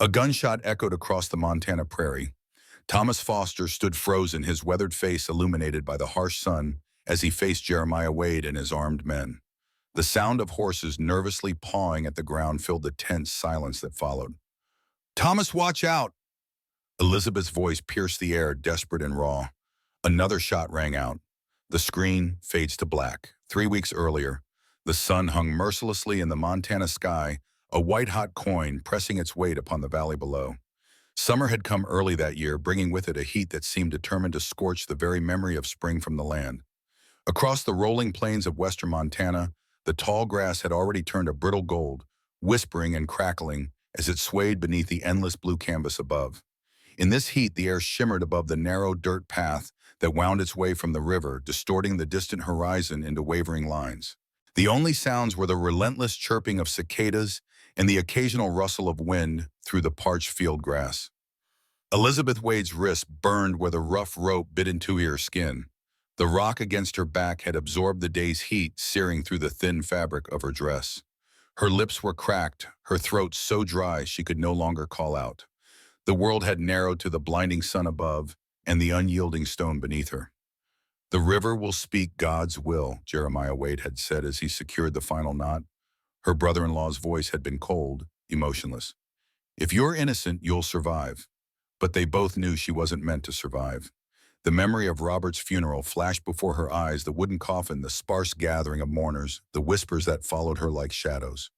A gunshot echoed across the Montana prairie. Thomas Foster stood frozen, his weathered face illuminated by the harsh sun as he faced Jeremiah Wade and his armed men. The sound of horses nervously pawing at the ground filled the tense silence that followed. "Thomas, watch out!" Elizabeth's voice pierced the air, desperate and raw. Another shot rang out. The screen fades to black. 3 weeks earlier, the sun hung mercilessly in the Montana sky, a white-hot coin pressing its weight upon the valley below. Summer had come early that year, bringing with it a heat that seemed determined to scorch the very memory of spring from the land. Across the rolling plains of western Montana, the tall grass had already turned a brittle gold, whispering and crackling as it swayed beneath the endless blue canvas above. In this heat, the air shimmered above the narrow dirt path that wound its way from the river, distorting the distant horizon into wavering lines. The only sounds were the relentless chirping of cicadas and the occasional rustle of wind through the parched field grass. Elizabeth Wade's wrist burned where the rough rope bit into her skin. The rock against her back had absorbed the day's heat, searing through the thin fabric of her dress. Her lips were cracked, her throat so dry she could no longer call out. The world had narrowed to the blinding sun above and the unyielding stone beneath her. "The river will speak God's will," Jeremiah Wade had said as he secured the final knot. Her brother-in-law's voice had been cold, emotionless. "If you're innocent, you'll survive." But they both knew she wasn't meant to survive. The memory of Robert's funeral flashed before her eyes, the wooden coffin, the sparse gathering of mourners, the whispers that followed her like shadows.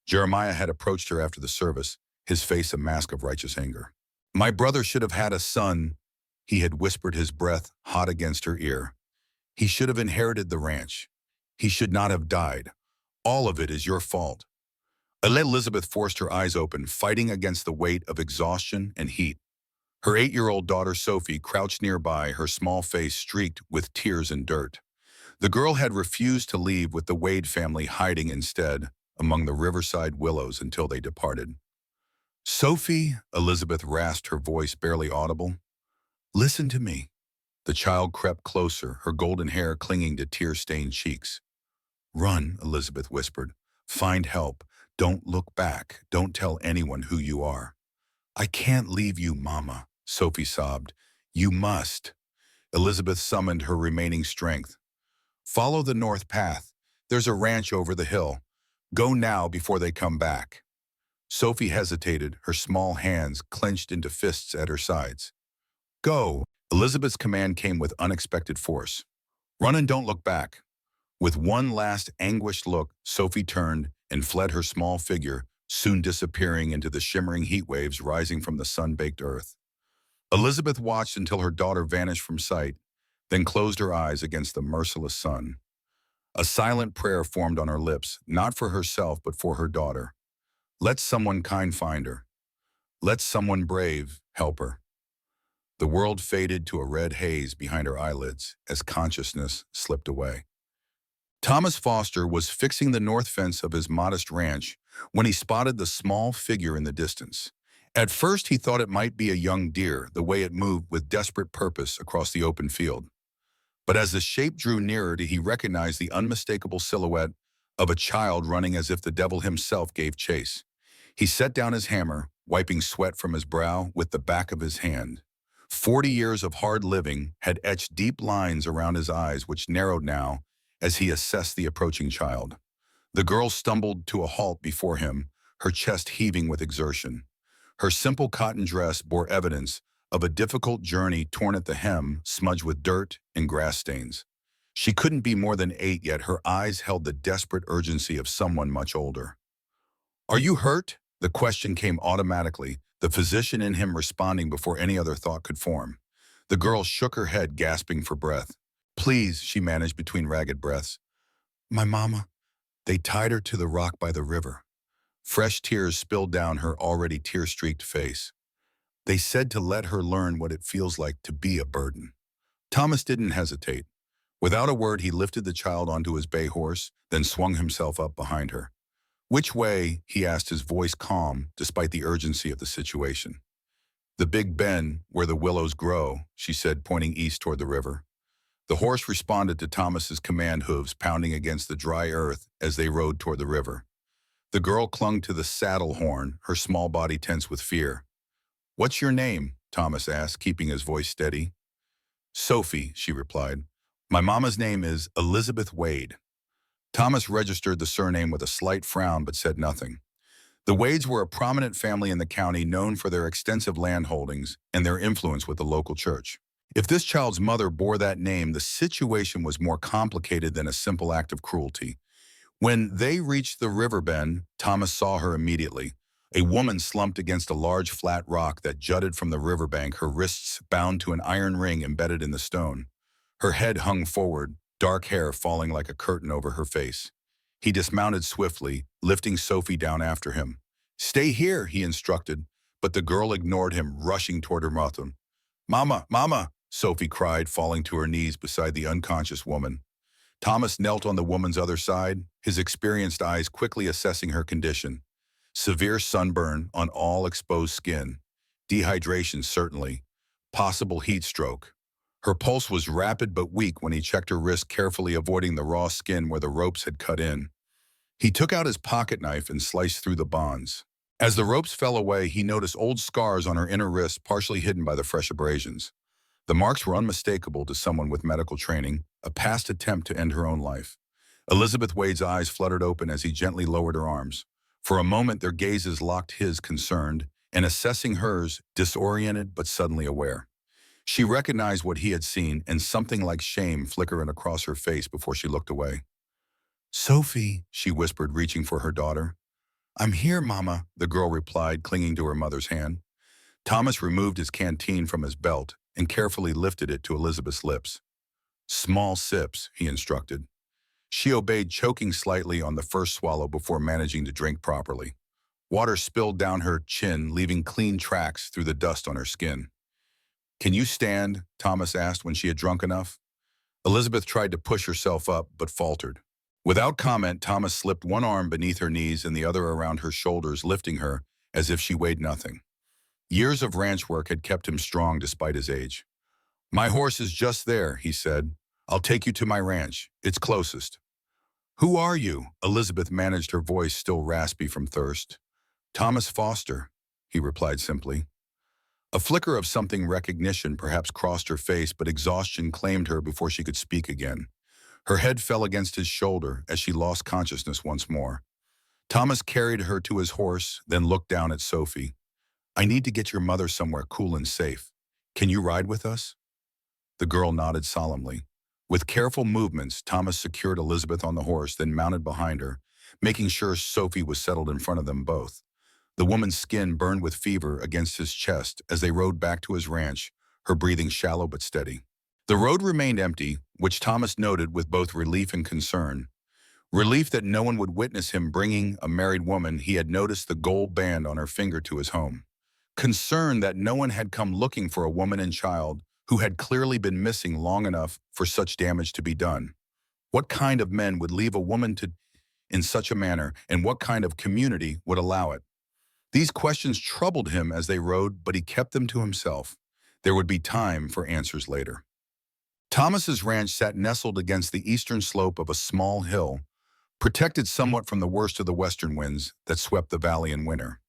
Jeremiah had approached her after the service, his face a mask of righteous anger. "My brother should have had a son," he had whispered, his breath hot against her ear. "He should have inherited the ranch. He should not have died. All of it is your fault." Elizabeth forced her eyes open, fighting against the weight of exhaustion and heat. Her 8-year-old daughter Sophie crouched nearby, her small face streaked with tears and dirt. The girl had refused to leave, with the Wade family hiding instead among the riverside willows until they departed. "Sophie," Elizabeth rasped, her voice barely audible. "Listen to me." The child crept closer, her golden hair clinging to tear-stained cheeks. "Run," Elizabeth whispered. "Find help. Don't look back. Don't tell anyone who you are." "I can't leave you, Mama," Sophie sobbed. "You must." Elizabeth summoned her remaining strength. "Follow the north path. There's a ranch over the hill. Go now before they come back." Sophie hesitated, her small hands clenched into fists at her sides. "Go." Elizabeth's command came with unexpected force. "Run and don't look back." With one last anguished look, Sophie turned and fled, her small figure soon disappearing into the shimmering heat waves rising from the sun-baked earth. Elizabeth watched until her daughter vanished from sight, then closed her eyes against the merciless sun. A silent prayer formed on her lips, not for herself but for her daughter. Let someone kind find her. Let someone brave help her. The world faded to a red haze behind her eyelids as consciousness slipped away. Thomas Foster was fixing the north fence of his modest ranch when he spotted the small figure in the distance. At first, he thought it might be a young deer, the way it moved with desperate purpose across the open field. But as the shape drew nearer, he recognized the unmistakable silhouette of a child running as if the devil himself gave chase. He set down his hammer, wiping sweat from his brow with the back of his hand. 40 years of hard living had etched deep lines around his eyes, which narrowed now as he assessed the approaching child. The girl stumbled to a halt before him, her chest heaving with exertion. Her simple cotton dress bore evidence of a difficult journey, torn at the hem, smudged with dirt and grass stains. She couldn't be more than 8, yet her eyes held the desperate urgency of someone much older. "Are you hurt?" The question came automatically, the physician in him responding before any other thought could form. The girl shook her head, gasping for breath. "Please," she managed between ragged breaths. "My mama." They tied her to the rock by the river. Fresh tears spilled down her already tear-streaked face. "They said to let her learn what it feels like to be a burden." Thomas didn't hesitate. Without a word, he lifted the child onto his bay horse, then swung himself up behind her. "Which way?" he asked, his voice calm despite the urgency of the situation. "The Big Bend, where the willows grow," she said, pointing east toward the river. The horse responded to Thomas's command, hooves pounding against the dry earth as they rode toward the river. The girl clung to the saddle horn, her small body tense with fear. "What's your name?" Thomas asked, keeping his voice steady. "Sophie," she replied. "My mama's name is Elizabeth Wade." Thomas registered the surname with a slight frown but said nothing. The Wades were a prominent family in the county known for their extensive land holdings and their influence with the local church. If this child's mother bore that name, the situation was more complicated than a simple act of cruelty. When they reached the river bend, Thomas saw her immediately. A woman slumped against a large flat rock that jutted from the riverbank, her wrists bound to an iron ring embedded in the stone. Her head hung forward, dark hair falling like a curtain over her face. He dismounted swiftly, lifting Sophie down after him. "Stay here," he instructed, but the girl ignored him, rushing toward her mother. "Mama, Mama!" Sophie cried, falling to her knees beside the unconscious woman. Thomas knelt on the woman's other side, his experienced eyes quickly assessing her condition. Severe sunburn on all exposed skin. Dehydration certainly. Possible heat stroke. Her pulse was rapid but weak when he checked her wrist, carefully avoiding the raw skin where the ropes had cut in. He took out his pocket knife and sliced through the bonds. As the ropes fell away, he noticed old scars on her inner wrist, partially hidden by the fresh abrasions. The marks were unmistakable to someone with medical training, a past attempt to end her own life. Elizabeth Wade's eyes fluttered open as he gently lowered her arms. For a moment, their gazes locked his, concerned, and assessing hers, disoriented but suddenly aware. She recognized what he had seen, and something like shame flickered across her face before she looked away. "Sophie," she whispered, reaching for her daughter. "I'm here, Mama," the girl replied, clinging to her mother's hand. Thomas removed his canteen from his belt and carefully lifted it to Elizabeth's lips. "Small sips," he instructed. She obeyed, choking slightly on the first swallow before managing to drink properly. Water spilled down her chin, leaving clean tracks through the dust on her skin. "Can you stand?" Thomas asked when she had drunk enough. Elizabeth tried to push herself up, but faltered. Without comment, Thomas slipped one arm beneath her knees and the other around her shoulders, lifting her as if she weighed nothing. Years of ranch work had kept him strong despite his age. "My horse is just there," he said. "I'll take you to my ranch. It's closest." "Who are you?" Elizabeth managed, her voice still raspy from thirst. "Thomas Foster," he replied simply. A flicker of something recognition perhaps crossed her face, but exhaustion claimed her before she could speak again. Her head fell against his shoulder as she lost consciousness once more. Thomas carried her to his horse, then looked down at Sophie. "I need to get your mother somewhere cool and safe. Can you ride with us?" The girl nodded solemnly. With careful movements, Thomas secured Elizabeth on the horse, then mounted behind her, making sure Sophie was settled in front of them both. The woman's skin burned with fever against his chest as they rode back to his ranch, her breathing shallow but steady. The road remained empty, which Thomas noted with both relief and concern. Relief that no one would witness him bringing a married woman he had noticed the gold band on her finger to his home. Concern that no one had come looking for a woman and child who had clearly been missing long enough for such damage to be done. What kind of men would leave a woman in such a manner, and what kind of community would allow it? These questions troubled him as they rode, but he kept them to himself. There would be time for answers later. Thomas's ranch sat nestled against the eastern slope of a small hill, protected somewhat from the worst of the western winds that swept the valley in winter.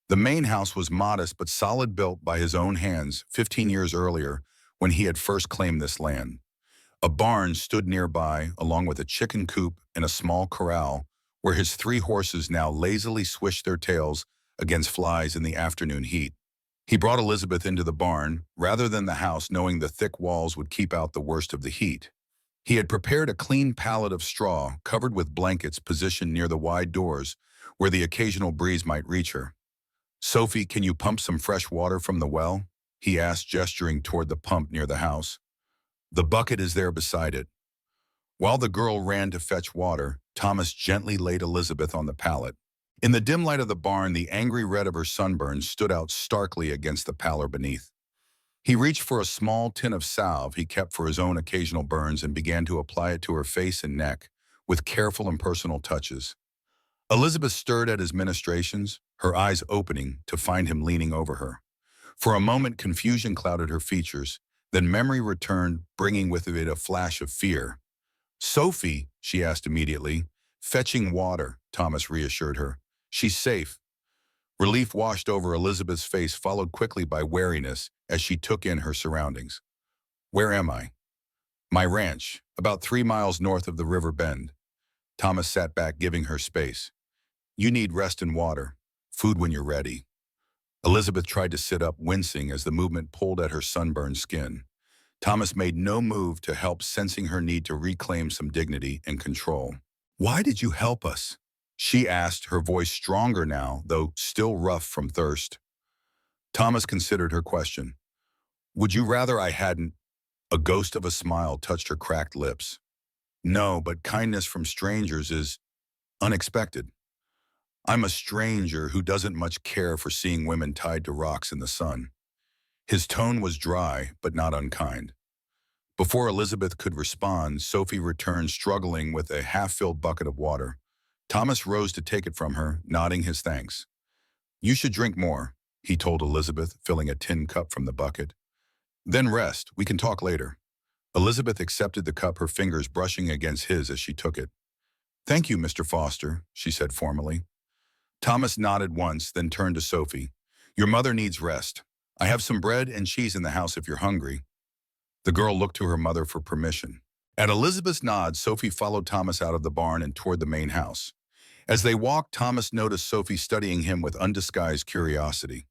The main house was modest but solid, built by his own hands 15 years earlier when he had first claimed this land. A barn stood nearby, along with a chicken coop and a small corral where his 3 horses now lazily swished their tails against flies in the afternoon heat. He brought Elizabeth into the barn rather than the house, knowing the thick walls would keep out the worst of the heat. He had prepared a clean pallet of straw covered with blankets positioned near the wide doors where the occasional breeze might reach her. "Sophie, can you pump some fresh water from the well?" he asked, gesturing toward the pump near the house. "The bucket is there beside it." While the girl ran to fetch water, Thomas gently laid Elizabeth on the pallet. In the dim light of the barn, the angry red of her sunburn stood out starkly against the pallor beneath. He reached for a small tin of salve he kept for his own occasional burns and began to apply it to her face and neck with careful and personal touches. Elizabeth stirred at his ministrations, her eyes opening to find him leaning over her. For a moment, confusion clouded her features, then memory returned, bringing with it a flash of fear. "Sophie," she asked immediately. "Fetching water," Thomas reassured her. She's safe. Relief washed over Elizabeth's face, followed quickly by wariness as she took in her surroundings. Where am I? My ranch, about 3 miles north of the river bend. Thomas sat back, giving her space. You need rest and water. Food when you're ready. Elizabeth tried to sit up, wincing as the movement pulled at her sunburned skin. Thomas made no move to help, sensing her need to reclaim some dignity and control. Why did you help us? She asked, her voice stronger now, though still rough from thirst. Thomas considered her question. Would you rather I hadn't? A ghost of a smile touched her cracked lips. No, but kindness from strangers is unexpected. I'm a stranger who doesn't much care for seeing women tied to rocks in the sun. His tone was dry, but not unkind. Before Elizabeth could respond, Sophie returned, struggling with a half-filled bucket of water. Thomas rose to take it from her, nodding his thanks. You should drink more, he told Elizabeth, filling a tin cup from the bucket. Then rest, we can talk later. Elizabeth accepted the cup, her fingers brushing against his as she took it. Thank you, Mr. Foster, she said formally. Thomas nodded once, then turned to Sophie. Your mother needs rest. I have some bread and cheese in the house if you're hungry. The girl looked to her mother for permission. At Elizabeth's nod, Sophie followed Thomas out of the barn and toward the main house. As they walked, Thomas noticed Sophie studying him with undisguised curiosity.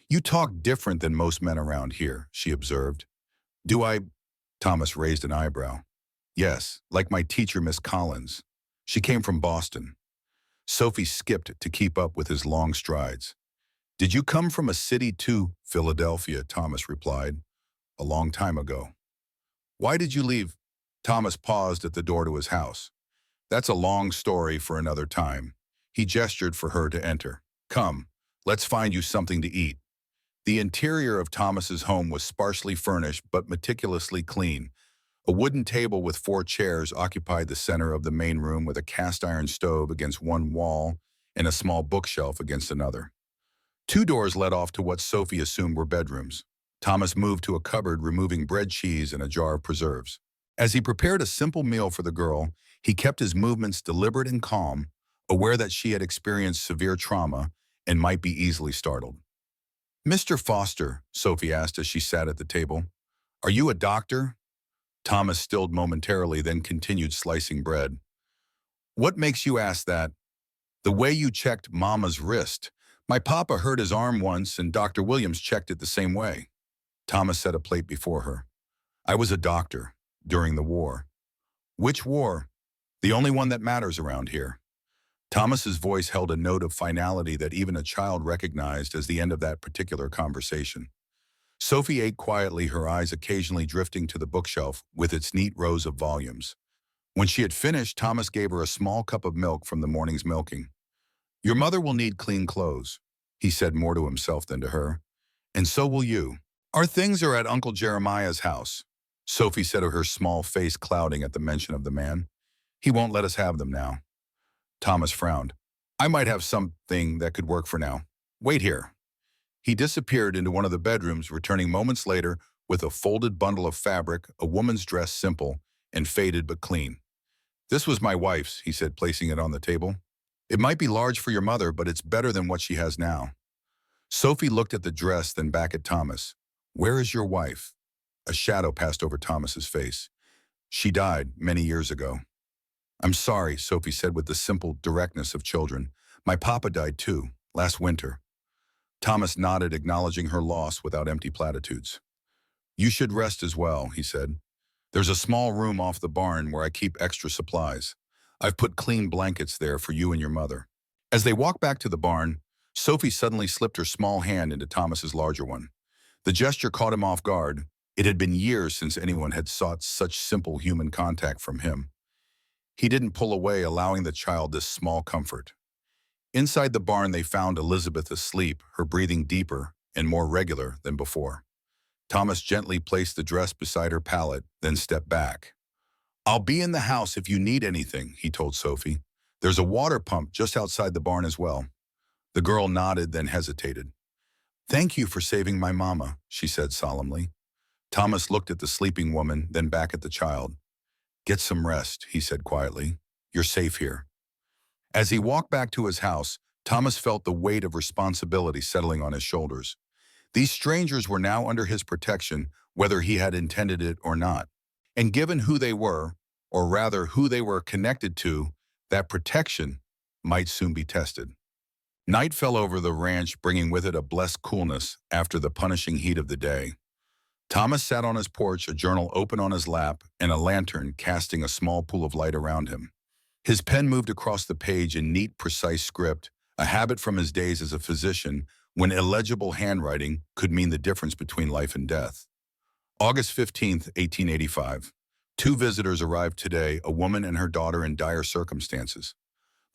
You talk different than most men around here, she observed. Do I? Thomas raised an eyebrow. Yes, like my teacher, Miss Collins. She came from Boston. Sophie skipped to keep up with his long strides. Did you come from a city too? Philadelphia, Thomas replied. A long time ago. Why did you leave? Thomas paused at the door to his house. That's a long story for another time. He gestured for her to enter. Come, let's find you something to eat. The interior of Thomas's home was sparsely furnished but meticulously clean. A wooden table with 4 chairs occupied the center of the main room, with a cast-iron stove against one wall and a small bookshelf against another. 2 doors led off to what Sophie assumed were bedrooms. Thomas moved to a cupboard, removing bread, cheese, and a jar of preserves. As he prepared a simple meal for the girl, he kept his movements deliberate and calm, aware that she had experienced severe trauma and might be easily startled. Mr. Foster, Sophie asked as she sat at the table, are you a doctor? Thomas stilled momentarily, then continued slicing bread. What makes you ask that? The way you checked Mama's wrist. My papa hurt his arm once, and Dr. Williams checked it the same way. Thomas set a plate before her. I was a doctor during the war. Which war? The only one that matters around here. Thomas's voice held a note of finality that even a child recognized as the end of that particular conversation. Sophie ate quietly, her eyes occasionally drifting to the bookshelf with its neat rows of volumes. When she had finished, Thomas gave her a small cup of milk from the morning's milking. Your mother will need clean clothes, he said, more to himself than to her. And so will you. Our things are at Uncle Jeremiah's house, Sophie said, her small face clouding at the mention of the man. He won't let us have them now. Thomas frowned. I might have something that could work for now. Wait here. He disappeared into one of the bedrooms, returning moments later with a folded bundle of fabric, a woman's dress, simple and faded but clean. This was my wife's, he said, placing it on the table. It might be large for your mother, but it's better than what she has now. Sophie looked at the dress, then back at Thomas. Where is your wife? A shadow passed over Thomas's face. She died many years ago. I'm sorry, Sophie said with the simple directness of children. My papa died too, last winter. Thomas nodded, acknowledging her loss without empty platitudes. You should rest as well, he said. There's a small room off the barn where I keep extra supplies. I've put clean blankets there for you and your mother. As they walked back to the barn, Sophie suddenly slipped her small hand into Thomas's larger one. The gesture caught him off guard. It had been years since anyone had sought such simple human contact from him. He didn't pull away, allowing the child this small comfort. Inside the barn, they found Elizabeth asleep, her breathing deeper and more regular than before. Thomas gently placed the dress beside her pallet, then stepped back. I'll be in the house if you need anything, he told Sophie. There's a water pump just outside the barn as well. The girl nodded, then hesitated. Thank you for saving my mama, she said solemnly. Thomas looked at the sleeping woman, then back at the child. Get some rest, he said quietly. You're safe here. As he walked back to his house, Thomas felt the weight of responsibility settling on his shoulders. These strangers were now under his protection, whether he had intended it or not. And given who they were, or rather who they were connected to, that protection might soon be tested. Night fell over the ranch, bringing with it a blessed coolness after the punishing heat of the day. Thomas sat on his porch, a journal open on his lap, and a lantern casting a small pool of light around him. His pen moved across the page in neat, precise script, a habit from his days as a physician when illegible handwriting could mean the difference between life and death. August 15th, 1885. Two visitors arrived today, a woman and her daughter in dire circumstances.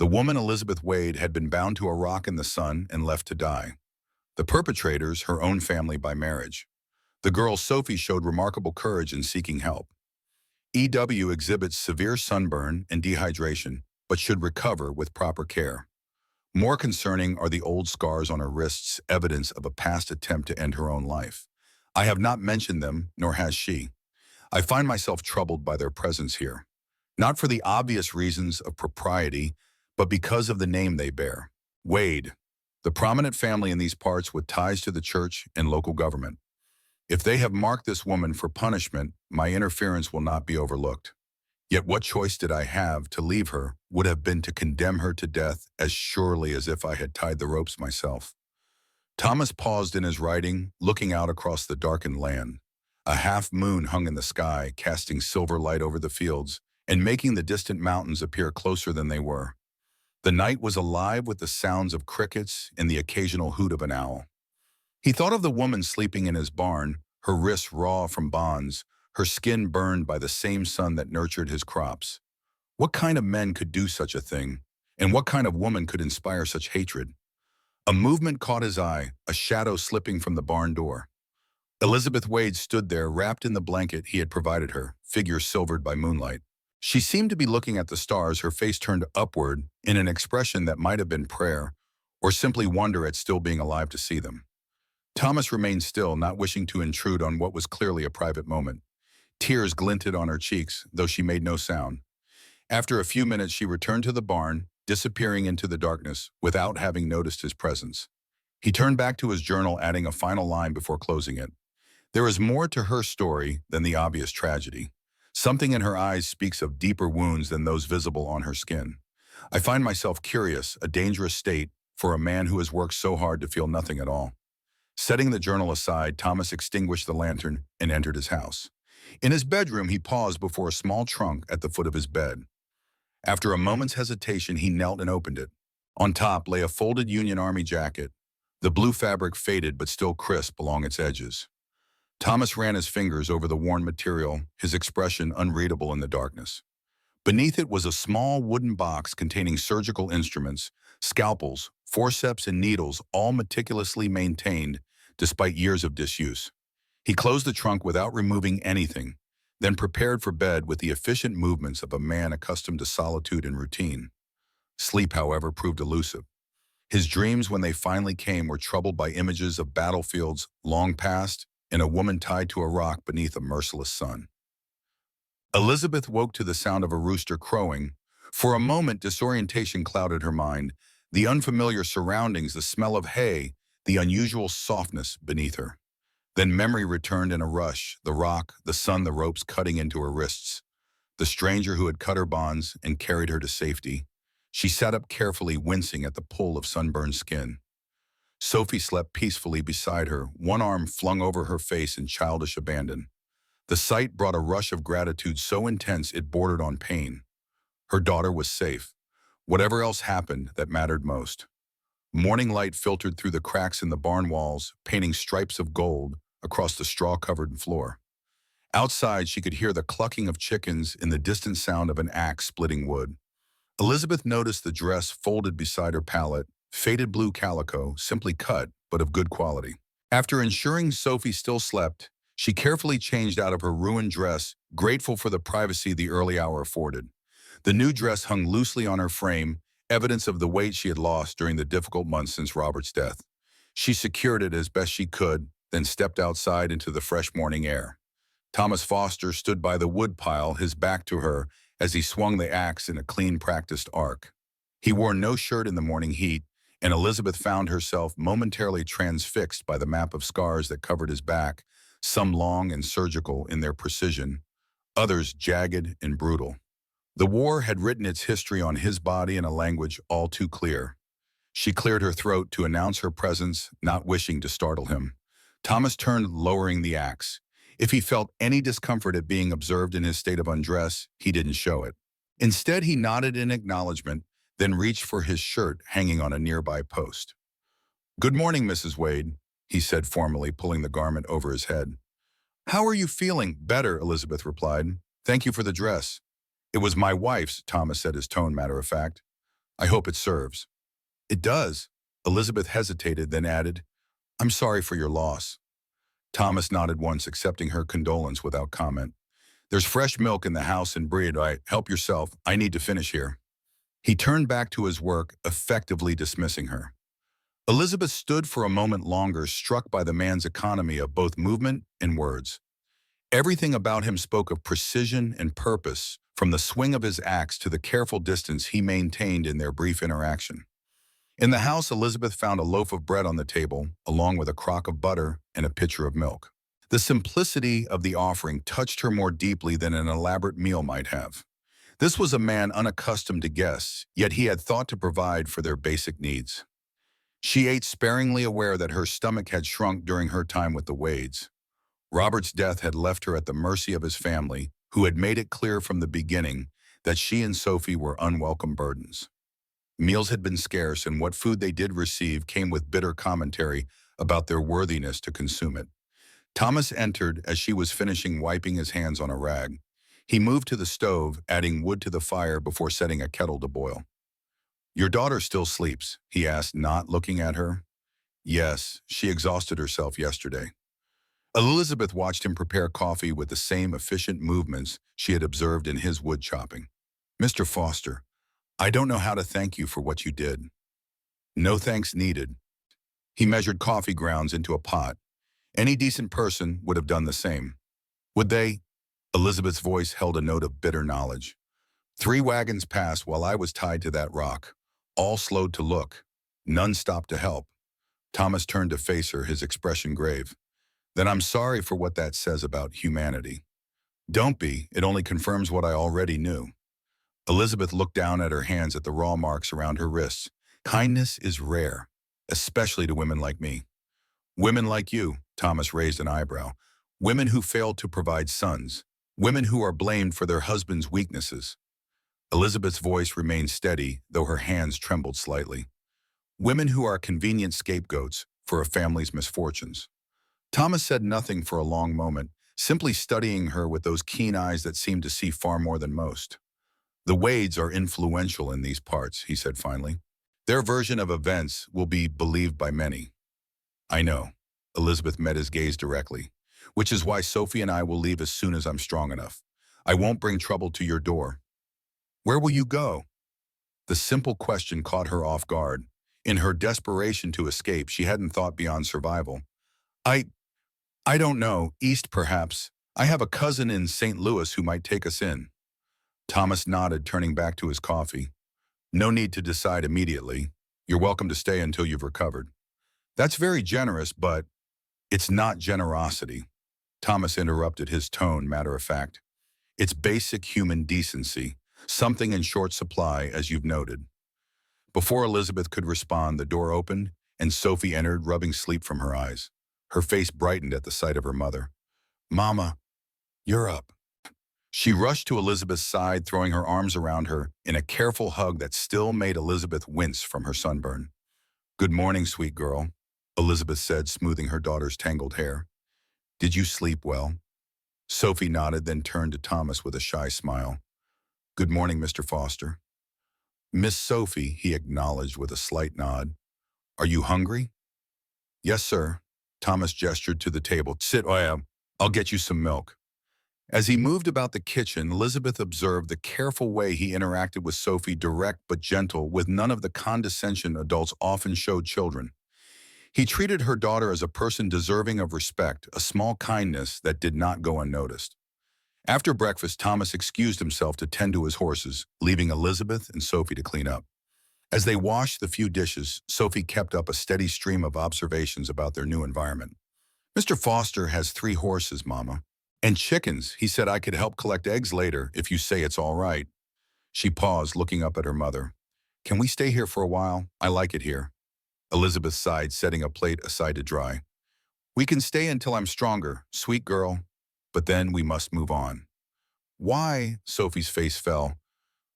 The woman, Elizabeth Wade, had been bound to a rock in the sun and left to die. The perpetrators, her own family by marriage. The girl, Sophie, showed remarkable courage in seeking help. EW exhibits severe sunburn and dehydration, but should recover with proper care. More concerning are the old scars on her wrists, evidence of a past attempt to end her own life. I have not mentioned them, nor has she. I find myself troubled by their presence here, not for the obvious reasons of propriety, but because of the name they bear. Wade, the prominent family in these parts with ties to the church and local government. If they have marked this woman for punishment, my interference will not be overlooked. Yet what choice did I have? To leave her would have been to condemn her to death as surely as if I had tied the ropes myself. Thomas paused in his writing, looking out across the darkened land. A half moon hung in the sky, casting silver light over the fields and making the distant mountains appear closer than they were. The night was alive with the sounds of crickets and the occasional hoot of an owl. He thought of the woman sleeping in his barn, her wrists raw from bonds, her skin burned by the same sun that nurtured his crops. What kind of men could do such a thing? And what kind of woman could inspire such hatred? A movement caught his eye, a shadow slipping from the barn door. Elizabeth Wade stood there, wrapped in the blanket he had provided her, figure silvered by moonlight. She seemed to be looking at the stars, her face turned upward in an expression that might have been prayer, or simply wonder at still being alive to see them. Thomas remained still, not wishing to intrude on what was clearly a private moment. Tears glinted on her cheeks, though she made no sound. After a few minutes, she returned to the barn, disappearing into the darkness without having noticed his presence. He turned back to his journal, adding a final line before closing it. There is more to her story than the obvious tragedy. Something in her eyes speaks of deeper wounds than those visible on her skin. I find myself curious, a dangerous state for a man who has worked so hard to feel nothing at all. Setting the journal aside, Thomas extinguished the lantern and entered his house. In his bedroom, he paused before a small trunk at the foot of his bed. After a moment's hesitation, he knelt and opened it. On top lay a folded Union Army jacket, the blue fabric faded but still crisp along its edges. Thomas ran his fingers over the worn material, his expression unreadable in the darkness. Beneath it was a small wooden box containing surgical instruments, scalpels, forceps, and needles, all meticulously maintained despite years of disuse. He closed the trunk without removing anything, then prepared for bed with the efficient movements of a man accustomed to solitude and routine. Sleep, however, proved elusive. His dreams, when they finally came, were troubled by images of battlefields long past and a woman tied to a rock beneath a merciless sun. Elizabeth woke to the sound of a rooster crowing. For a moment, disorientation clouded her mind, the unfamiliar surroundings, the smell of hay, the unusual softness beneath her. Then memory returned in a rush, the rock, the sun, the ropes cutting into her wrists, the stranger who had cut her bonds and carried her to safety. She sat up carefully, wincing at the pull of sunburned skin. Sophie slept peacefully beside her, one arm flung over her face in childish abandon. The sight brought a rush of gratitude so intense it bordered on pain. Her daughter was safe. Whatever else happened, that mattered most. Morning light filtered through the cracks in the barn walls, painting stripes of gold across the straw-covered floor. Outside, she could hear the clucking of chickens and the distant sound of an axe splitting wood. Elizabeth noticed the dress folded beside her pallet, faded blue calico, simply cut, but of good quality. After ensuring Sophie still slept, she carefully changed out of her ruined dress, grateful for the privacy the early hour afforded. The new dress hung loosely on her frame, evidence of the weight she had lost during the difficult months since Robert's death. She secured it as best she could, then stepped outside into the fresh morning air. Thomas Foster stood by the wood pile, his back to her, as he swung the axe in a clean, practiced arc. He wore no shirt in the morning heat, and Elizabeth found herself momentarily transfixed by the map of scars that covered his back, some long and surgical in their precision, others jagged and brutal. The war had written its history on his body in a language all too clear. She cleared her throat to announce her presence, not wishing to startle him. Thomas turned, lowering the axe. If he felt any discomfort at being observed in his state of undress, he didn't show it. Instead, he nodded in acknowledgement, then reached for his shirt hanging on a nearby post. "Good morning, Mrs. Wade," he said formally, pulling the garment over his head. "How are you feeling?" "Better," Elizabeth replied. "Thank you for the dress." "It was my wife's," Thomas said, his tone matter-of-fact. "I hope it serves." "It does." Elizabeth hesitated, then added, "I'm sorry for your loss." Thomas nodded once, accepting her condolence without comment. "There's fresh milk in the house and bread. Help yourself. I need to finish here." He turned back to his work, effectively dismissing her. Elizabeth stood for a moment longer, struck by the man's economy of both movement and words. Everything about him spoke of precision and purpose, from the swing of his axe to the careful distance he maintained in their brief interaction. In the house, Elizabeth found a loaf of bread on the table, along with a crock of butter and a pitcher of milk. The simplicity of the offering touched her more deeply than an elaborate meal might have. This was a man unaccustomed to guests, yet he had thought to provide for their basic needs. She ate sparingly, aware that her stomach had shrunk during her time with the Wades. Robert's death had left her at the mercy of his family, who had made it clear from the beginning that she and Sophie were unwelcome burdens. Meals had been scarce, and what food they did receive came with bitter commentary about their worthiness to consume it. Thomas entered as she was finishing wiping his hands on a rag. He moved to the stove, adding wood to the fire before setting a kettle to boil. "Your daughter still sleeps?" he asked, not looking at her. "Yes, she exhausted herself yesterday." Elizabeth watched him prepare coffee with the same efficient movements she had observed in his wood chopping. "Mr. Foster, I don't know how to thank you for what you did." "No thanks needed." He measured coffee grounds into a pot. "Any decent person would have done the same." "Would they?" Elizabeth's voice held a note of bitter knowledge. "3 wagons passed while I was tied to that rock. All slowed to look. None stopped to help." Thomas turned to face her, his expression grave. "Then I'm sorry for what that says about humanity." "Don't be. It only confirms what I already knew." Elizabeth looked down at her hands, at the raw marks around her wrists. "Kindness is rare, especially to women like me." "Women like you," Thomas raised an eyebrow. "Women who failed to provide sons. Women who are blamed for their husbands' weaknesses." Elizabeth's voice remained steady, though her hands trembled slightly. "Women who are convenient scapegoats for a family's misfortunes." Thomas said nothing for a long moment, simply studying her with those keen eyes that seemed to see far more than most. "The Wades are influential in these parts," he said finally. "Their version of events will be believed by many." "I know." Elizabeth met his gaze directly. "Which is why Sophie and I will leave as soon as I'm strong enough. I won't bring trouble to your door." "Where will you go?" The simple question caught her off guard. In her desperation to escape, she hadn't thought beyond survival. I I don't know. East, perhaps. I have a cousin in St. Louis who might take us in." Thomas nodded, turning back to his coffee. "No need to decide immediately. You're welcome to stay until you've recovered." "That's very generous, but—" "It's not generosity." Thomas interrupted, his tone matter-of-fact. "It's basic human decency, something in short supply, as you've noted." Before Elizabeth could respond, the door opened, and Sophie entered, rubbing sleep from her eyes. Her face brightened at the sight of her mother. "Mama, you're up." She rushed to Elizabeth's side, throwing her arms around her in a careful hug that still made Elizabeth wince from her sunburn. "Good morning, sweet girl," Elizabeth said, smoothing her daughter's tangled hair. "Did you sleep well?" Sophie nodded, then turned to Thomas with a shy smile. "Good morning, Mr. Foster." "Miss Sophie," he acknowledged with a slight nod. "Are you hungry?" "Yes, sir." Thomas gestured to the table. "Sit, I'll get you some milk." As he moved about the kitchen, Elizabeth observed the careful way he interacted with Sophie, direct but gentle, with none of the condescension adults often showed children. He treated her daughter as a person deserving of respect, a small kindness that did not go unnoticed. After breakfast, Thomas excused himself to tend to his horses, leaving Elizabeth and Sophie to clean up. As they washed the few dishes, Sophie kept up a steady stream of observations about their new environment. Mr. Foster has 3 horses, Mama. And chickens. He said I could help collect eggs later if you say it's all right. She paused, looking up at her mother. Can we stay here for a while? I like it here. Elizabeth sighed, setting a plate aside to dry. We can stay until I'm stronger, sweet girl. But then we must move on. Why? Sophie's face fell.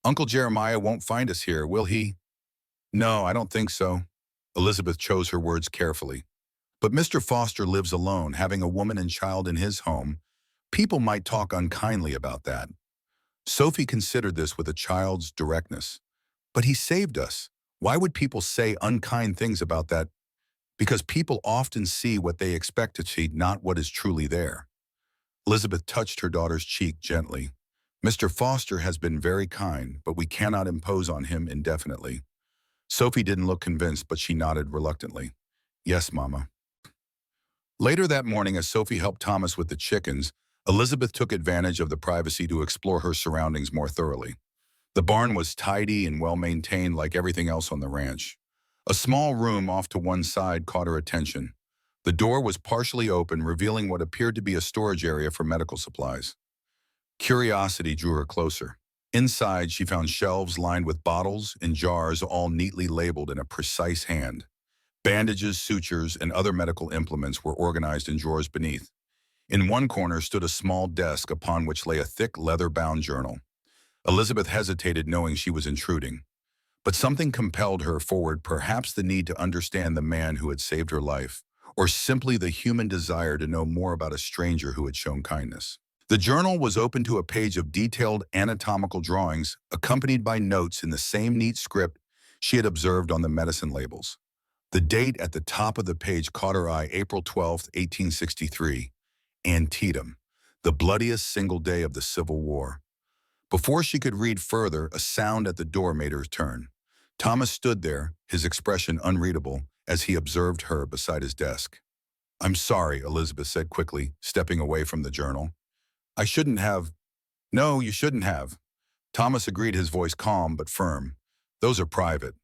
Uncle Jeremiah won't find us here, will he? No, I don't think so. Elizabeth chose her words carefully. But Mr. Foster lives alone, having a woman and child in his home. People might talk unkindly about that. Sophie considered this with a child's directness. But he saved us. Why would people say unkind things about that? Because people often see what they expect to see, not what is truly there. Elizabeth touched her daughter's cheek gently. Mr. Foster has been very kind, but we cannot impose on him indefinitely. Sophie didn't look convinced, but she nodded reluctantly. Yes, Mama. Later that morning, as Sophie helped Thomas with the chickens, Elizabeth took advantage of the privacy to explore her surroundings more thoroughly. The barn was tidy and well-maintained like everything else on the ranch. A small room off to one side caught her attention. The door was partially open, revealing what appeared to be a storage area for medical supplies. Curiosity drew her closer. Inside, she found shelves lined with bottles and jars, all neatly labeled in a precise hand. Bandages, sutures, and other medical implements were organized in drawers beneath. In one corner stood a small desk upon which lay a thick leather-bound journal. Elizabeth hesitated, knowing she was intruding. But something compelled her forward, perhaps the need to understand the man who had saved her life, or simply the human desire to know more about a stranger who had shown kindness. The journal was open to a page of detailed anatomical drawings, accompanied by notes in the same neat script she had observed on the medicine labels. The date at the top of the page caught her eye: April 12, 1863, Antietam, the bloodiest single day of the Civil War. Before she could read further, a sound at the door made her turn. Thomas stood there, his expression unreadable, as he observed her beside his desk. I'm sorry, Elizabeth said quickly, stepping away from the journal. I shouldn't have. No, you shouldn't have. Thomas agreed, his voice calm but firm. Those are private.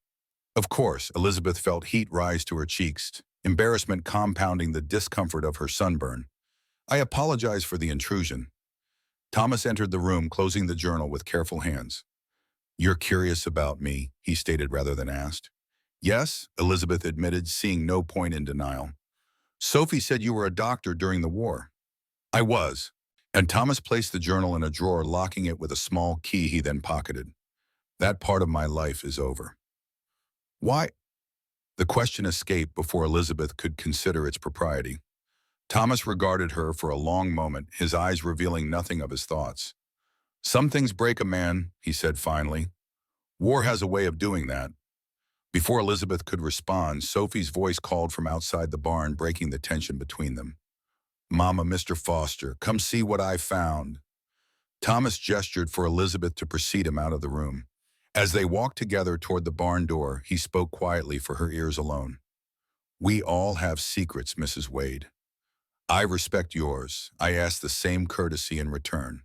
Of course, Elizabeth felt heat rise to her cheeks, embarrassment compounding the discomfort of her sunburn. I apologize for the intrusion. Thomas entered the room, closing the journal with careful hands. You're curious about me, he stated rather than asked. Yes, Elizabeth admitted, seeing no point in denial. Sophie said you were a doctor during the war. I was. And Thomas placed the journal in a drawer, locking it with a small key he then pocketed. That part of my life is over. Why? The question escaped before Elizabeth could consider its propriety. Thomas regarded her for a long moment, his eyes revealing nothing of his thoughts. Some things break a man, he said finally. War has a way of doing that. Before Elizabeth could respond, Sophie's voice called from outside the barn, breaking the tension between them. Mama, Mr. Foster, come see what I found. Thomas gestured for Elizabeth to precede him out of the room. As they walked together toward the barn door, he spoke quietly for her ears alone. We all have secrets, Mrs. Wade. I respect yours. I ask the same courtesy in return.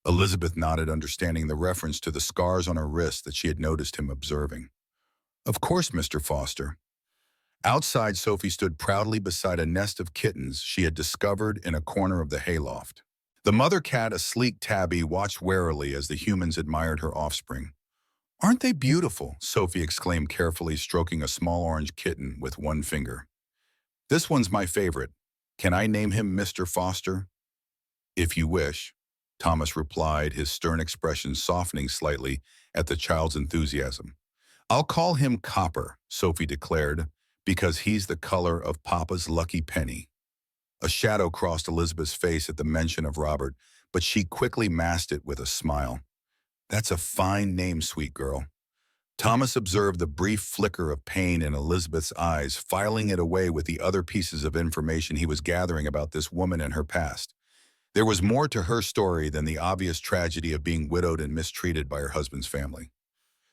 Elizabeth nodded, understanding the reference to the scars on her wrist that she had noticed him observing. Of course, Mr. Foster. Outside, Sophie stood proudly beside a nest of kittens she had discovered in a corner of the hayloft. The mother cat, a sleek tabby, watched warily as the humans admired her offspring. Aren't they beautiful? Sophie exclaimed, carefully stroking a small orange kitten with one finger. This one's my favorite. Can I name him Mr. Foster? If you wish, Thomas replied, his stern expression softening slightly at the child's enthusiasm. I'll call him Copper, Sophie declared, because he's the color of Papa's lucky penny. A shadow crossed Elizabeth's face at the mention of Robert, but she quickly masked it with a smile. That's a fine name, sweet girl. Thomas observed the brief flicker of pain in Elizabeth's eyes, filing it away with the other pieces of information he was gathering about this woman and her past. There was more to her story than the obvious tragedy of being widowed and mistreated by her husband's family.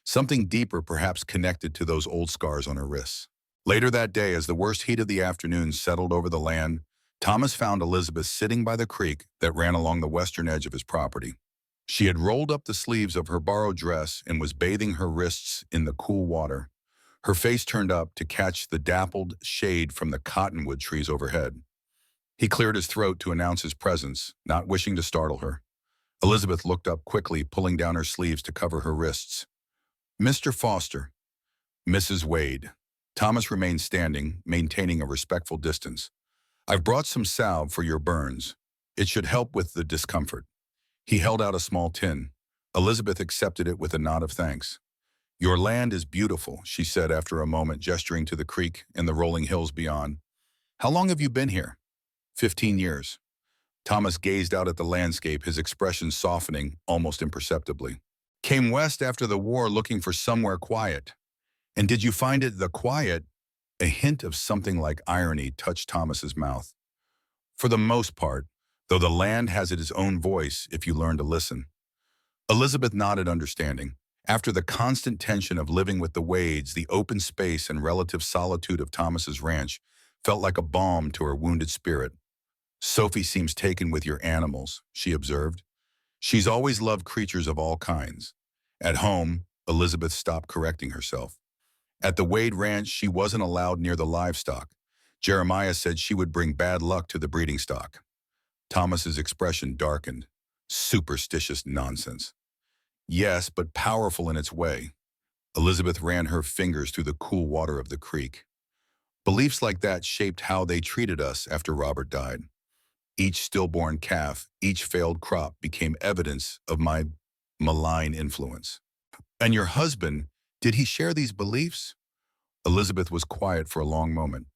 Something deeper, perhaps connected to those old scars on her wrists. Later that day, as the worst heat of the afternoon settled over the land, Thomas found Elizabeth sitting by the creek that ran along the western edge of his property. She had rolled up the sleeves of her borrowed dress and was bathing her wrists in the cool water, her face turned up to catch the dappled shade from the cottonwood trees overhead. He cleared his throat to announce his presence, not wishing to startle her. Elizabeth looked up quickly, pulling down her sleeves to cover her wrists. Mr. Foster. Mrs. Wade. Thomas remained standing, maintaining a respectful distance. I've brought some salve for your burns. It should help with the discomfort. He held out a small tin. Elizabeth accepted it with a nod of thanks. Your land is beautiful, she said after a moment, gesturing to the creek and the rolling hills beyond. How long have you been here? 15 years. Thomas gazed out at the landscape, his expression softening almost imperceptibly. Came west after the war looking for somewhere quiet. And did you find it the quiet? A hint of something like irony touched Thomas's mouth. For the most part, though the land has its own voice if you learn to listen. Elizabeth nodded, understanding. After the constant tension of living with the Wades, the open space and relative solitude of Thomas's ranch felt like a balm to her wounded spirit. Sophie seems taken with your animals, she observed. She's always loved creatures of all kinds. At home, Elizabeth stopped correcting herself. At the Wade Ranch, she wasn't allowed near the livestock. Jeremiah said she would bring bad luck to the breeding stock. Thomas's expression darkened. Superstitious nonsense. Yes, but powerful in its way. Elizabeth ran her fingers through the cool water of the creek. Beliefs like that shaped how they treated us after Robert died. Each stillborn calf, each failed crop became evidence of my malign influence. And your husband, did he share these beliefs? Elizabeth was quiet for a long moment.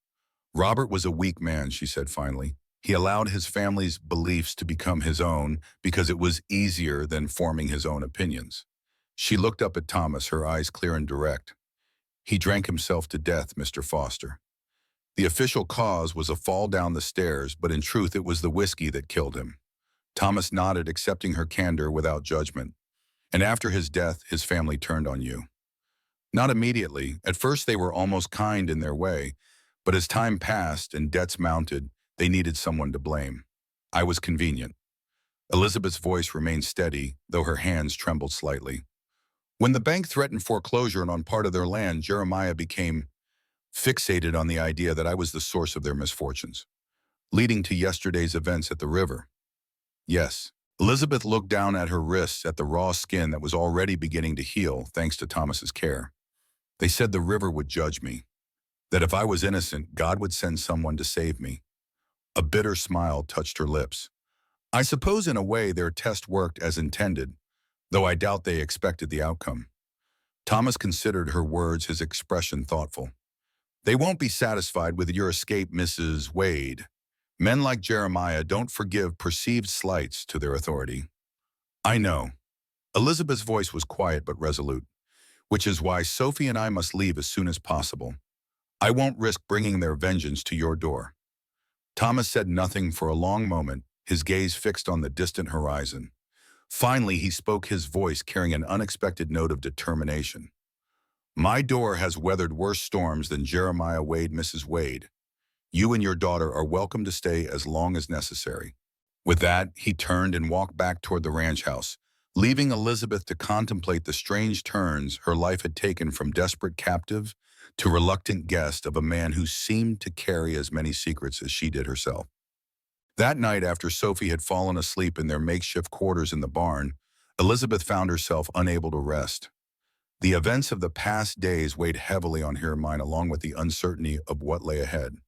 Robert was a weak man, she said finally. He allowed his family's beliefs to become his own because it was easier than forming his own opinions. She looked up at Thomas, her eyes clear and direct. He drank himself to death, Mr. Foster. The official cause was a fall down the stairs, but in truth it was the whiskey that killed him. Thomas nodded, accepting her candor without judgment. And after his death, his family turned on you. Not immediately. At first they were almost kind in their way, but as time passed and debts mounted, they needed someone to blame. I was convenient. Elizabeth's voice remained steady, though her hands trembled slightly. When the bank threatened foreclosure on part of their land, Jeremiah became fixated on the idea that I was the source of their misfortunes, leading to yesterday's events at the river. Yes. Elizabeth looked down at her wrists, at the raw skin that was already beginning to heal thanks to Thomas's care. They said the river would judge me, that if I was innocent, God would send someone to save me. A bitter smile touched her lips. I suppose in a way their test worked as intended, though I doubt they expected the outcome. Thomas considered her words, his expression thoughtful. They won't be satisfied with your escape, Mrs. Wade. Men like Jeremiah don't forgive perceived slights to their authority. I know. Elizabeth's voice was quiet but resolute, which is why Sophie and I must leave as soon as possible. I won't risk bringing their vengeance to your door. Thomas said nothing for a long moment, his gaze fixed on the distant horizon. Finally, he spoke, his voice carrying an unexpected note of determination. My door has weathered worse storms than Jeremiah Wade, Mrs. Wade. You and your daughter are welcome to stay as long as necessary. With that, he turned and walked back toward the ranch house, leaving Elizabeth to contemplate the strange turns her life had taken from desperate captive to reluctant guest of a man who seemed to carry as many secrets as she did herself. That night, after Sophie had fallen asleep in their makeshift quarters in the barn, Elizabeth found herself unable to rest. The events of the past days weighed heavily on her mind, along with the uncertainty of what lay ahead.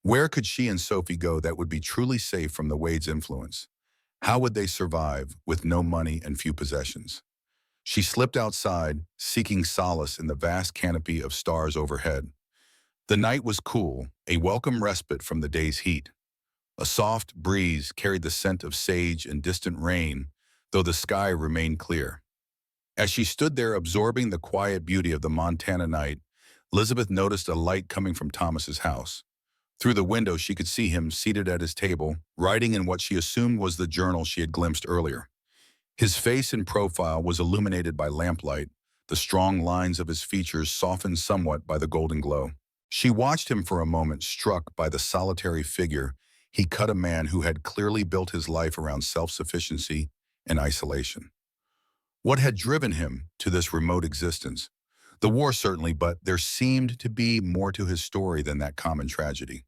Where could she and Sophie go that would be truly safe from the Wade's influence? How would they survive with no money and few possessions? She slipped outside, seeking solace in the vast canopy of stars overhead. The night was cool, a welcome respite from the day's heat. A soft breeze carried the scent of sage and distant rain, though the sky remained clear. As she stood there absorbing the quiet beauty of the Montana night, Elizabeth noticed a light coming from Thomas's house. Through the window, she could see him seated at his table, writing in what she assumed was the journal she had glimpsed earlier. His face in profile was illuminated by lamplight, the strong lines of his features softened somewhat by the golden glow. She watched him for a moment, struck by the solitary figure he cut, a man who had clearly built his life around self-sufficiency and isolation. What had driven him to this remote existence? The war certainly, but there seemed to be more to his story than that common tragedy.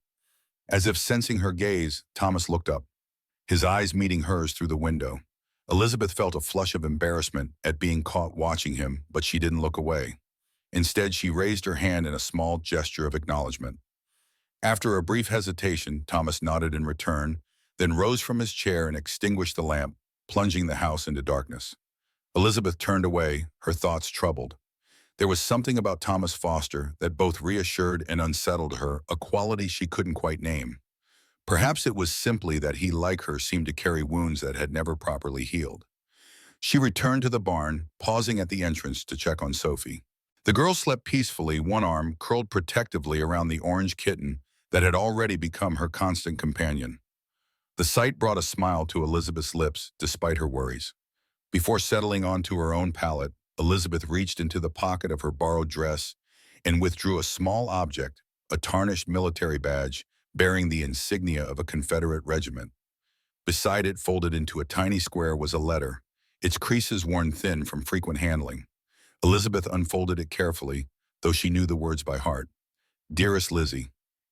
As if sensing her gaze, Thomas looked up, his eyes meeting hers through the window. Elizabeth felt a flush of embarrassment at being caught watching him, but she didn't look away. Instead, she raised her hand in a small gesture of acknowledgement. After a brief hesitation, Thomas nodded in return, then rose from his chair and extinguished the lamp, plunging the house into darkness. Elizabeth turned away, her thoughts troubled. There was something about Thomas Foster that both reassured and unsettled her, a quality she couldn't quite name. Perhaps it was simply that he, like her, seemed to carry wounds that had never properly healed. She returned to the barn, pausing at the entrance to check on Sophie. The girl slept peacefully, one arm curled protectively around the orange kitten that had already become her constant companion. The sight brought a smile to Elizabeth's lips, despite her worries. Before settling onto her own pallet, Elizabeth reached into the pocket of her borrowed dress and withdrew a small object, a tarnished military badge bearing the insignia of a Confederate regiment. Beside it, folded into a tiny square, was a letter, its creases worn thin from frequent handling. Elizabeth unfolded it carefully, though she knew the words by heart. Dearest Lizzie,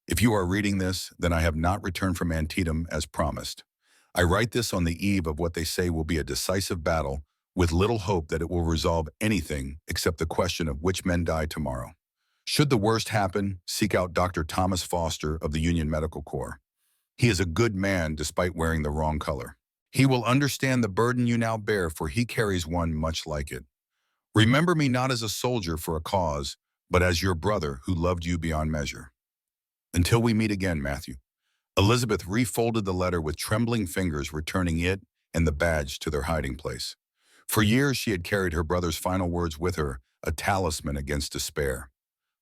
if you are reading this, then I have not returned from Antietam as promised. I write this on the eve of what they say will be a decisive battle, with little hope that it will resolve anything except the question of which men die tomorrow. Should the worst happen, seek out Dr. Thomas Foster of the Union Medical Corps. He is a good man despite wearing the wrong color. He will understand the burden you now bear, for he carries one much like it. Remember me not as a soldier for a cause, but as your brother who loved you beyond measure. Until we meet again, Matthew. Elizabeth refolded the letter with trembling fingers, returning it and the badge to their hiding place. For years she had carried her brother's final words with her, a talisman against despair.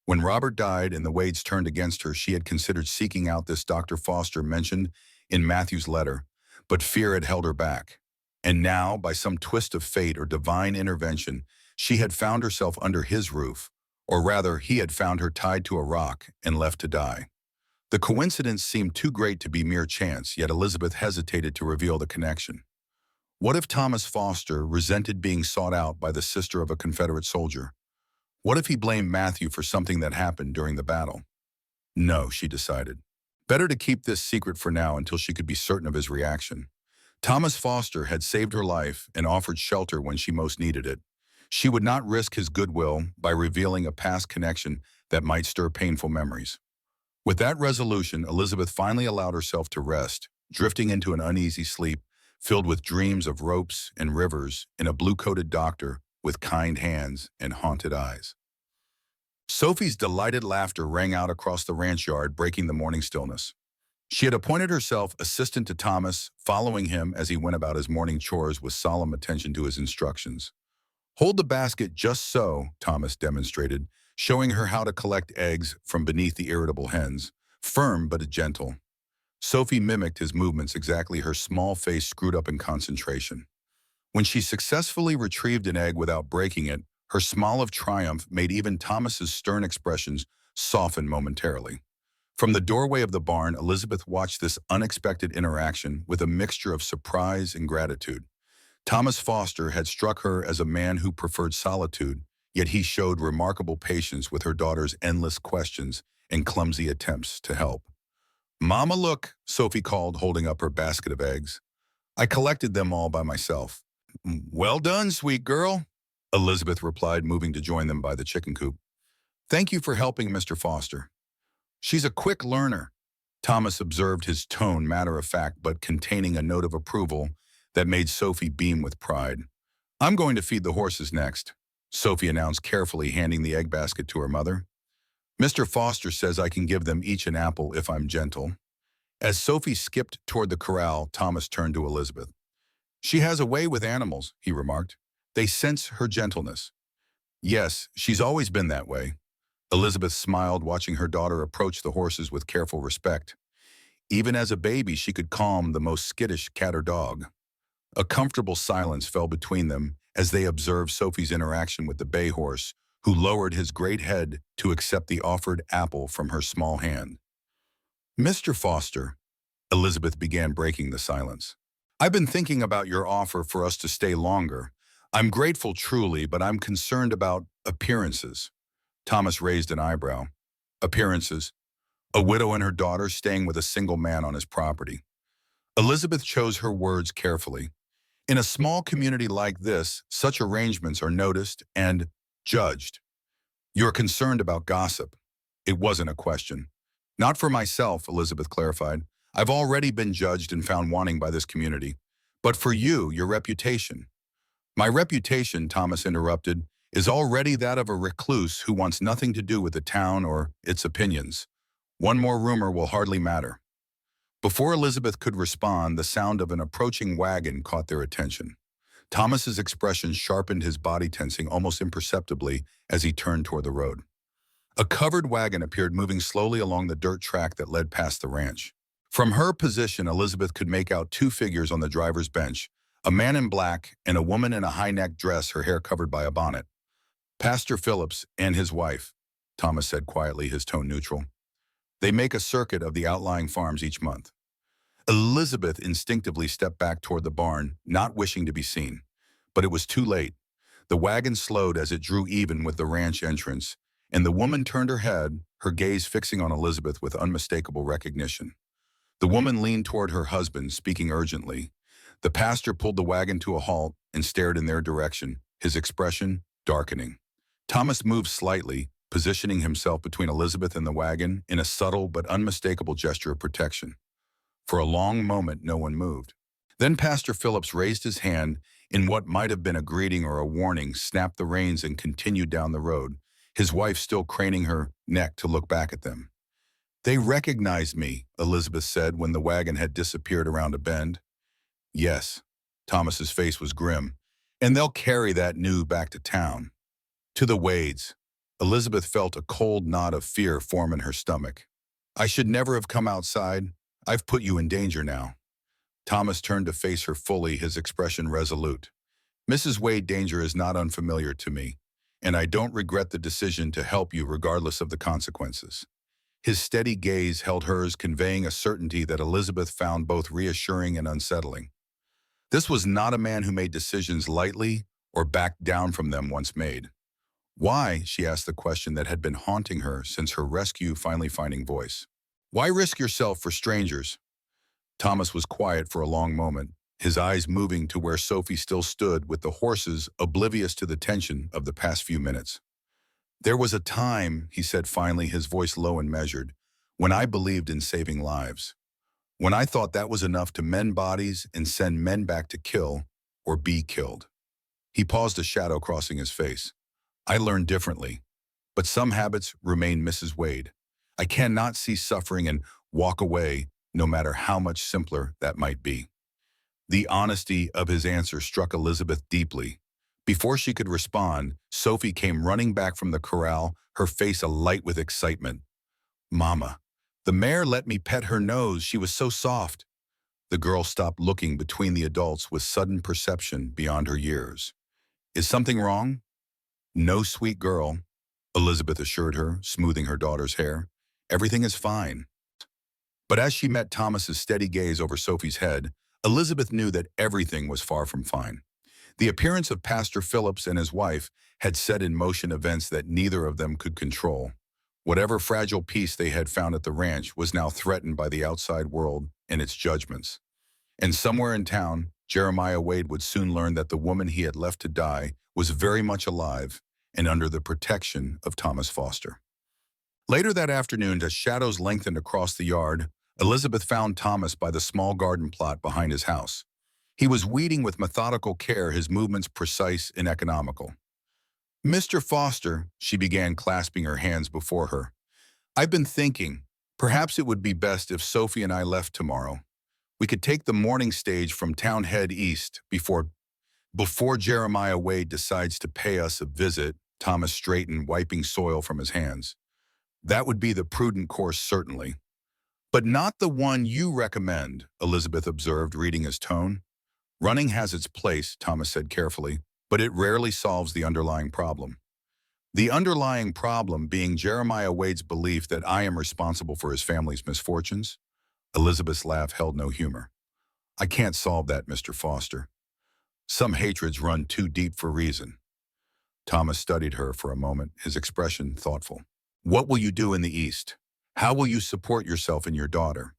When Robert died and the Wades turned against her, she had considered seeking out this Dr. Foster mentioned in Matthew's letter, but fear had held her back. And now, by some twist of fate or divine intervention, she had found herself under his roof, or rather, he had found her tied to a rock and left to die. The coincidence seemed too great to be mere chance, yet Elizabeth hesitated to reveal the connection. What if Thomas Foster resented being sought out by the sister of a Confederate soldier? What if he blamed Matthew for something that happened during the battle? No, she decided. Better to keep this secret for now until she could be certain of his reaction. Thomas Foster had saved her life and offered shelter when she most needed it. She would not risk his goodwill by revealing a past connection that might stir painful memories. With that resolution, Elizabeth finally allowed herself to rest, drifting into an uneasy sleep filled with dreams of ropes and rivers and a blue-coated doctor with kind hands and haunted eyes. Sophie's delighted laughter rang out across the ranch yard, breaking the morning stillness. She had appointed herself assistant to Thomas, following him as he went about his morning chores with solemn attention to his instructions. Hold the basket just so, Thomas demonstrated, showing her how to collect eggs from beneath the irritable hens, firm but gentle. Sophie mimicked his movements exactly, her small face screwed up in concentration. When she successfully retrieved an egg without breaking it, her smile of triumph made even Thomas's stern expressions soften momentarily. From the doorway of the barn, Elizabeth watched this unexpected interaction with a mixture of surprise and gratitude. Thomas Foster had struck her as a man who preferred solitude, yet he showed remarkable patience with her daughter's endless questions and clumsy attempts to help. "Mama, look," Sophie called, holding up her basket of eggs. "I collected them all by myself." "Well done, sweet girl," Elizabeth replied, moving to join them by the chicken coop. "Thank you for helping Mr. Foster." "She's a quick learner," Thomas observed, his tone matter-of-fact but containing a note of approval that made Sophie beam with pride. "I'm going to feed the horses next," Sophie announced, carefully handing the egg basket to her mother. "Mr. Foster says I can give them each an apple if I'm gentle." As Sophie skipped toward the corral, Thomas turned to Elizabeth. "She has a way with animals," he remarked. "They sense her gentleness." "Yes, she's always been that way." Elizabeth smiled, watching her daughter approach the horses with careful respect. Even as a baby, she could calm the most skittish cat or dog. A comfortable silence fell between them as they observed Sophie's interaction with the bay horse, who lowered his great head to accept the offered apple from her small hand. "Mr. Foster," Elizabeth began, breaking the silence. I've been thinking about your offer for us to stay longer. I'm grateful truly, but I'm concerned about appearances. Thomas raised an eyebrow. Appearances? A widow and her daughter staying with a single man on his property. Elizabeth chose her words carefully. In a small community like this, such arrangements are noticed and judged. You're concerned about gossip. It wasn't a question. Not for myself, Elizabeth clarified. I've already been judged and found wanting by this community. But for you, your reputation. My reputation, Thomas interrupted, is already that of a recluse who wants nothing to do with the town or its opinions. One more rumor will hardly matter. Before Elizabeth could respond, the sound of an approaching wagon caught their attention. Thomas's expression sharpened, his body tensing almost imperceptibly as he turned toward the road. A covered wagon appeared, moving slowly along the dirt track that led past the ranch. From her position, Elizabeth could make out two figures on the driver's bench, a man in black and a woman in a high-necked dress, her hair covered by a bonnet. Pastor Phillips and his wife, Thomas said quietly, his tone neutral. They make a circuit of the outlying farms each month. Elizabeth instinctively stepped back toward the barn, not wishing to be seen. But it was too late. The wagon slowed as it drew even with the ranch entrance, and the woman turned her head, her gaze fixing on Elizabeth with unmistakable recognition. The woman leaned toward her husband, speaking urgently. The pastor pulled the wagon to a halt and stared in their direction, his expression darkening. Thomas moved slightly, positioning himself between Elizabeth and the wagon in a subtle but unmistakable gesture of protection. For a long moment, no one moved. Then Pastor Phillips raised his hand in what might have been a greeting or a warning, snapped the reins, and continued down the road, his wife still craning her neck to look back at them. They recognized me, Elizabeth said when the wagon had disappeared around a bend. Yes, Thomas's face was grim, and they'll carry that news back to town. To the Wades. Elizabeth felt a cold knot of fear form in her stomach. I should never have come outside. I've put you in danger now. Thomas turned to face her fully, his expression resolute. Mrs. Wade, danger is not unfamiliar to me, and I don't regret the decision to help you regardless of the consequences. His steady gaze held hers, conveying a certainty that Elizabeth found both reassuring and unsettling. This was not a man who made decisions lightly or backed down from them once made. Why, she asked the question that had been haunting her since her rescue, finally finding voice. Why risk yourself for strangers? Thomas was quiet for a long moment, his eyes moving to where Sophie still stood with the horses, oblivious to the tension of the past few minutes. There was a time, he said finally, his voice low and measured, when I believed in saving lives. When I thought that was enough to mend bodies and send men back to kill or be killed. He paused, a shadow crossing his face. I learned differently, but some habits remain, Mrs. Wade. I cannot see suffering and walk away, no matter how much simpler that might be. The honesty of his answer struck Elizabeth deeply. Before she could respond, Sophie came running back from the corral, her face alight with excitement. Mama, the mare let me pet her nose. She was so soft. The girl stopped, looking between the adults with sudden perception beyond her years. Is something wrong? No, sweet girl, Elizabeth assured her, smoothing her daughter's hair. Everything is fine. But as she met Thomas's steady gaze over Sophie's head, Elizabeth knew that everything was far from fine. The appearance of Pastor Phillips and his wife had set in motion events that neither of them could control. Whatever fragile peace they had found at the ranch was now threatened by the outside world and its judgments. And somewhere in town, Jeremiah Wade would soon learn that the woman he had left to die was very much alive and under the protection of Thomas Foster. Later that afternoon, as shadows lengthened across the yard, Elizabeth found Thomas by the small garden plot behind his house. He was weeding with methodical care, his movements precise and economical. Mr. Foster, she began, clasping her hands before her. I've been thinking, perhaps it would be best if Sophie and I left tomorrow. We could take the morning stage from town, head east before Jeremiah Wade decides to pay us a visit. Thomas straightened, wiping soil from his hands. That would be the prudent course, certainly. But not the one you recommend, Elizabeth observed, reading his tone. Running has its place, Thomas said carefully, but it rarely solves the underlying problem. The underlying problem being Jeremiah Wade's belief that I am responsible for his family's misfortunes? Elizabeth's laugh held no humor. I can't solve that, Mr. Foster. Some hatreds run too deep for reason. Thomas studied her for a moment, his expression thoughtful. What will you do in the East? How will you support yourself and your daughter?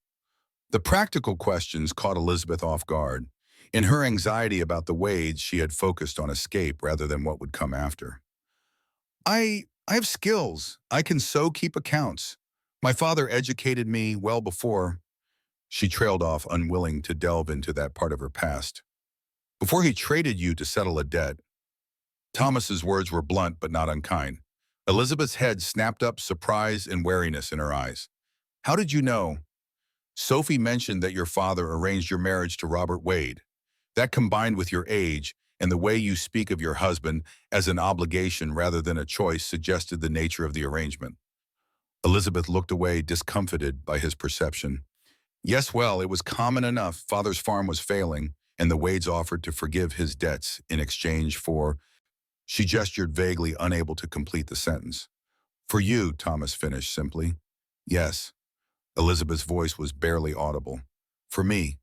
The practical questions caught Elizabeth off guard. In her anxiety about the Wades, she had focused on escape rather than what would come after. I have skills. I can keep accounts. My father educated me well before. She trailed off, unwilling to delve into that part of her past. Before he traded you to settle a debt. Thomas's words were blunt but not unkind. Elizabeth's head snapped up, surprise and wariness in her eyes. How did you know? Sophie mentioned that your father arranged your marriage to Robert Wade. That combined with your age and the way you speak of your husband as an obligation rather than a choice suggested the nature of the arrangement. Elizabeth looked away, discomfited by his perception. Yes, well, it was common enough. Father's farm was failing, and the Wades offered to forgive his debts in exchange for... She gestured vaguely, unable to complete the sentence. For you, Thomas finished simply. Yes. Elizabeth's voice was barely audible. For me.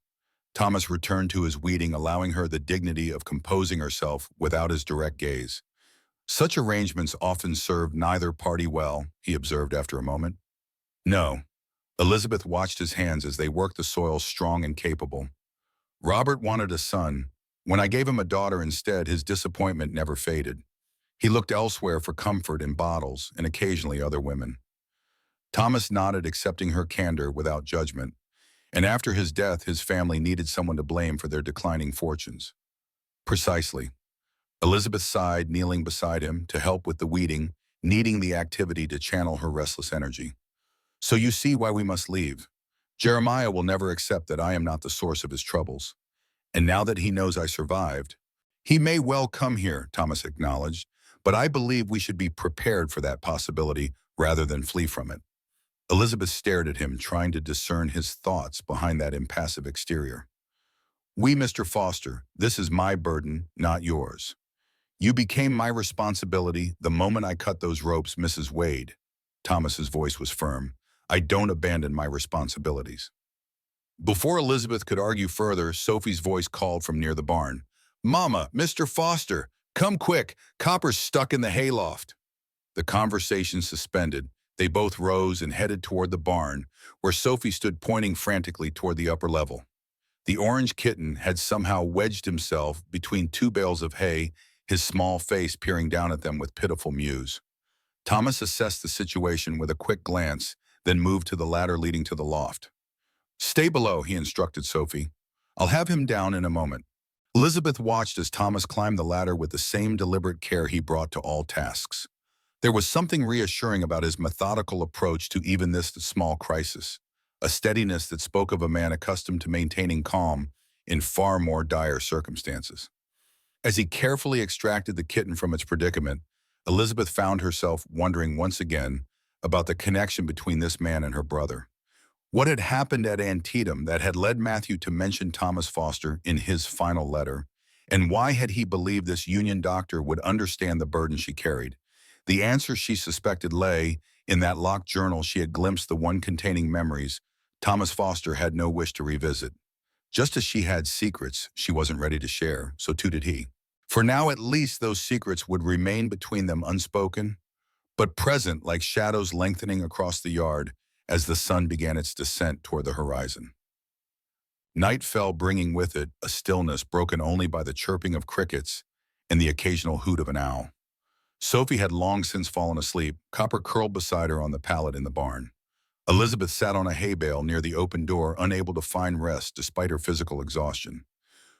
Thomas returned to his weeding, allowing her the dignity of composing herself without his direct gaze. Such arrangements often serve neither party well, he observed after a moment. No. Elizabeth watched his hands as they worked the soil, strong and capable. Robert wanted a son. When I gave him a daughter instead, his disappointment never faded. He looked elsewhere for comfort in bottles and occasionally other women. Thomas nodded, accepting her candor without judgment. And after his death, his family needed someone to blame for their declining fortunes. Precisely. Elizabeth sighed, kneeling beside him to help with the weeding, needing the activity to channel her restless energy. So you see why we must leave. Jeremiah will never accept that I am not the source of his troubles. And now that he knows I survived, he may well come here, Thomas acknowledged, but I believe we should be prepared for that possibility rather than flee from it. Elizabeth stared at him, trying to discern his thoughts behind that impassive exterior. Mr. Foster, this is my burden, not yours. You became my responsibility the moment I cut those ropes, Mrs. Wade. Thomas's voice was firm. I don't abandon my responsibilities. Before Elizabeth could argue further, Sophie's voice called from near the barn. Mama, Mr. Foster, come quick, Copper's stuck in the hayloft. The conversation suspended. They both rose and headed toward the barn, where Sophie stood pointing frantically toward the upper level. The orange kitten had somehow wedged himself between two bales of hay, his small face peering down at them with pitiful mews. Thomas assessed the situation with a quick glance, then moved to the ladder leading to the loft. Stay below, he instructed Sophie. I'll have him down in a moment. Elizabeth watched as Thomas climbed the ladder with the same deliberate care he brought to all tasks. There was something reassuring about his methodical approach to even this small crisis, a steadiness that spoke of a man accustomed to maintaining calm in far more dire circumstances. As he carefully extracted the kitten from its predicament, Elizabeth found herself wondering once again about the connection between this man and her brother. What had happened at Antietam that had led Matthew to mention Thomas Foster in his final letter? And why had he believed this Union doctor would understand the burden she carried? The answer she suspected lay in that locked journal she had glimpsed, the one containing memories Thomas Foster had no wish to revisit. Just as she had secrets she wasn't ready to share, so too did he. For now, at least, those secrets would remain between them unspoken, but present like shadows lengthening across the yard as the sun began its descent toward the horizon. Night fell, bringing with it a stillness broken only by the chirping of crickets and the occasional hoot of an owl. Sophie had long since fallen asleep, Copper curled beside her on the pallet in the barn. Elizabeth sat on a hay bale near the open door, unable to find rest despite her physical exhaustion.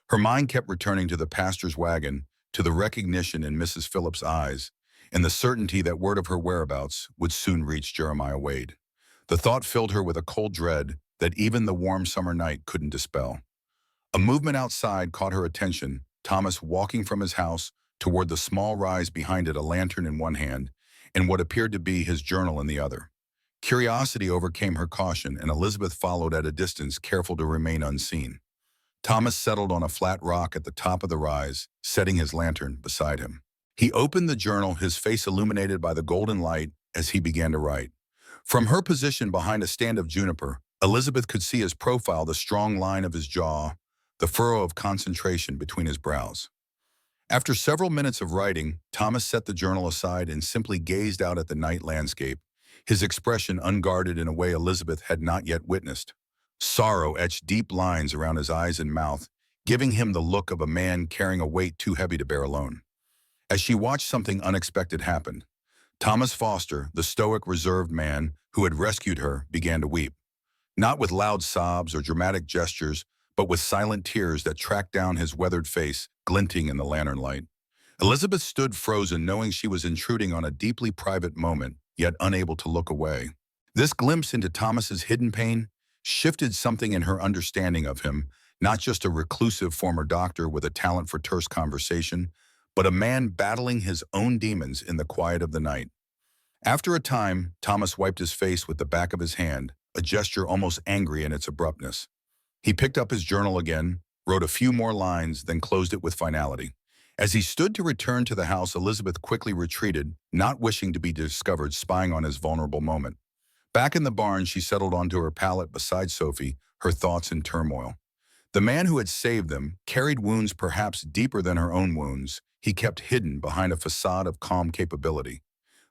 Her mind kept returning to the pastor's wagon, to the recognition in Mrs. Phillips' eyes, and the certainty that word of her whereabouts would soon reach Jeremiah Wade. The thought filled her with a cold dread that even the warm summer night couldn't dispel. A movement outside caught her attention, Thomas walking from his house toward the small rise behind it, a lantern in one hand and what appeared to be his journal in the other. Curiosity overcame her caution, and Elizabeth followed at a distance, careful to remain unseen. Thomas settled on a flat rock at the top of the rise, setting his lantern beside him. He opened the journal, his face illuminated by the golden light as he began to write. From her position behind a stand of juniper, Elizabeth could see his profile, the strong line of his jaw, the furrow of concentration between his brows. After several minutes of writing, Thomas set the journal aside and simply gazed out at the night landscape, his expression unguarded in a way Elizabeth had not yet witnessed. Sorrow etched deep lines around his eyes and mouth, giving him the look of a man carrying a weight too heavy to bear alone. As she watched, something unexpected happen. Thomas Foster, the stoic, reserved man who had rescued her, began to weep. Not with loud sobs or dramatic gestures, but with silent tears that tracked down his weathered face, glinting in the lantern light. Elizabeth stood frozen, knowing she was intruding on a deeply private moment, yet unable to look away. This glimpse into Thomas's hidden pain shifted something in her understanding of him, not just a reclusive former doctor with a talent for terse conversation, but a man battling his own demons in the quiet of the night. After a time, Thomas wiped his face with the back of his hand, a gesture almost angry in its abruptness. He picked up his journal again, wrote a few more lines, then closed it with finality. As he stood to return to the house, Elizabeth quickly retreated, not wishing to be discovered spying on his vulnerable moment. Back in the barn, she settled onto her pallet beside Sophie, her thoughts in turmoil. The man who had saved them carried wounds perhaps deeper than her own wounds, he kept hidden behind a facade of calm capability.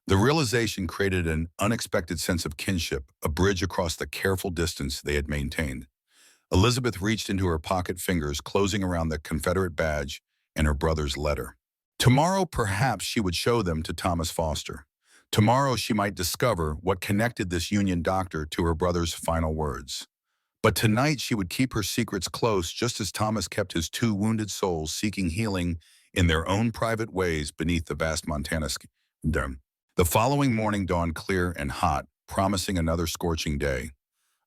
The realization created an unexpected sense of kinship, a bridge across the careful distance they had maintained. Elizabeth reached into her pocket, fingers closing around the Confederate badge and her brother's letter. Tomorrow, perhaps she would show them to Thomas Foster. Tomorrow she might discover what connected this Union doctor to her brother's final words. But tonight she would keep her secrets close, just as Thomas kept his two wounded souls seeking healing in their own private ways beneath the vast Montana sky. The following morning dawned clear and hot, promising another scorching day.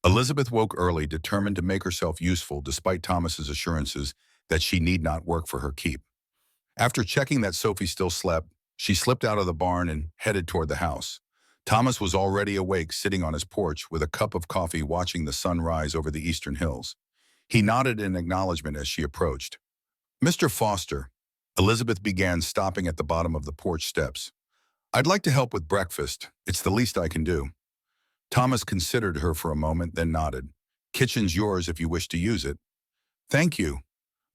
Elizabeth woke early, determined to make herself useful despite Thomas's assurances that she need not work for her keep. After checking that Sophie still slept, she slipped out of the barn and headed toward the house. Thomas was already awake, sitting on his porch with a cup of coffee, watching the sun rise over the eastern hills. He nodded in acknowledgement as she approached. "Mr. Foster," Elizabeth began, stopping at the bottom of the porch steps. "I'd like to help with breakfast. It's the least I can do." Thomas considered her for a moment, then nodded. "Kitchen's yours if you wish to use it." "Thank you."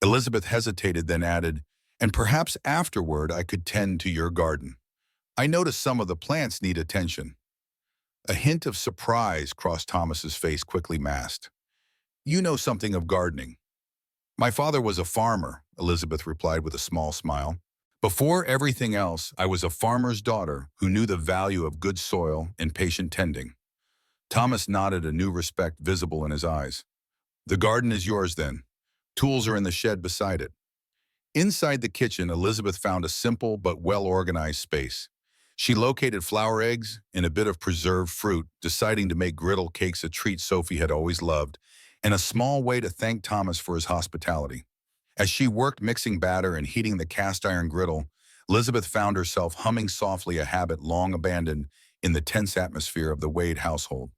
Elizabeth hesitated, then added, "And perhaps afterward I could tend to your garden. I notice some of the plants need attention." A hint of surprise crossed Thomas's face, quickly masked. "You know something of gardening." "My father was a farmer," Elizabeth replied with a small smile. "Before everything else, I was a farmer's daughter who knew the value of good soil and patient tending." Thomas nodded, a new respect visible in his eyes. "The garden is yours then. Tools are in the shed beside it." Inside the kitchen, Elizabeth found a simple but well-organized space. She located flour, eggs, and a bit of preserved fruit, deciding to make griddle cakes, a treat Sophie had always loved, and a small way to thank Thomas for his hospitality. As she worked mixing batter and heating the cast-iron griddle, Elizabeth found herself humming softly, a habit long abandoned in the tense atmosphere of the Wade household.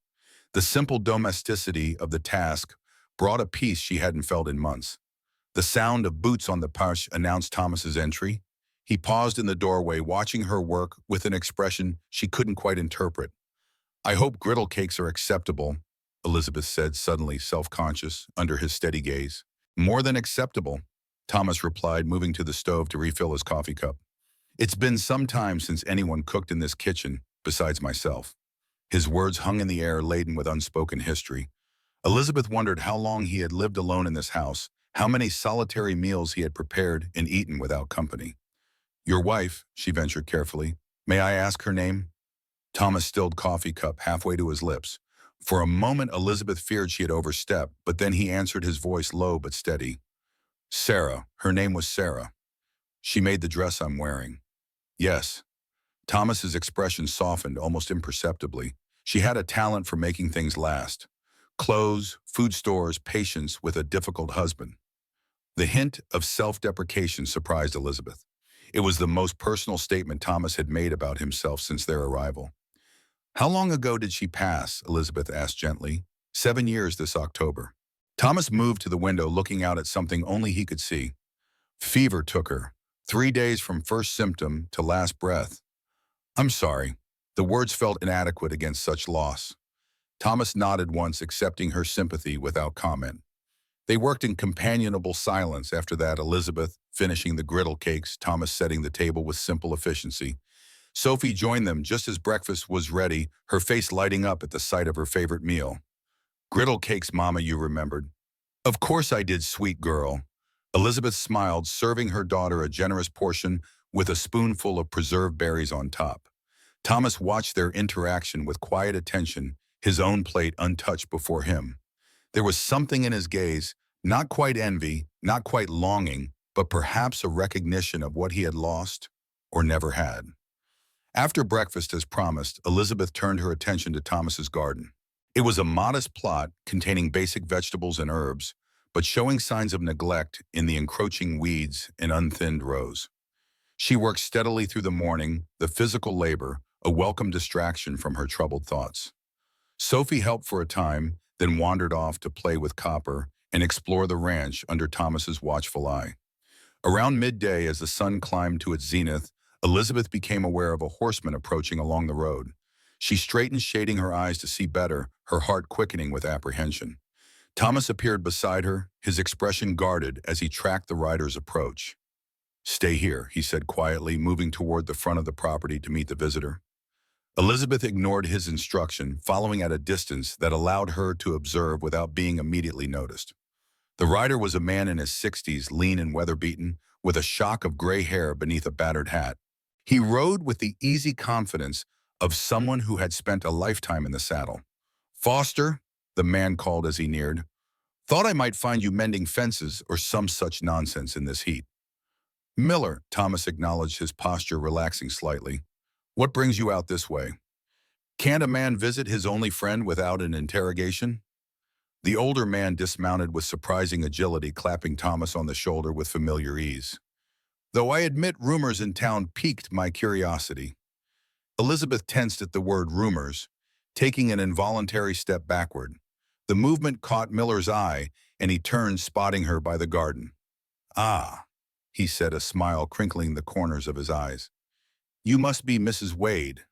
The simple domesticity of the task brought a peace she hadn't felt in months. The sound of boots on the porch announced Thomas's entry. He paused in the doorway, watching her work with an expression she couldn't quite interpret. "I hope griddle cakes are acceptable," Elizabeth said, suddenly self-conscious under his steady gaze. "More than acceptable," Thomas replied, moving to the stove to refill his coffee cup. "It's been some time since anyone cooked in this kitchen, besides myself." His words hung in the air, laden with unspoken history. Elizabeth wondered how long he had lived alone in this house, how many solitary meals he had prepared and eaten without company. "Your wife," she ventured carefully. "May I ask her name?" Thomas stilled coffee cup halfway to his lips. For a moment, Elizabeth feared she had overstepped, but then he answered, his voice low but steady. "Sarah. Her name was Sarah. She made the dress I'm wearing." "Yes." Thomas's expression softened almost imperceptibly. She had a talent for making things last. Clothes, food stores, patience with a difficult husband. The hint of self-deprecation surprised Elizabeth. It was the most personal statement Thomas had made about himself since their arrival. "How long ago did she pass?" Elizabeth asked gently. 7 years this October." Thomas moved to the window, looking out at something only he could see. "Fever took her. 3 days from first symptom to last breath." "I'm sorry." The words felt inadequate against such loss. Thomas nodded once, accepting her sympathy without comment. They worked in companionable silence after that, Elizabeth finishing the griddle cakes, Thomas setting the table with simple efficiency. Sophie joined them just as breakfast was ready, her face lighting up at the sight of her favorite meal. Griddle cakes, Mama, you remembered. Of course I did, sweet girl. Elizabeth smiled, serving her daughter a generous portion with a spoonful of preserved berries on top. Thomas watched their interaction with quiet attention, his own plate untouched before him. There was something in his gaze, not quite envy, not quite longing, but perhaps a recognition of what he had lost or never had. After breakfast, as promised, Elizabeth turned her attention to Thomas's garden. It was a modest plot containing basic vegetables and herbs, but showing signs of neglect in the encroaching weeds and unthinned rows. She worked steadily through the morning, the physical labor, a welcome distraction from her troubled thoughts. Sophie helped for a time, then wandered off to play with Copper and explore the ranch under Thomas's watchful eye. Around midday, as the sun climbed to its zenith, Elizabeth became aware of a horseman approaching along the road. She straightened, shading her eyes to see better, her heart quickening with apprehension. Thomas appeared beside her, his expression guarded as he tracked the rider's approach. "Stay here," he said quietly, moving toward the front of the property to meet the visitor. Elizabeth ignored his instruction, following at a distance that allowed her to observe without being immediately noticed. The rider was a man in his 60s, lean and weather-beaten, with a shock of gray hair beneath a battered hat. He rode with the easy confidence of someone who had spent a lifetime in the saddle. "Foster," the man called as he neared, "thought I might find you mending fences or some such nonsense in this heat." "Miller," Thomas acknowledged, his posture relaxing slightly. "What brings you out this way?" "Can't a man visit his only friend without an interrogation?" The older man dismounted with surprising agility, clapping Thomas on the shoulder with familiar ease. "Though I admit rumors in town piqued my curiosity." Elizabeth tensed at the word rumors, taking an involuntary step backward. The movement caught Miller's eye, and he turned, spotting her by the garden. "Ah," he said, a smile crinkling the corners of his eyes. "You must be Mrs. Wade."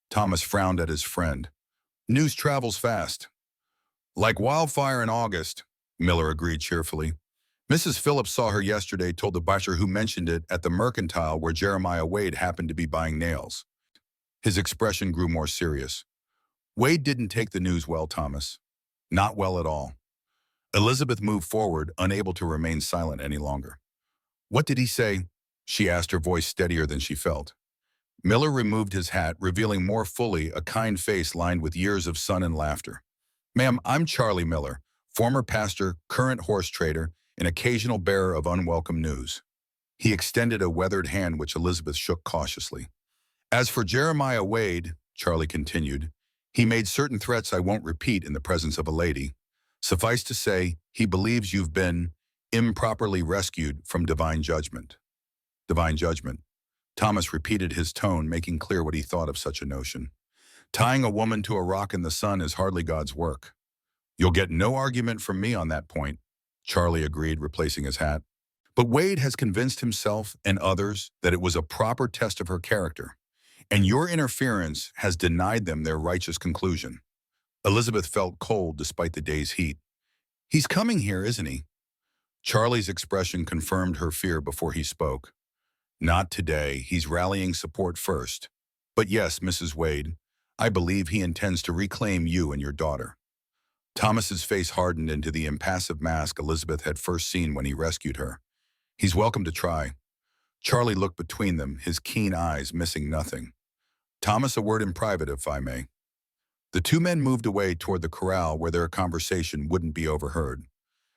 Thomas frowned at his friend. "News travels fast." "Like wildfire in August," Miller agreed cheerfully. "Mrs. Phillips saw her yesterday, told the butcher who mentioned it at the mercantile where Jeremiah Wade happened to be buying nails." His expression grew more serious. "Wade didn't take the news well, Thomas. Not well at all." Elizabeth moved forward, unable to remain silent any longer. "What did he say?" she asked, her voice steadier than she felt. Miller removed his hat, revealing more fully a kind face lined with years of sun and laughter. "Ma'am, I'm Charlie Miller, former pastor, current horse trader, an occasional bearer of unwelcome news." He extended a weathered hand which Elizabeth shook cautiously. "As for Jeremiah Wade," Charlie continued, "he made certain threats I won't repeat in the presence of a lady. Suffice to say, he believes you've been improperly rescued from divine judgment." "Divine judgment." Thomas repeated, his tone making clear what he thought of such a notion. "Tying a woman to a rock in the sun is hardly God's work." "You'll get no argument from me on that point," Charlie agreed, replacing his hat. "But Wade has convinced himself and others that it was a proper test of her character, and your interference has denied them their righteous conclusion." Elizabeth felt cold despite the day's heat. "He's coming here, isn't he?" Charlie's expression confirmed her fear before he spoke. "Not today. He's rallying support first. But yes, Mrs. Wade, I believe he intends to reclaim you and your daughter." Thomas's face hardened into the impassive mask Elizabeth had first seen when he rescued her. "He's welcome to try." Charlie looked between them, his keen eyes missing nothing. "Thomas, a word in private, if I may." The two men moved away toward the corral where their conversation wouldn't be overheard.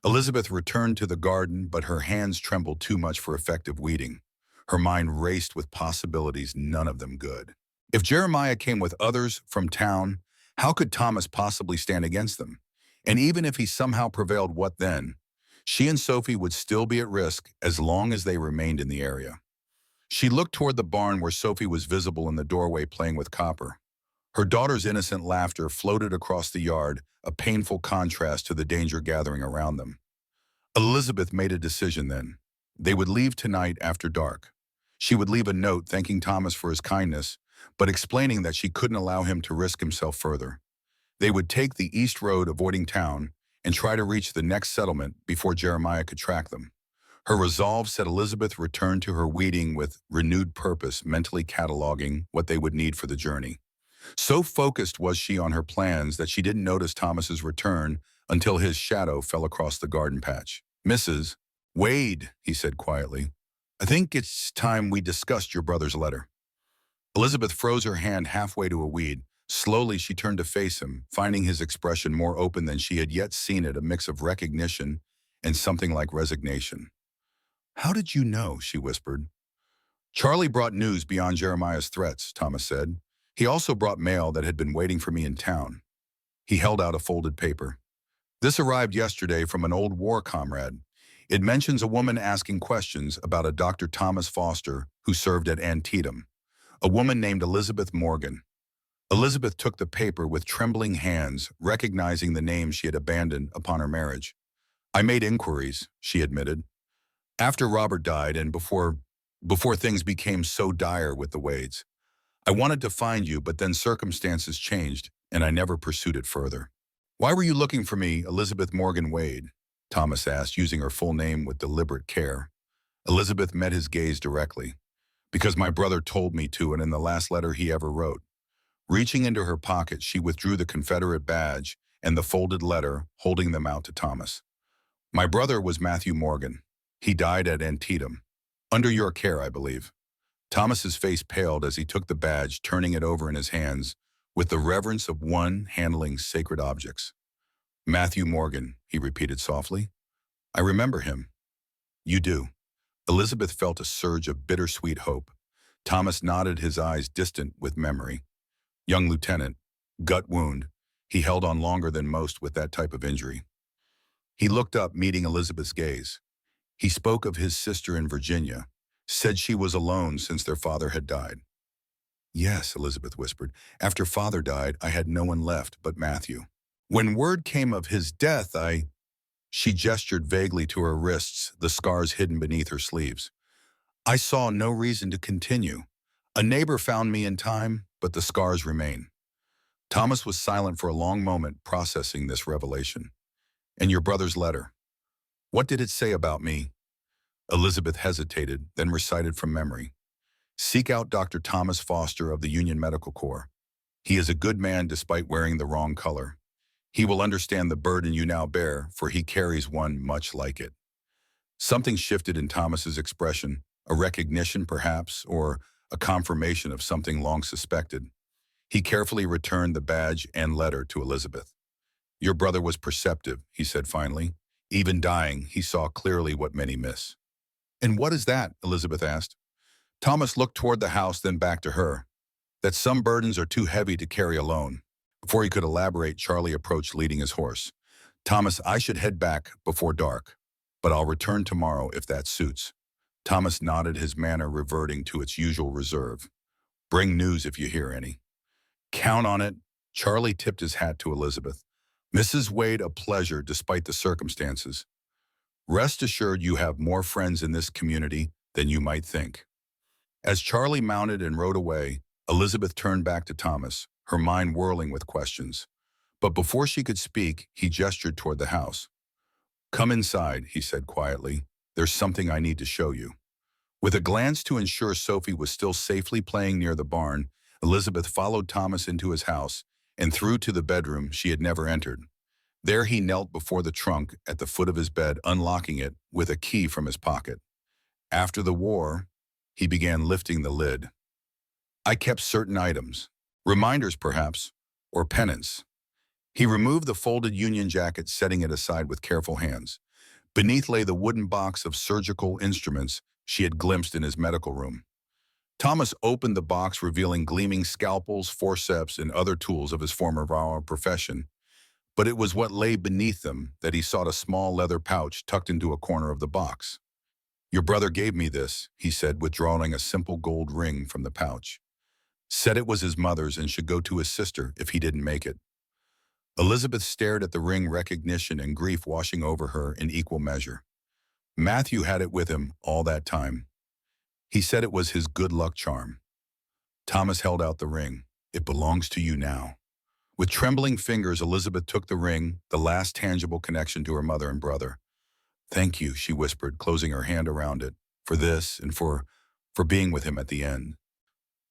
Elizabeth returned to the garden, but her hands trembled too much for effective weeding. Her mind raced with possibilities, none of them good. If Jeremiah came with others from town, how could Thomas possibly stand against them? And even if he somehow prevailed, what then? She and Sophie would still be at risk as long as they remained in the area. She looked toward the barn where Sophie was visible in the doorway playing with Copper. Her daughter's innocent laughter floated across the yard, a painful contrast to the danger gathering around them. Elizabeth made a decision then. They would leave tonight after dark. She would leave a note thanking Thomas for his kindness, but explaining that she couldn't allow him to risk himself further. They would take the east road, avoiding town, and try to reach the next settlement before Jeremiah could track them. Her resolve set Elizabeth returned to her weeding with renewed purpose, mentally cataloging what they would need for the journey. So focused was she on her plans that she didn't notice Thomas's return until his shadow fell across the garden patch. "Mrs. Wade," he said quietly, "I think it's time we discussed your brother's letter." Elizabeth froze her hand halfway to a weed. Slowly, she turned to face him, finding his expression more open than she had yet seen it, a mix of recognition and something like resignation. "How did you know?" she whispered. "Charlie brought news beyond Jeremiah's threats," Thomas said. "He also brought mail that had been waiting for me in town." He held out a folded paper. "This arrived yesterday from an old war comrade. It mentions a woman asking questions about a Dr. Thomas Foster who served at Antietam, a woman named Elizabeth Morgan." Elizabeth took the paper with trembling hands, recognizing the name she had abandoned upon her marriage. "I made inquiries," she admitted. "After Robert died and before things became so dire with the Wades. I wanted to find you, but then circumstances changed, and I never pursued it further." "Why were you looking for me, Elizabeth Morgan Wade?" Thomas asked, using her full name with deliberate care. Elizabeth met his gaze directly. "Because my brother told me to, and in the last letter he ever wrote." Reaching into her pocket, she withdrew the Confederate badge and the folded letter, holding them out to Thomas. "My brother was Matthew Morgan. He died at Antietam. Under your care, I believe." Thomas's face paled as he took the badge, turning it over in his hands with the reverence of one handling sacred objects. "Matthew Morgan," he repeated softly. "I remember him." "You do." Elizabeth felt a surge of bittersweet hope. Thomas nodded, his eyes distant with memory. "Young lieutenant, gut wound. He held on longer than most with that type of injury." He looked up, meeting Elizabeth's gaze. "He spoke of his sister in Virginia, said she was alone since their father had died." "Yes," Elizabeth whispered. "After father died, I had no one left but Matthew. When word came of his death, I—" She gestured vaguely to her wrists, the scars hidden beneath her sleeves. "I saw no reason to continue. A neighbor found me in time, but the scars remain." Thomas was silent for a long moment, processing this revelation. "And your brother's letter? What did it say about me?" Elizabeth hesitated, then recited from memory. "Seek out Dr. Thomas Foster of the Union Medical Corps. He is a good man despite wearing the wrong color. He will understand the burden you now bear, for he carries one much like it." Something shifted in Thomas's expression, a recognition perhaps, or a confirmation of something long suspected. He carefully returned the badge and letter to Elizabeth. "Your brother was perceptive," he said finally. "Even dying, he saw clearly what many miss." "And what is that?" Elizabeth asked. Thomas looked toward the house, then back to her. "That some burdens are too heavy to carry alone." Before he could elaborate, Charlie approached, leading his horse. "Thomas, I should head back before dark, but I'll return tomorrow if that suits." Thomas nodded, his manner reverting to its usual reserve. "Bring news if you hear any." "Count on it." Charlie tipped his hat to Elizabeth. "Mrs. Wade, a pleasure despite the circumstances. Rest assured you have more friends in this community than you might think." As Charlie mounted and rode away, Elizabeth turned back to Thomas, her mind whirling with questions. But before she could speak, he gestured toward the house. "Come inside," he said quietly. "There's something I need to show you." With a glance to ensure Sophie was still safely playing near the barn, Elizabeth followed Thomas into his house and through to the bedroom she had never entered. There he knelt before the trunk at the foot of his bed, unlocking it with a key from his pocket. After the war, he began lifting the lid. "I kept certain items, reminders perhaps, or penance." He removed the folded Union jacket, setting it aside with careful hands. Beneath lay the wooden box of surgical instruments she had glimpsed in his medical room. Thomas opened the box, revealing gleaming scalpels, forceps, and other tools of his former profession. But it was what lay beneath them that he sought, a small leather pouch tucked into a corner of the box. "Your brother gave me this," he said, withdrawing a simple gold ring from the pouch. "Said it was his mother's and should go to his sister if he didn't make it." Elizabeth stared at the ring, recognition and grief washing over her in equal measure. Matthew had it with him all that time. He said it was his good luck charm. Thomas held out the ring. "It belongs to you now." With trembling fingers, Elizabeth took the ring, the last tangible connection to her mother and brother. "Thank you," she whispered, closing her hand around it, "for this and for being with him at the end."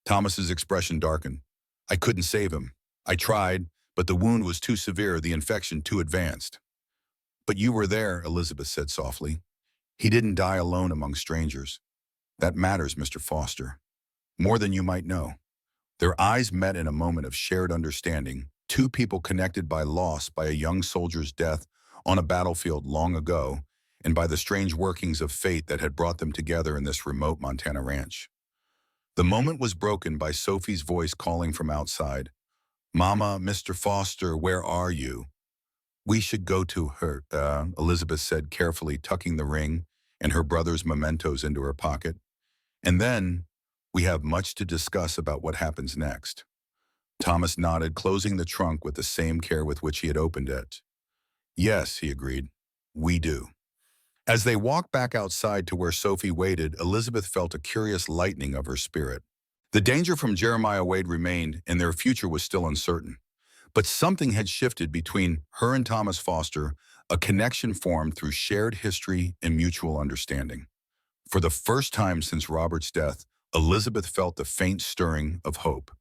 Thomas's expression darkened. "I couldn't save him. I tried, but the wound was too severe, the infection too advanced." "But you were there," Elizabeth said softly. "He didn't die alone among strangers. That matters, Mr. Foster. More than you might know." Their eyes met in a moment of shared understanding, two people connected by loss, by a young soldier's death on a battlefield long ago, and by the strange workings of fate that had brought them together in this remote Montana ranch. The moment was broken by Sophie's voice calling from outside. "Mama, Mr. Foster, where are you?" "We should go to her," Elizabeth said carefully, tucking the ring and her brother's mementos into her pocket. "And then we have much to discuss about what happens next." Thomas nodded, closing the trunk with the same care with which he had opened it. "Yes," he agreed, "we do." As they walked back outside to where Sophie waited, Elizabeth felt a curious lightening of her spirit. The danger from Jeremiah Wade remained, and their future was still uncertain. But something had shifted between her and Thomas Foster, a connection formed through shared history and mutual understanding. For the first time since Robert's death, Elizabeth felt the faint stirring of hope,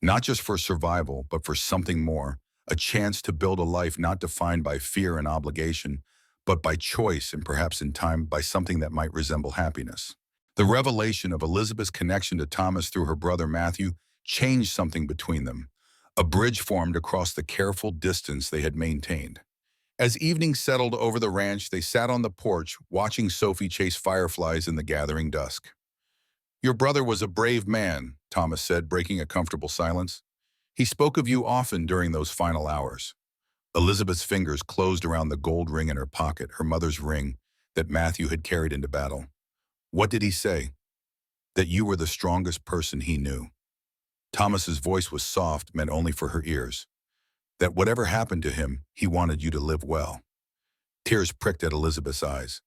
not just for survival, but for something more, a chance to build a life not defined by fear and obligation, but by choice and perhaps in time by something that might resemble happiness. The revelation of Elizabeth's connection to Thomas through her brother Matthew changed something between them. A bridge formed across the careful distance they had maintained. As evening settled over the ranch, they sat on the porch, watching Sophie chase fireflies in the gathering dusk. "Your brother was a brave man," Thomas said, breaking a comfortable silence. "He spoke of you often during those final hours." Elizabeth's fingers closed around the gold ring in her pocket, her mother's ring that Matthew had carried into battle. "What did he say?" "That you were the strongest person he knew." Thomas's voice was soft, meant only for her ears. "That whatever happened to him, he wanted you to live well." Tears pricked at Elizabeth's eyes.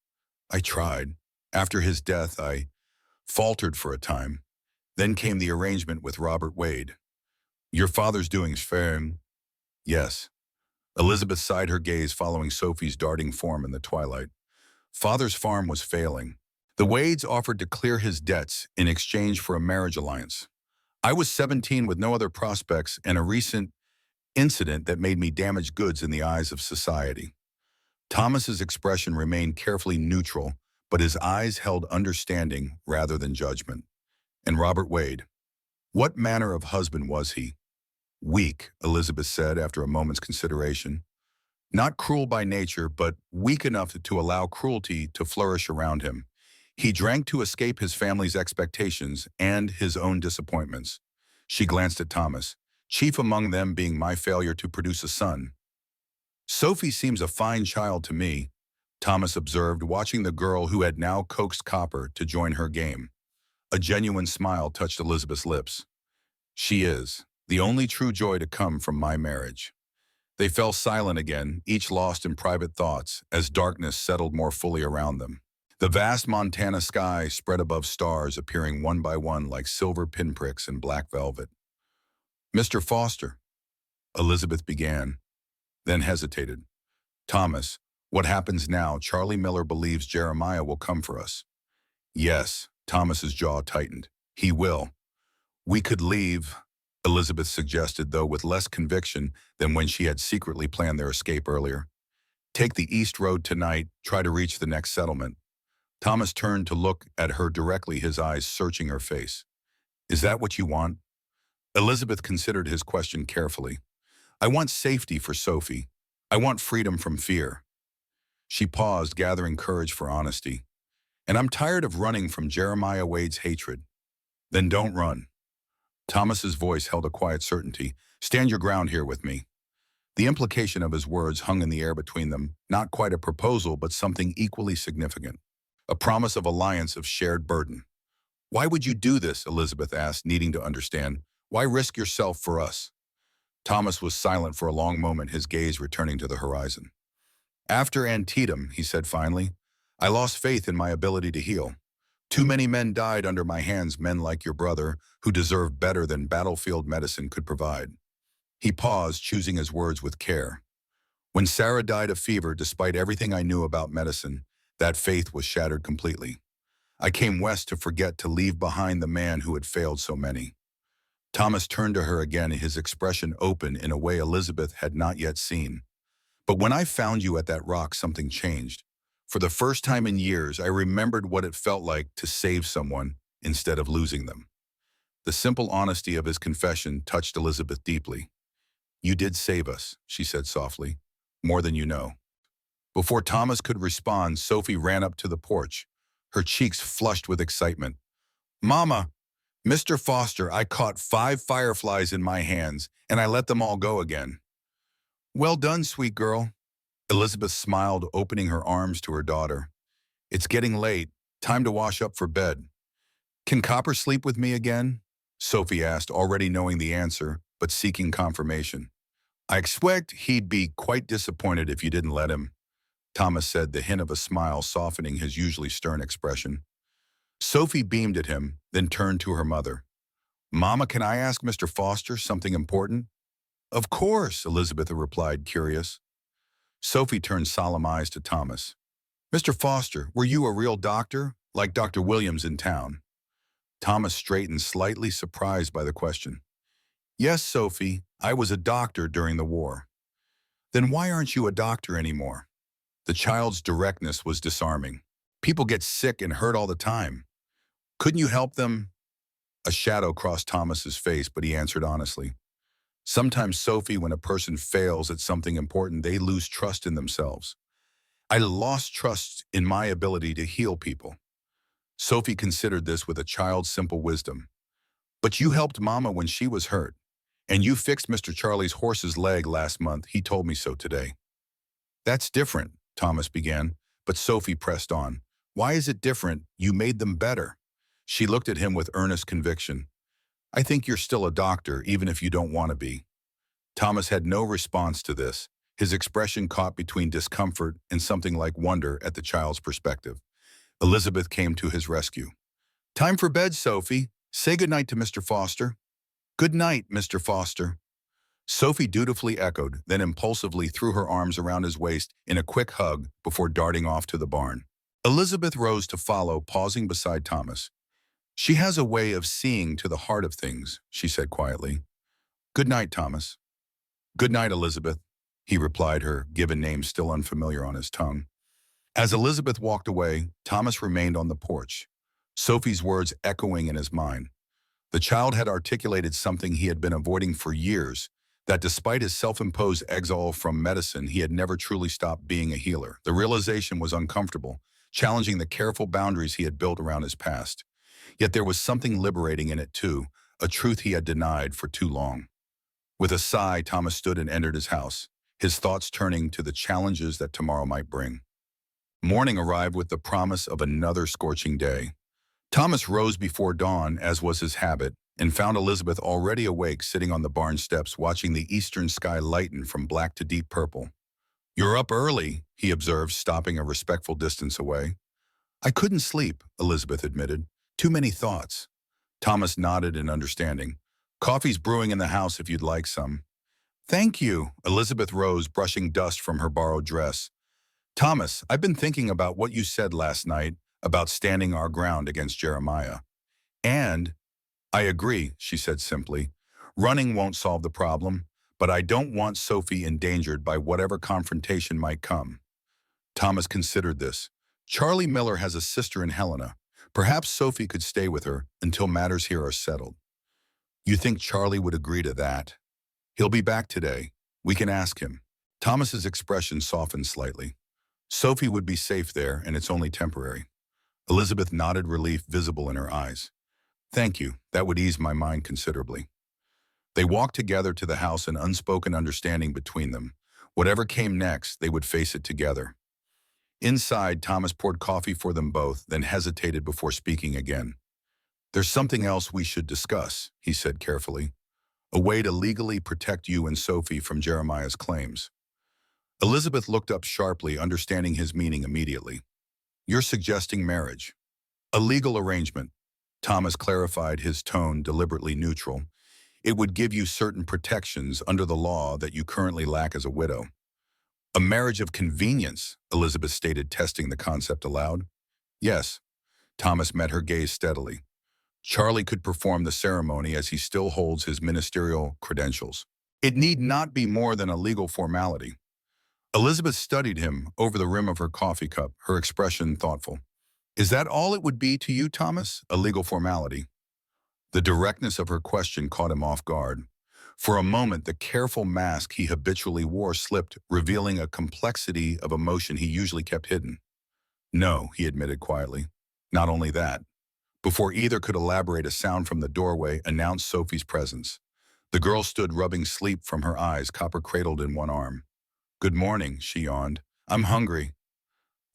"I tried. After his death, I faltered for a time. Then came the arrangement with Robert Wade." "Your father's doings fair?" "Yes." Elizabeth sighed, her gaze following Sophie's darting form in the twilight. "Father's farm was failing. The Wades offered to clear his debts in exchange for a marriage alliance. I was 17 with no other prospects and a recent incident that made me damage goods in the eyes of society." Thomas's expression remained carefully neutral, but his eyes held understanding rather than judgment. "And Robert Wade, what manner of husband was he?" "Weak," Elizabeth said after a moment's consideration. "Not cruel by nature, but weak enough to allow cruelty to flourish around him. He drank to escape his family's expectations and his own disappointments." She glanced at Thomas, "chief among them being my failure to produce a son." "Sophie seems a fine child to me," Thomas observed, watching the girl who had now coaxed Copper to join her game. A genuine smile touched Elizabeth's lips. "She is the only true joy to come from my marriage." They fell silent again, each lost in private thoughts, as darkness settled more fully around them. The vast Montana sky spread above stars, appearing one by one like silver pinpricks in black velvet. "Mr. Foster," Elizabeth began, then hesitated. "Thomas, what happens now? Charlie Miller believes Jeremiah will come for us." "Yes," Thomas's jaw tightened. "He will." "We could leave," Elizabeth suggested, though with less conviction than when she had secretly planned their escape earlier. "Take the east road tonight, try to reach the next settlement." Thomas turned to look at her directly, his eyes searching her face. "Is that what you want?" Elizabeth considered his question carefully. "I want safety for Sophie. I want freedom from fear." She paused, gathering courage for honesty. "And I'm tired of running from Jeremiah Wade's hatred." "Then don't run." Thomas's voice held a quiet certainty. "Stand your ground here with me." The implication of his words hung in the air between them, not quite a proposal, but something equally significant. A promise of alliance, of shared burden. "Why would you do this?" Elizabeth asked, needing to understand. "Why risk yourself for us?" Thomas was silent for a long moment, his gaze returning to the horizon. "After Antietam," he said finally, "I lost faith in my ability to heal. Too many men died under my hands, men like your brother, who deserved better than battlefield medicine could provide." He paused, choosing his words with care. When Sarah died of fever, despite everything I knew about medicine, that faith was shattered completely. I came west to forget to leave behind the man who had failed so many. Thomas turned to her again, his expression open in a way Elizabeth had not yet seen. But when I found you at that rock, something changed. For the first time in years, I remembered what it felt like to save someone instead of losing them. The simple honesty of his confession touched Elizabeth deeply. You did save us, she said softly, more than you know. Before Thomas could respond, Sophie ran up to the porch, her cheeks flushed with excitement. Mama, Mr. Foster, I caught 5 fireflies in my hands, and I let them all go again. Well done, sweet girl. Elizabeth smiled, opening her arms to her daughter. It's getting late. Time to wash up for bed. Can Copper sleep with me again? Sophie asked, already knowing the answer, but seeking confirmation. I expect he'd be quite disappointed if you didn't let him, Thomas said, the hint of a smile softening his usually stern expression. Sophie beamed at him, then turned to her mother. Mama, can I ask Mr. Foster something important? Of course, Elizabeth replied, curious. Sophie turned solemn eyes to Thomas. Mr. Foster, were you a real doctor, like Dr. Williams in town? Thomas straightened, slightly surprised by the question. Yes, Sophie, I was a doctor during the war. Then why aren't you a doctor anymore? The child's directness was disarming. People get sick and hurt all the time. Couldn't you help them? A shadow crossed Thomas's face, but he answered honestly. Sometimes, Sophie, when a person fails at something important, they lose trust in themselves. I lost trust in my ability to heal people. Sophie considered this with a child's simple wisdom. But you helped Mama when she was hurt. And you fixed Mr. Charlie's horse's leg last month. He told me so today. That's different, Thomas began, but Sophie pressed on. Why is it different? You made them better. She looked at him with earnest conviction. I think you're still a doctor, even if you don't want to be. Thomas had no response to this, his expression caught between discomfort and something like wonder at the child's perspective. Elizabeth came to his rescue. Time for bed, Sophie. Say goodnight to Mr. Foster. Good night, Mr. Foster. Sophie dutifully echoed, then impulsively threw her arms around his waist in a quick hug before darting off to the barn. Elizabeth rose to follow, pausing beside Thomas. She has a way of seeing to the heart of things, she said quietly. Good night, Thomas. Good night, Elizabeth, he replied, her given name still unfamiliar on his tongue. As Elizabeth walked away, Thomas remained on the porch, Sophie's words echoing in his mind. The child had articulated something he had been avoiding for years, that despite his self-imposed exile from medicine, he had never truly stopped being a healer. The realization was uncomfortable, challenging the careful boundaries he had built around his past. Yet there was something liberating in it too, a truth he had denied for too long. With a sigh, Thomas stood and entered his house, his thoughts turning to the challenges that tomorrow might bring. Morning arrived with the promise of another scorching day. Thomas rose before dawn, as was his habit, and found Elizabeth already awake, sitting on the barn steps, watching the eastern sky lighten from black to deep purple. You're up early, he observed, stopping a respectful distance away. I couldn't sleep, Elizabeth admitted. Too many thoughts. Thomas nodded in understanding. Coffee's brewing in the house if you'd like some. Thank you. Elizabeth rose, brushing dust from her borrowed dress. Thomas, I've been thinking about what you said last night about standing our ground against Jeremiah. And I agree, she said simply. Running won't solve the problem, but I don't want Sophie endangered by whatever confrontation might come. Thomas considered this. Charlie Miller has a sister in Helena. Perhaps Sophie could stay with her until matters here are settled. You think Charlie would agree to that? He'll be back today. We can ask him. Thomas's expression softened slightly. Sophie would be safe there, and it's only temporary. Elizabeth nodded, relief visible in her eyes. Thank you. That would ease my mind considerably. They walked together to the house, an unspoken understanding between them. Whatever came next, they would face it together. Inside, Thomas poured coffee for them both, then hesitated before speaking again. There's something else we should discuss, he said carefully. A way to legally protect you and Sophie from Jeremiah's claims. Elizabeth looked up sharply, understanding his meaning immediately. You're suggesting marriage. A legal arrangement. Thomas clarified, his tone deliberately neutral. It would give you certain protections under the law that you currently lack as a widow. A marriage of convenience, Elizabeth stated, testing the concept aloud. Yes, Thomas met her gaze steadily. Charlie could perform the ceremony as he still holds his ministerial credentials. It need not be more than a legal formality. Elizabeth studied him over the rim of her coffee cup, her expression thoughtful. Is that all it would be to you, Thomas? A legal formality? The directness of her question caught him off guard. For a moment, the careful mask he habitually wore slipped, revealing a complexity of emotion he usually kept hidden. No, he admitted quietly. Not only that. Before either could elaborate, a sound from the doorway announced Sophie's presence. The girl stood rubbing sleep from her eyes, copper cradled in one arm. Good morning, she yawned. I'm hungry.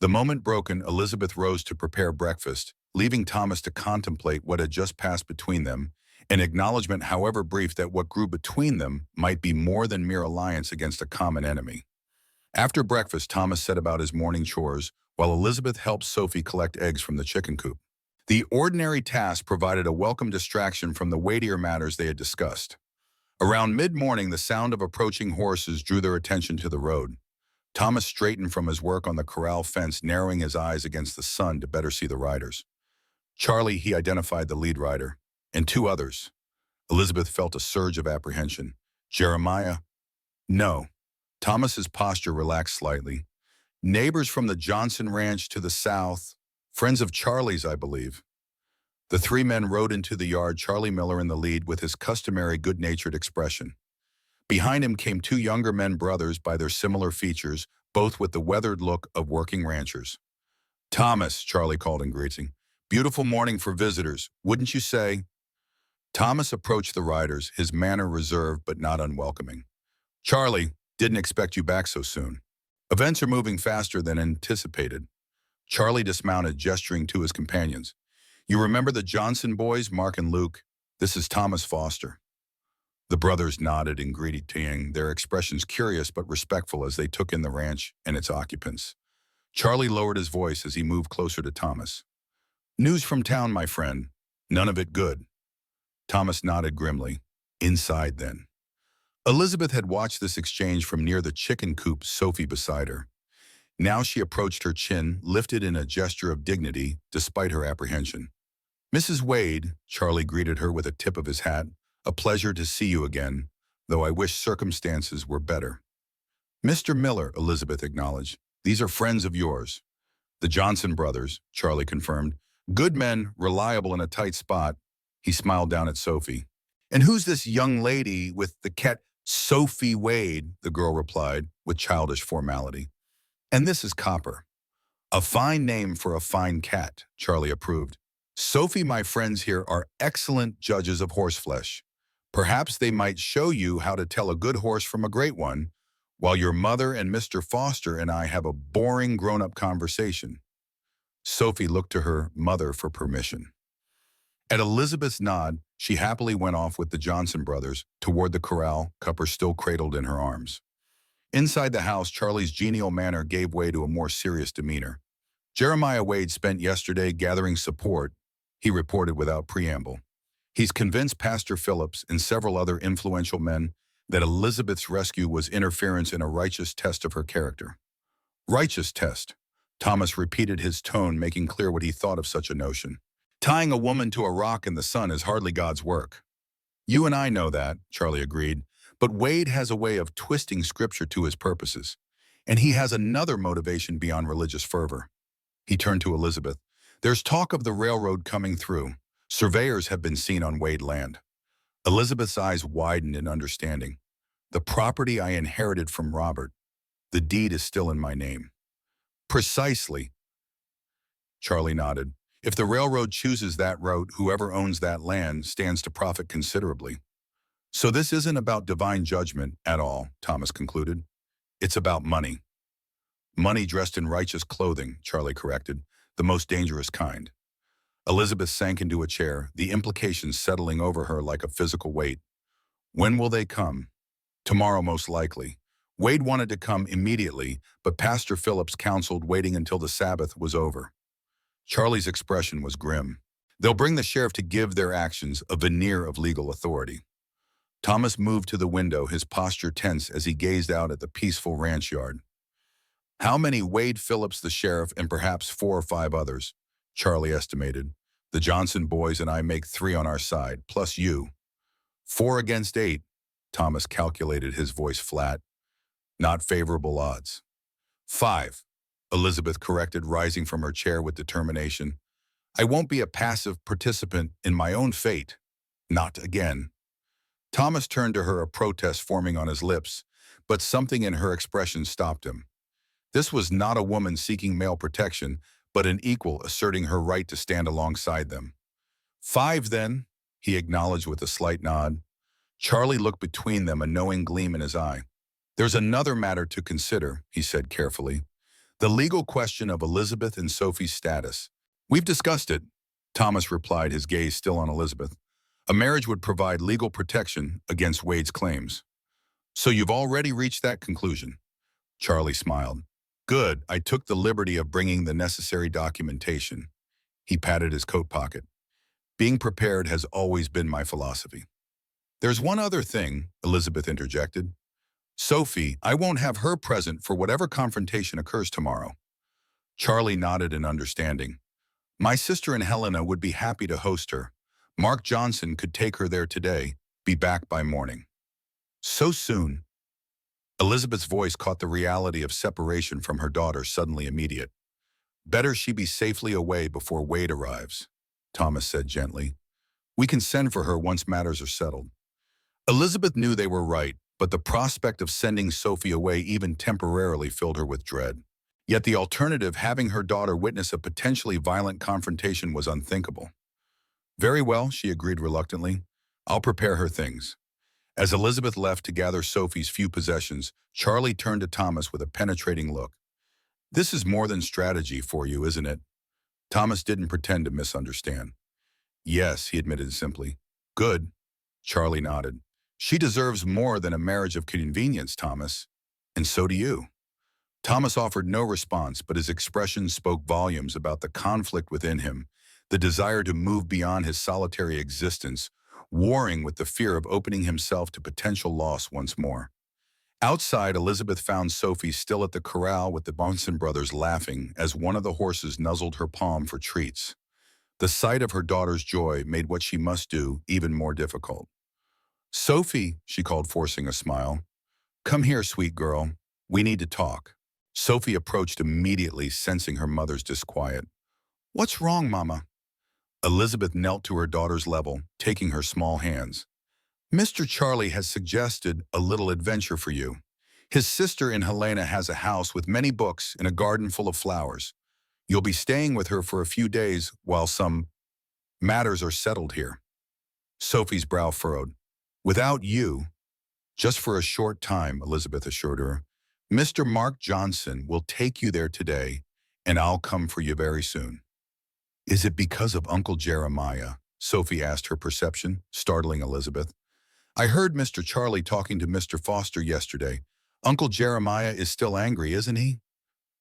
The moment broken, Elizabeth rose to prepare breakfast, leaving Thomas to contemplate what had just passed between them, an acknowledgement, however brief, that what grew between them might be more than mere alliance against a common enemy. After breakfast, Thomas set about his morning chores, while Elizabeth helped Sophie collect eggs from the chicken coop. The ordinary task provided a welcome distraction from the weightier matters they had discussed. Around mid-morning, the sound of approaching horses drew their attention to the road. Thomas straightened from his work on the corral fence, narrowing his eyes against the sun to better see the riders. Charlie, he identified the lead rider, and two others. Elizabeth felt a surge of apprehension. Jeremiah? No. Thomas's posture relaxed slightly. Neighbors from the Johnson Ranch to the south, friends of Charlie's, I believe. The three men rode into the yard, Charlie Miller in the lead with his customary good-natured expression. Behind him came two younger men, brothers by their similar features, both with the weathered look of working ranchers. Thomas, Charlie called in greeting. Beautiful morning for visitors, wouldn't you say? Thomas approached the riders, his manner reserved but not unwelcoming. Charlie, didn't expect you back so soon. Events are moving faster than anticipated. Charlie dismounted, gesturing to his companions. You remember the Johnson boys, Mark and Luke? This is Thomas Foster. The brothers nodded in greeting, their expressions curious but respectful as they took in the ranch and its occupants. Charlie lowered his voice as he moved closer to Thomas. News from town, my friend. None of it good. Thomas nodded grimly. Inside, then. Elizabeth had watched this exchange from near the chicken coop, Sophie beside her. Now she approached, her chin lifted in a gesture of dignity despite her apprehension. Mrs. Wade, Charlie greeted her with a tip of his hat. A pleasure to see you again, though I wish circumstances were better. Mr. Miller, Elizabeth acknowledged. These are friends of yours. The Johnson brothers, Charlie confirmed. Good men, reliable in a tight spot. He smiled down at Sophie. And who's this young lady with the cat? Sophie Wade, the girl replied with childish formality. And this is Copper. A fine name for a fine cat, Charlie approved. Sophie, my friends here are excellent judges of horseflesh. Perhaps they might show you how to tell a good horse from a great one, while your mother and Mr. Foster and I have a boring grown-up conversation. Sophie looked to her mother for permission. At Elizabeth's nod, she happily went off with the Johnson brothers toward the corral, Copper still cradled in her arms. Inside the house, Charlie's genial manner gave way to a more serious demeanor. Jeremiah Wade spent yesterday gathering support, he reported without preamble. He's convinced Pastor Phillips and several other influential men that Elizabeth's rescue was interference in a righteous test of her character. Righteous test. Thomas repeated, his tone making clear what he thought of such a notion. Tying a woman to a rock in the sun is hardly God's work. You and I know that, Charlie agreed, but Wade has a way of twisting scripture to his purposes, and he has another motivation beyond religious fervor. He turned to Elizabeth. There's talk of the railroad coming through. Surveyors have been seen on Wade land. Elizabeth's eyes widened in understanding. The property I inherited from Robert. The deed is still in my name. Precisely. Charlie nodded. If the railroad chooses that route, whoever owns that land stands to profit considerably. So this isn't about divine judgment at all, Thomas concluded. It's about money. Money dressed in righteous clothing, Charlie corrected, the most dangerous kind. Elizabeth sank into a chair, the implications settling over her like a physical weight. When will they come? Tomorrow, most likely. Wade wanted to come immediately, but Pastor Phillips counseled waiting until the Sabbath was over. Charlie's expression was grim. They'll bring the sheriff to give their actions a veneer of legal authority. Thomas moved to the window, his posture tense as he gazed out at the peaceful ranch yard. How many? Wade Phillips, the sheriff, and perhaps 4 or 5 others, Charlie estimated. The Johnson boys and I make 3 on our side, plus you. 4 against 8, Thomas calculated, his voice flat. Not favorable odds. 5, Elizabeth corrected, rising from her chair with determination. I won't be a passive participant in my own fate. Not again. Thomas turned to her, a protest forming on his lips, but something in her expression stopped him. This was not a woman seeking male protection, but an equal asserting her right to stand alongside them. 5, then, he acknowledged with a slight nod. Charlie looked between them, a knowing gleam in his eye. There's another matter to consider, he said carefully. The legal question of Elizabeth and Sophie's status. We've discussed it, Thomas replied, his gaze still on Elizabeth. A marriage would provide legal protection against Wade's claims. So you've already reached that conclusion? Charlie smiled. Good, I took the liberty of bringing the necessary documentation. He patted his coat pocket. Being prepared has always been my philosophy. There's one other thing, Elizabeth interjected. Sophie, I won't have her present for whatever confrontation occurs tomorrow. Charlie nodded in understanding. My sister and Helena would be happy to host her. Mark Johnson could take her there today, be back by morning. So soon? Elizabeth's voice caught the reality of separation from her daughter, suddenly immediate. Better she be safely away before Wade arrives, Thomas said gently. We can send for her once matters are settled. Elizabeth knew they were right, but the prospect of sending Sophie away even temporarily filled her with dread. Yet the alternative, having her daughter witness a potentially violent confrontation, was unthinkable. Very well, she agreed reluctantly. I'll prepare her things. As Elizabeth left to gather Sophie's few possessions, Charlie turned to Thomas with a penetrating look. This is more than strategy for you, isn't it? Thomas didn't pretend to misunderstand. Yes, he admitted simply. Good. Charlie nodded. She deserves more than a marriage of convenience, Thomas. And so do you. Thomas offered no response, but his expression spoke volumes about the conflict within him, the desire to move beyond his solitary existence, warring with the fear of opening himself to potential loss once more. Outside, Elizabeth found Sophie still at the corral with the Johnson brothers, laughing as one of the horses nuzzled her palm for treats. The sight of her daughter's joy made what she must do even more difficult. Sophie, she called, forcing a smile. Come here, sweet girl. We need to talk. Sophie approached immediately, sensing her mother's disquiet. What's wrong, Mama? Elizabeth knelt to her daughter's level, taking her small hands. Mr. Charlie has suggested a little adventure for you. His sister in Helena has a house with many books and a garden full of flowers. You'll be staying with her for a few days while some matters are settled here. Sophie's brow furrowed. Without you, just for a short time, Elizabeth assured her. Mr. Mark Johnson will take you there today, and I'll come for you very soon. Is it because of Uncle Jeremiah? Sophie asked, her perception startling Elizabeth. I heard Mr. Charlie talking to Mr. Foster yesterday. Uncle Jeremiah is still angry, isn't he?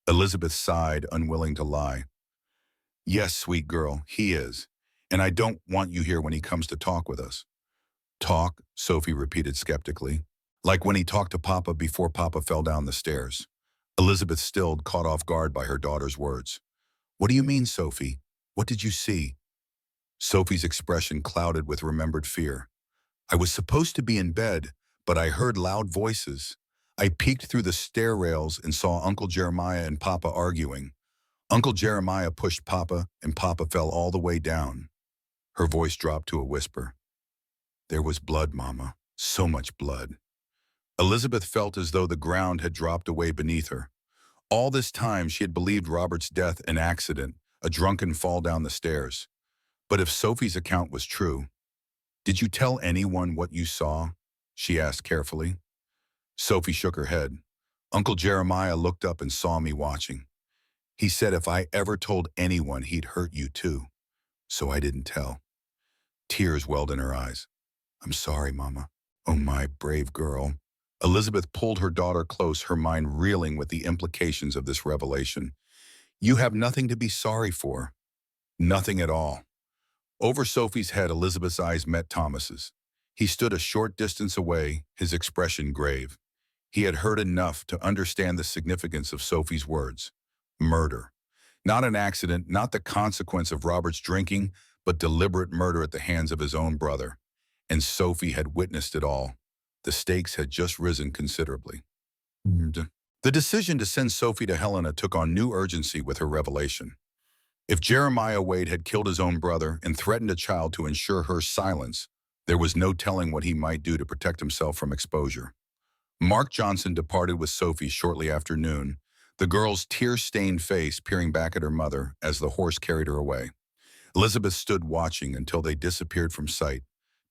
Elizabeth sighed, unwilling to lie. Yes, sweet girl, he is. And I don't want you here when he comes to talk with us. Talk, Sophie repeated skeptically. Like when he talked to Papa before Papa fell down the stairs. Elizabeth stilled, caught off guard by her daughter's words. What do you mean, Sophie? What did you see? Sophie's expression clouded with remembered fear. I was supposed to be in bed, but I heard loud voices. I peeked through the stair rails and saw Uncle Jeremiah and Papa arguing. Uncle Jeremiah pushed Papa, and Papa fell all the way down. Her voice dropped to a whisper. There was blood, Mama. So much blood. Elizabeth felt as though the ground had dropped away beneath her. All this time she had believed Robert's death an accident, a drunken fall down the stairs. But if Sophie's account was true, did you tell anyone what you saw? She asked carefully. Sophie shook her head. Uncle Jeremiah looked up and saw me watching. He said if I ever told anyone, he'd hurt you too. So I didn't tell. Tears welled in her eyes. I'm sorry, Mama. Oh, my brave girl. Elizabeth pulled her daughter close, her mind reeling with the implications of this revelation. You have nothing to be sorry for. Nothing at all. Over Sophie's head, Elizabeth's eyes met Thomas's. He stood a short distance away, his expression grave. He had heard enough to understand the significance of Sophie's words. Murder. Not an accident, not the consequence of Robert's drinking, but deliberate murder at the hands of his own brother. And Sophie had witnessed it all. The stakes had just risen considerably. The decision to send Sophie to Helena took on new urgency with her revelation. If Jeremiah Wade had killed his own brother and threatened a child to ensure her silence, there was no telling what he might do to protect himself from exposure. Mark Johnson departed with Sophie shortly after noon, the girl's tear-stained face peering back at her mother as the horse carried her away. Elizabeth stood watching until they disappeared from sight,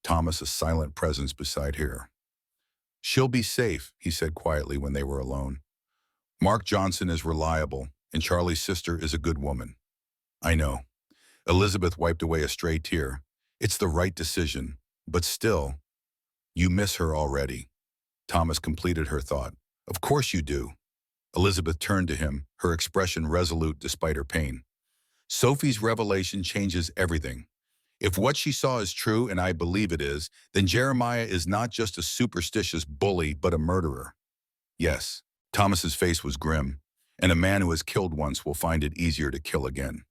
Thomas a silent presence beside her. "She'll be safe," he said quietly when they were alone. "Mark Johnson is reliable, and Charlie's sister is a good woman." "I know." Elizabeth wiped away a stray tear. "It's the right decision, but still, you miss her already." Thomas completed her thought. "Of course you do." Elizabeth turned to him, her expression resolute despite her pain. "Sophie's revelation changes everything. If what she saw is true, and I believe it is, then Jeremiah is not just a superstitious bully, but a murderer." "Yes." Thomas's face was grim. "And a man who has killed once will find it easier to kill again.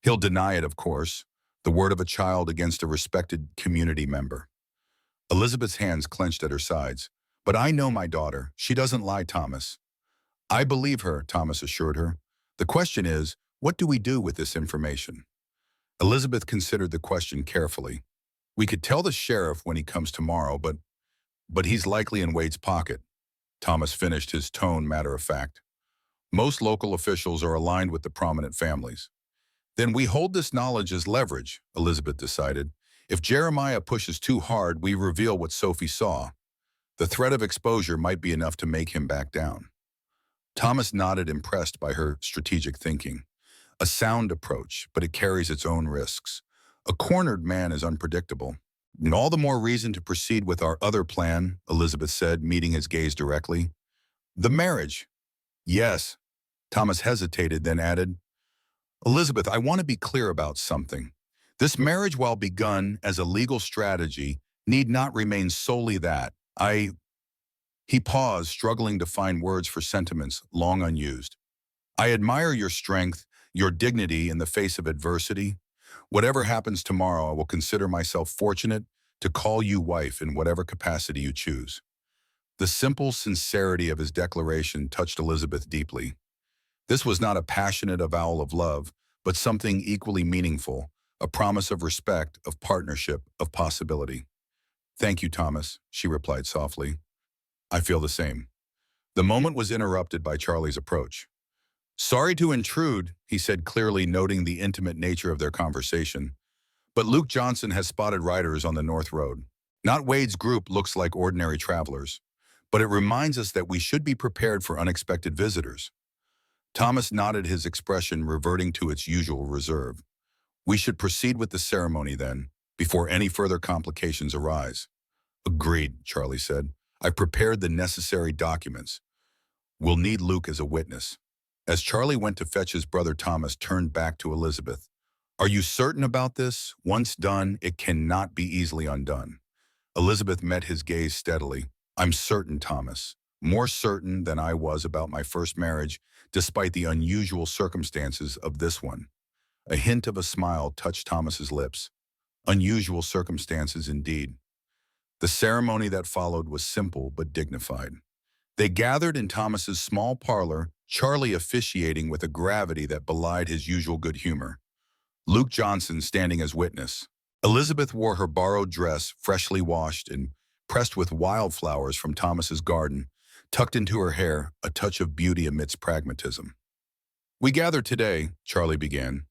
He'll deny it, of course, the word of a child against a respected community member." Elizabeth's hands clenched at her sides. "But I know my daughter. She doesn't lie, Thomas." "I believe her," Thomas assured her. "The question is, what do we do with this information?" Elizabeth considered the question carefully. "We could tell the sheriff when he comes tomorrow, but he's likely in Wade's pocket." Thomas finished, his tone matter-of-fact. "Most local officials are aligned with the prominent families." "Then we hold this knowledge as leverage," Elizabeth decided. "If Jeremiah pushes too hard, we reveal what Sophie saw. The threat of exposure might be enough to make him back down." Thomas nodded, impressed by her strategic thinking. "A sound approach, but it carries its own risks. A cornered man is unpredictable." "And all the more reason to proceed with our other plan," Elizabeth said, meeting his gaze directly. "The marriage." "Yes." Thomas hesitated, then added, "Elizabeth, I want to be clear about something. This marriage, while begun as a legal strategy, need not remain solely that. He paused, struggling to find words for sentiments long unused. "I admire your strength, your dignity in the face of adversity. Whatever happens tomorrow, I will consider myself fortunate to call you wife in whatever capacity you choose." The simple sincerity of his declaration touched Elizabeth deeply. This was not a passionate avowal of love, but something equally meaningful, a promise of respect, of partnership, of possibility. "Thank you, Thomas," she replied softly. "I feel the same." The moment was interrupted by Charlie's approach. "Sorry to intrude," he said clearly, noting the intimate nature of their conversation, "but Luke Johnson has spotted riders on the North Road. Not Wade's group looks like ordinary travelers, but it reminds us that we should be prepared for unexpected visitors." Thomas nodded, his expression reverting to its usual reserve. "We should proceed with the ceremony then, before any further complications arise." "Agreed," Charlie said. "I've prepared the necessary documents. We'll need Luke as a witness." As Charlie went to fetch his brother, Thomas turned back to Elizabeth. "Are you certain about this? Once done, it cannot be easily undone." Elizabeth met his gaze steadily. "I'm certain, Thomas. More certain than I was about my first marriage, despite the unusual circumstances of this one." A hint of a smile touched Thomas's lips. Unusual circumstances indeed. The ceremony that followed was simple but dignified. They gathered in Thomas's small parlor, Charlie officiating with a gravity that belied his usual good humor. Luke Johnson standing as witness. Elizabeth wore her borrowed dress, freshly washed and pressed with wildflowers from Thomas's garden, tucked into her hair, a touch of beauty amidst pragmatism. "We gather today," Charlie began,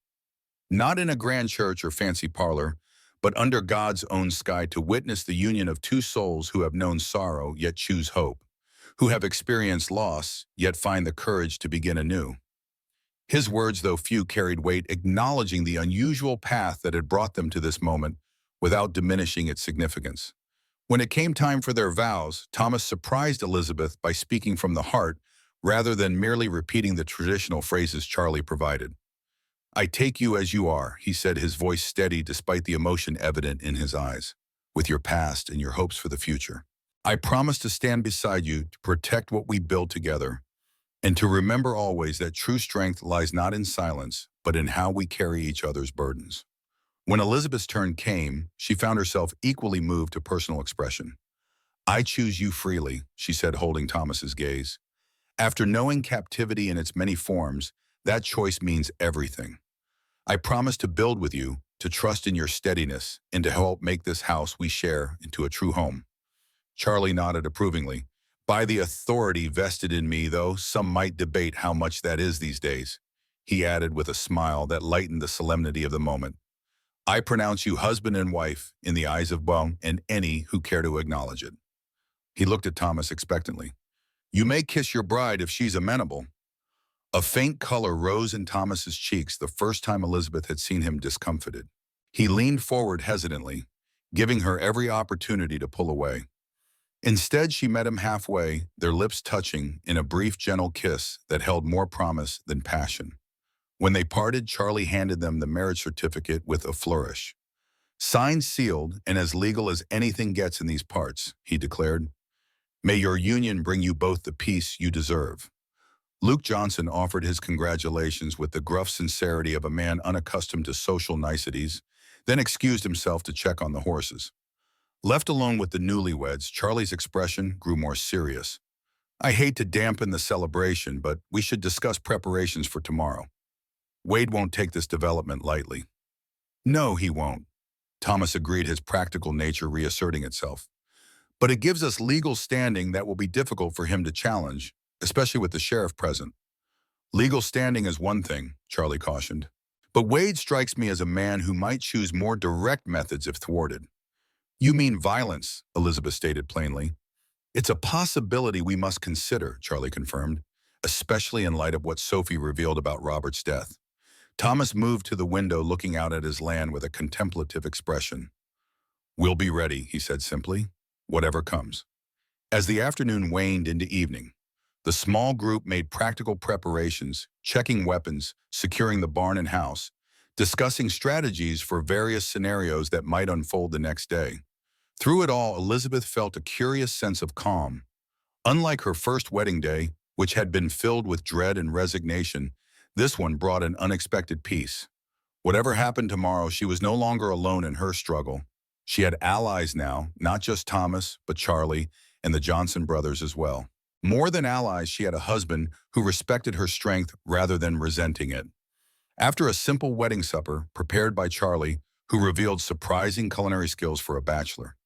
"not in a grand church or fancy parlor, but under God's own sky to witness the union of two souls who have known sorrow yet choose hope, who have experienced loss yet find the courage to begin anew." His words, though few, carried weight, acknowledging the unusual path that had brought them to this moment without diminishing its significance. When it came time for their vows, Thomas surprised Elizabeth by speaking from the heart rather than merely repeating the traditional phrases Charlie provided. "I take you as you are," he said, his voice steady despite the emotion evident in his eyes. with your past and your hopes for the future. I promise to stand beside you to protect what we build together and to remember always that true strength lies not in silence, but in how we carry each other's burdens. When Elizabeth's turn came, she found herself equally moved to personal expression. I choose you freely, she said, holding Thomas's gaze. After knowing captivity in its many forms, that choice means everything. I promise to build with you, to trust in your steadiness, and to help make this house we share into a true home. Charlie nodded approvingly. By the authority vested in me, though, some might debate how much that is these days, he added with a smile that lightened the solemnity of the moment. I pronounce you husband and wife in the eyes of Bong and any who care to acknowledge it. He looked at Thomas expectantly. You may kiss your bride if she's amenable. A faint color rose in Thomas's cheeks the first time Elizabeth had seen him discomfited. He leaned forward hesitantly, giving her every opportunity to pull away. Instead, she met him halfway, their lips touching in a brief, gentle kiss that held more promise than passion. When they parted, Charlie handed them the marriage certificate with a flourish. Signed, sealed, and as legal as anything gets in these parts, he declared. May your union bring you both the peace you deserve. Luke Johnson offered his congratulations with the gruff sincerity of a man unaccustomed to social niceties, then excused himself to check on the horses. Left alone with the newlyweds, Charlie's expression grew more serious. I hate to dampen the celebration, but we should discuss preparations for tomorrow. Wade won't take this development lightly. No, he won't. Thomas agreed, his practical nature reasserting itself. But it gives us legal standing that will be difficult for him to challenge, especially with the sheriff present. Legal standing is one thing, Charlie cautioned. But Wade strikes me as a man who might choose more direct methods if thwarted. You mean violence, Elizabeth stated plainly. It's a possibility we must consider, Charlie confirmed, especially in light of what Sophie revealed about Robert's death. Thomas moved to the window, looking out at his land with a contemplative expression. We'll be ready, he said simply, whatever comes. As the afternoon waned into evening, the small group made practical preparations, checking weapons, securing the barn and house, discussing strategies for various scenarios that might unfold the next day. Through it all, Elizabeth felt a curious sense of calm. Unlike her first wedding day, which had been filled with dread and resignation, this one brought an unexpected peace. Whatever happened tomorrow, she was no longer alone in her struggle. She had allies now, not just Thomas, but Charlie and the Johnson brothers as well. More than allies, she had a husband who respected her strength rather than resenting it. After a simple wedding supper prepared by Charlie, who revealed surprising culinary skills for a bachelor,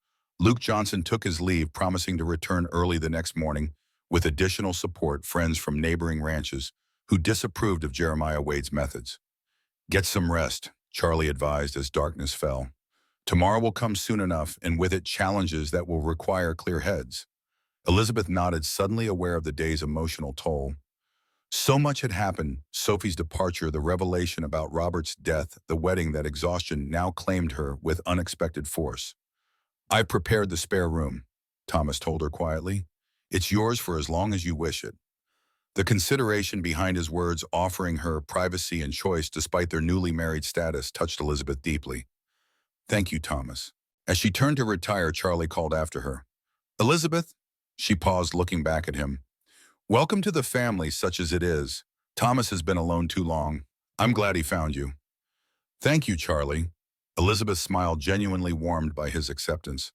Luke Johnson took his leave, promising to return early the next morning with additional support, friends from neighboring ranches who disapproved of Jeremiah Wade's methods. Get some rest, Charlie advised as darkness fell. Tomorrow will come soon enough, and with it challenges that will require clear heads. Elizabeth nodded, suddenly aware of the day's emotional toll. So much had happened: Sophie's departure, the revelation about Robert's death, the wedding that exhaustion now claimed her with unexpected force. I've prepared the spare room, Thomas told her quietly. It's yours for as long as you wish it. The consideration behind his words, offering her privacy and choice despite their newly married status, touched Elizabeth deeply. Thank you, Thomas. As she turned to retire, Charlie called after her. Elizabeth? She paused, looking back at him. Welcome to the family, such as it is. Thomas has been alone too long. I'm glad he found you. Thank you, Charlie. Elizabeth smiled, genuinely warmed by his acceptance.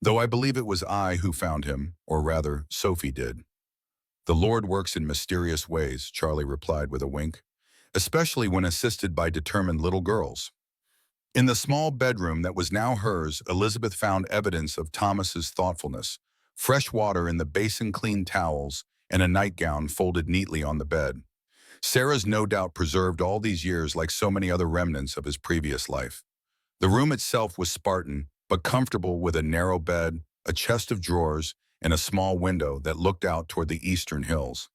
Though I believe it was I who found him, or rather, Sophie did. The Lord works in mysterious ways, Charlie replied with a wink, especially when assisted by determined little girls. In the small bedroom that was now hers, Elizabeth found evidence of Thomas's thoughtfulness: fresh water in the basin, clean towels, and a nightgown folded neatly on the bed. Sarah's no doubt preserved all these years like so many other remnants of his previous life. The room itself was Spartan, but comfortable, with a narrow bed, a chest of drawers, and a small window that looked out toward the eastern hills.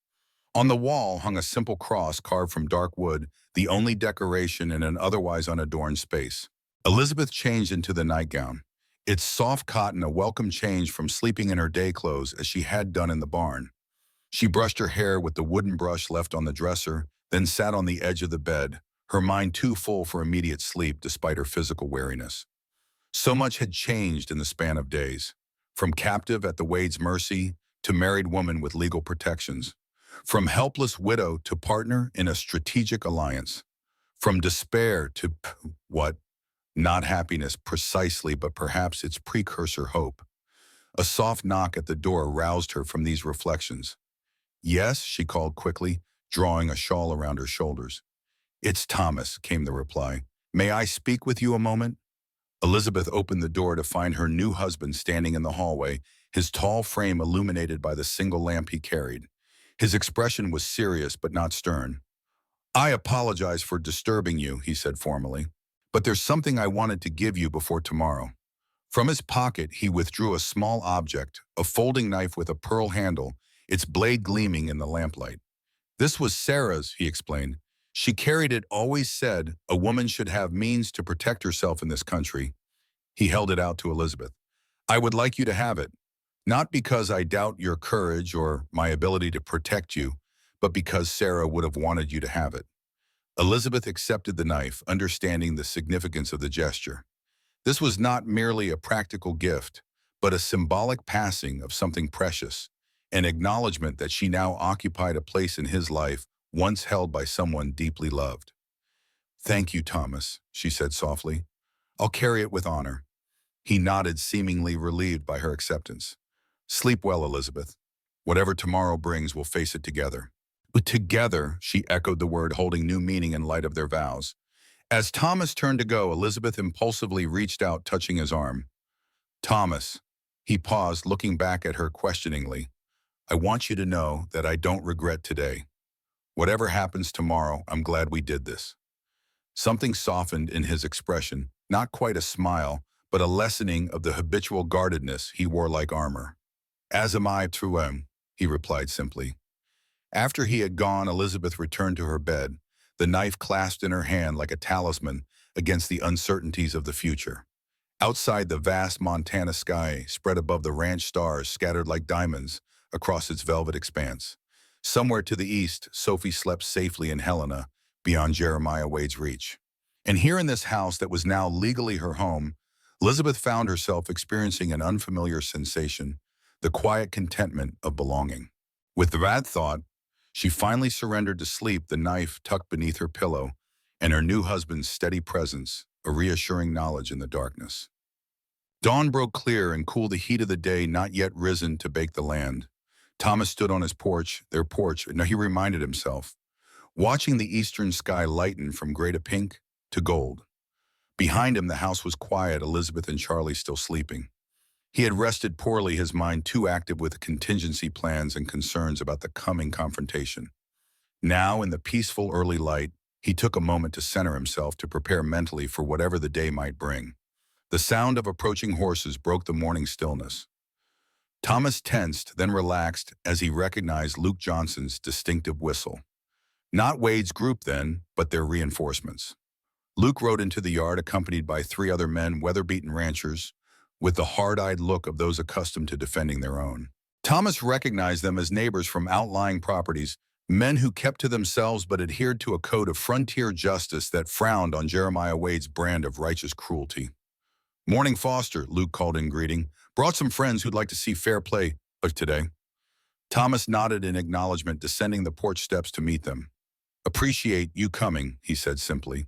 On the wall hung a simple cross carved from dark wood, the only decoration in an otherwise unadorned space. Elizabeth changed into the nightgown. Its soft cotton, a welcome change from sleeping in her day clothes as she had done in the barn. She brushed her hair with the wooden brush left on the dresser, then sat on the edge of the bed, her mind too full for immediate sleep despite her physical weariness. So much had changed in the span of days, from captive at the Wade's mercy to married woman with legal protections, from helpless widow to partner in a strategic alliance, from despair to what? Not happiness precisely, but perhaps its precursor hope. A soft knock at the door roused her from these reflections. Yes, she called quickly, drawing a shawl around her shoulders. It's Thomas, came the reply. May I speak with you a moment? Elizabeth opened the door to find her new husband standing in the hallway, his tall frame illuminated by the single lamp he carried. His expression was serious but not stern. I apologize for disturbing you, he said formally, but there's something I wanted to give you before tomorrow. From his pocket, he withdrew a small object, a folding knife with a pearl handle, its blade gleaming in the lamplight. This was Sarah's, he explained. She carried it, always said a woman should have means to protect herself in this country. He held it out to Elizabeth. I would like you to have it, not because I doubt your courage or my ability to protect you, but because Sarah would have wanted you to have it. Elizabeth accepted the knife, understanding the significance of the gesture. This was not merely a practical gift, but a symbolic passing of something precious, an acknowledgement that she now occupied a place in his life once held by someone deeply loved. Thank you, Thomas, she said softly. I'll carry it with honor. He nodded, seemingly relieved by her acceptance. Sleep well, Elizabeth. Whatever tomorrow brings, we'll face it together. But together, she echoed the word, holding new meaning in light of their vows. As Thomas turned to go, Elizabeth impulsively reached out, touching his arm. Thomas. He paused, looking back at her questioningly. I want you to know that I don't regret today. Whatever happens tomorrow, I'm glad we did this. Something softened in his expression, not quite a smile, but a lessening of the habitual guardedness he wore like armor. As am I, Truem, he replied simply. After he had gone, Elizabeth returned to her bed, the knife clasped in her hand like a talisman against the uncertainties of the future. Outside, the vast Montana sky spread above the ranch stars scattered like diamonds across its velvet expanse. Somewhere to the east, Sophie slept safely in Helena, beyond Jeremiah Wade's reach. And here in this house that was now legally her home, Elizabeth found herself experiencing an unfamiliar sensation, the quiet contentment of belonging. With that thought, she finally surrendered to sleep, the knife tucked beneath her pillow, and her new husband's steady presence, a reassuring knowledge in the darkness. Dawn broke clear and cooled the heat of the day not yet risen to bake the land. Thomas stood on his porch, now he reminded himself, watching the eastern sky lighten from gray to pink to gold. Behind him, the house was quiet, Elizabeth and Charlie still sleeping. He had rested poorly, his mind too active with contingency plans and concerns about the coming confrontation. Now, in the peaceful early light, he took a moment to center himself, to prepare mentally for whatever the day might bring. The sound of approaching horses broke the morning stillness. Thomas tensed, then relaxed as he recognized Luke Johnson's distinctive whistle. Not Wade's group then, but their reinforcements. Luke rode into the yard accompanied by 3 other men, weather-beaten ranchers, with the hard-eyed look of those accustomed to defending their own. Thomas recognized them as neighbors from outlying properties, men who kept to themselves but adhered to a code of frontier justice that frowned on Jeremiah Wade's brand of righteous cruelty. Morning, Foster, Luke called in greeting. Brought some friends who'd like to see fair play today. Thomas nodded in acknowledgement, descending the porch steps to meet them. Appreciate you coming, he said simply.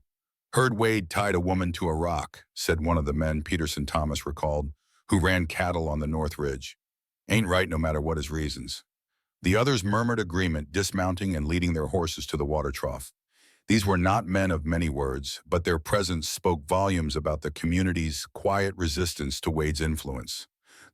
Heard Wade tied a woman to a rock, said one of the men Peterson Thomas recalled, who ran cattle on the North Ridge. Ain't right no matter what his reasons. The others murmured agreement, dismounting and leading their horses to the water trough. These were not men of many words, but their presence spoke volumes about the community's quiet resistance to Wade's influence.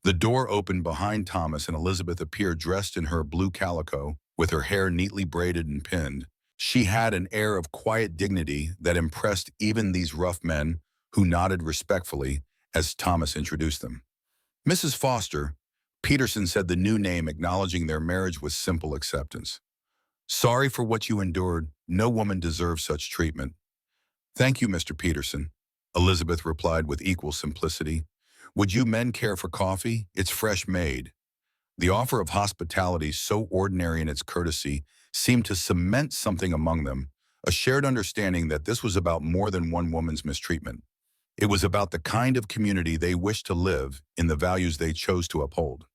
The door opened behind Thomas and Elizabeth appeared dressed in her blue calico, with her hair neatly braided and pinned. She had an air of quiet dignity that impressed even these rough men, who nodded respectfully as Thomas introduced them. Mrs. Foster, Peterson said the new name, acknowledging their marriage with simple acceptance. Sorry for what you endured. No woman deserves such treatment. Thank you, Mr. Peterson, Elizabeth replied with equal simplicity. Would you men care for coffee? It's fresh made. The offer of hospitality, so ordinary in its courtesy, seemed to cement something among them, a shared understanding that this was about more than one woman's mistreatment. It was about the kind of community they wished to live in, the values they chose to uphold.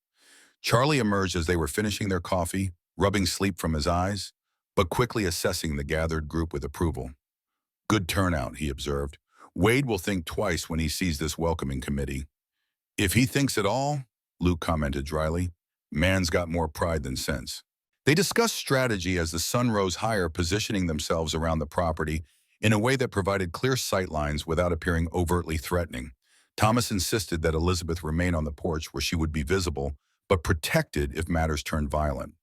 Charlie emerged as they were finishing their coffee, rubbing sleep from his eyes, but quickly assessing the gathered group with approval. Good turnout, he observed. Wade will think twice when he sees this welcoming committee. If he thinks at all, Luke commented dryly, man's got more pride than sense. They discussed strategy as the sun rose higher, positioning themselves around the property in a way that provided clear sightlines without appearing overtly threatening. Thomas insisted that Elizabeth remain on the porch where she would be visible, but protected if matters turned violent.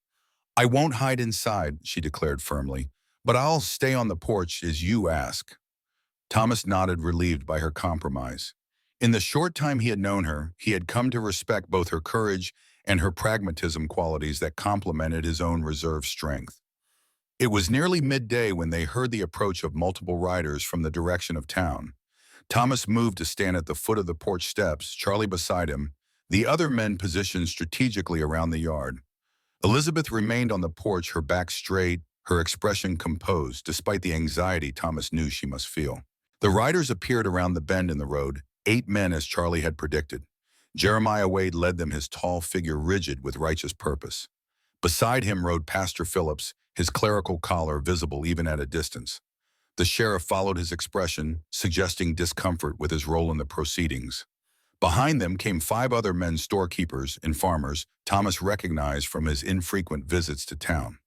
I won't hide inside, she declared firmly, but I'll stay on the porch as you ask. Thomas nodded, relieved by her compromise. In the short time he had known her, he had come to respect both her courage and her pragmatism, qualities that complemented his own reserve strength. It was nearly midday when they heard the approach of multiple riders from the direction of town. Thomas moved to stand at the foot of the porch steps, Charlie beside him, the other men positioned strategically around the yard. Elizabeth remained on the porch, her back straight, her expression composed, despite the anxiety Thomas knew she must feel. The riders appeared around the bend in the road, 8 men as Charlie had predicted. Jeremiah Wade led them, his tall figure rigid with righteous purpose. Beside him rode Pastor Phillips, his clerical collar visible even at a distance. The sheriff followed his expression, suggesting discomfort with his role in the proceedings. Behind them came 5 other men, storekeepers and farmers Thomas recognized from his infrequent visits to town.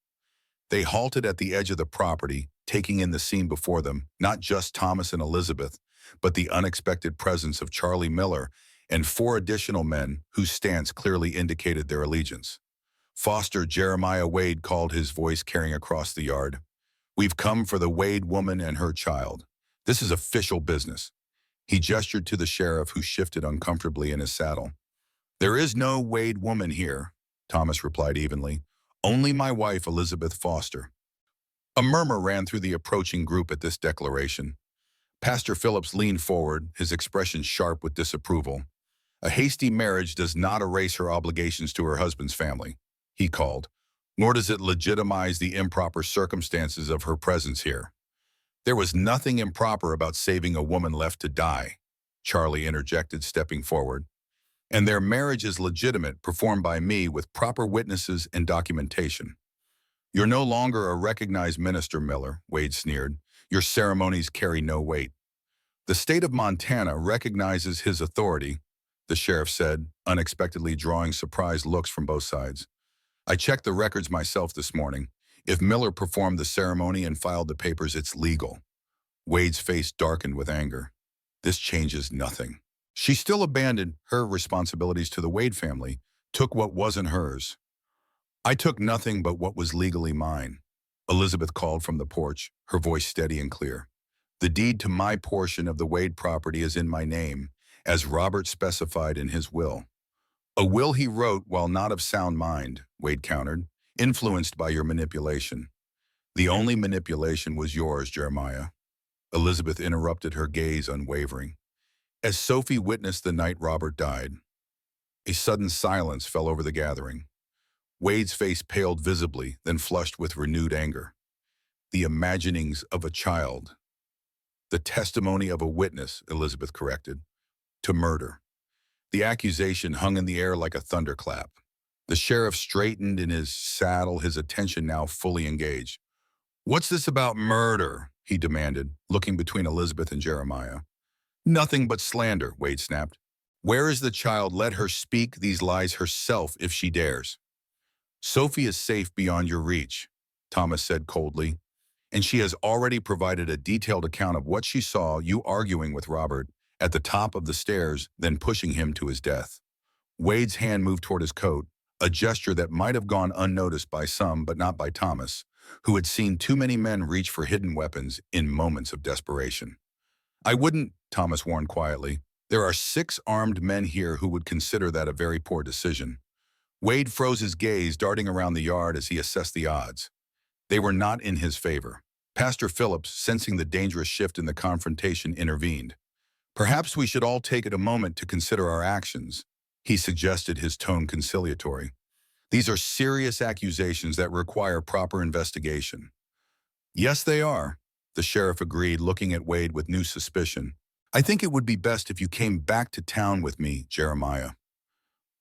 They halted at the edge of the property, taking in the scene before them, not just Thomas and Elizabeth, but the unexpected presence of Charlie Miller and 4 additional men whose stance clearly indicated their allegiance. Foster Jeremiah Wade called, his voice carrying across the yard. We've come for the Wade woman and her child. This is official business. He gestured to the sheriff, who shifted uncomfortably in his saddle. There is no Wade woman here, Thomas replied evenly. Only my wife, Elizabeth Foster. A murmur ran through the approaching group at this declaration. Pastor Phillips leaned forward, his expression sharp with disapproval. A hasty marriage does not erase her obligations to her husband's family, he called, nor does it legitimize the improper circumstances of her presence here. There was nothing improper about saving a woman left to die, Charlie interjected, stepping forward. And their marriage is legitimate, performed by me with proper witnesses and documentation. You're no longer a recognized minister, Miller, Wade sneered. Your ceremonies carry no weight. The state of Montana recognizes his authority, the sheriff said, unexpectedly drawing surprised looks from both sides. I checked the records myself this morning. If Miller performed the ceremony and filed the papers, it's legal. Wade's face darkened with anger. This changes nothing. She still abandoned her responsibilities to the Wade family, took what wasn't hers. I took nothing but what was legally mine, Elizabeth called from the porch, her voice steady and clear. The deed to my portion of the Wade property is in my name, as Robert specified in his will. A will he wrote while not of sound mind, Wade countered, influenced by your manipulation. The only manipulation was yours, Jeremiah. Elizabeth interrupted, her gaze unwavering. As Sophie witnessed the night Robert died, a sudden silence fell over the gathering. Wade's face paled visibly, then flushed with renewed anger. The imaginings of a child. The testimony of a witness, Elizabeth corrected, to murder. The accusation hung in the air like a thunderclap. The sheriff straightened in his saddle, his attention now fully engaged. What's this about murder? He demanded, looking between Elizabeth and Jeremiah. Nothing but slander, Wade snapped. Where is the child? Let her speak these lies herself if she dares. Sophie is safe beyond your reach, Thomas said coldly, and she has already provided a detailed account of what she saw you arguing with Robert at the top of the stairs, then pushing him to his death. Wade's hand moved toward his coat, a gesture that might have gone unnoticed by some but not by Thomas, who had seen too many men reach for hidden weapons in moments of desperation. I wouldn't, Thomas warned quietly. There are 6 armed men here who would consider that a very poor decision. Wade froze his gaze, darting around the yard as he assessed the odds. They were not in his favor. Pastor Phillips, sensing the dangerous shift in the confrontation, intervened. Perhaps we should all take it a moment to consider our actions, he suggested, his tone conciliatory. These are serious accusations that require proper investigation. Yes, they are, the sheriff agreed, looking at Wade with new suspicion. I think it would be best if you came back to town with me, Jeremiah.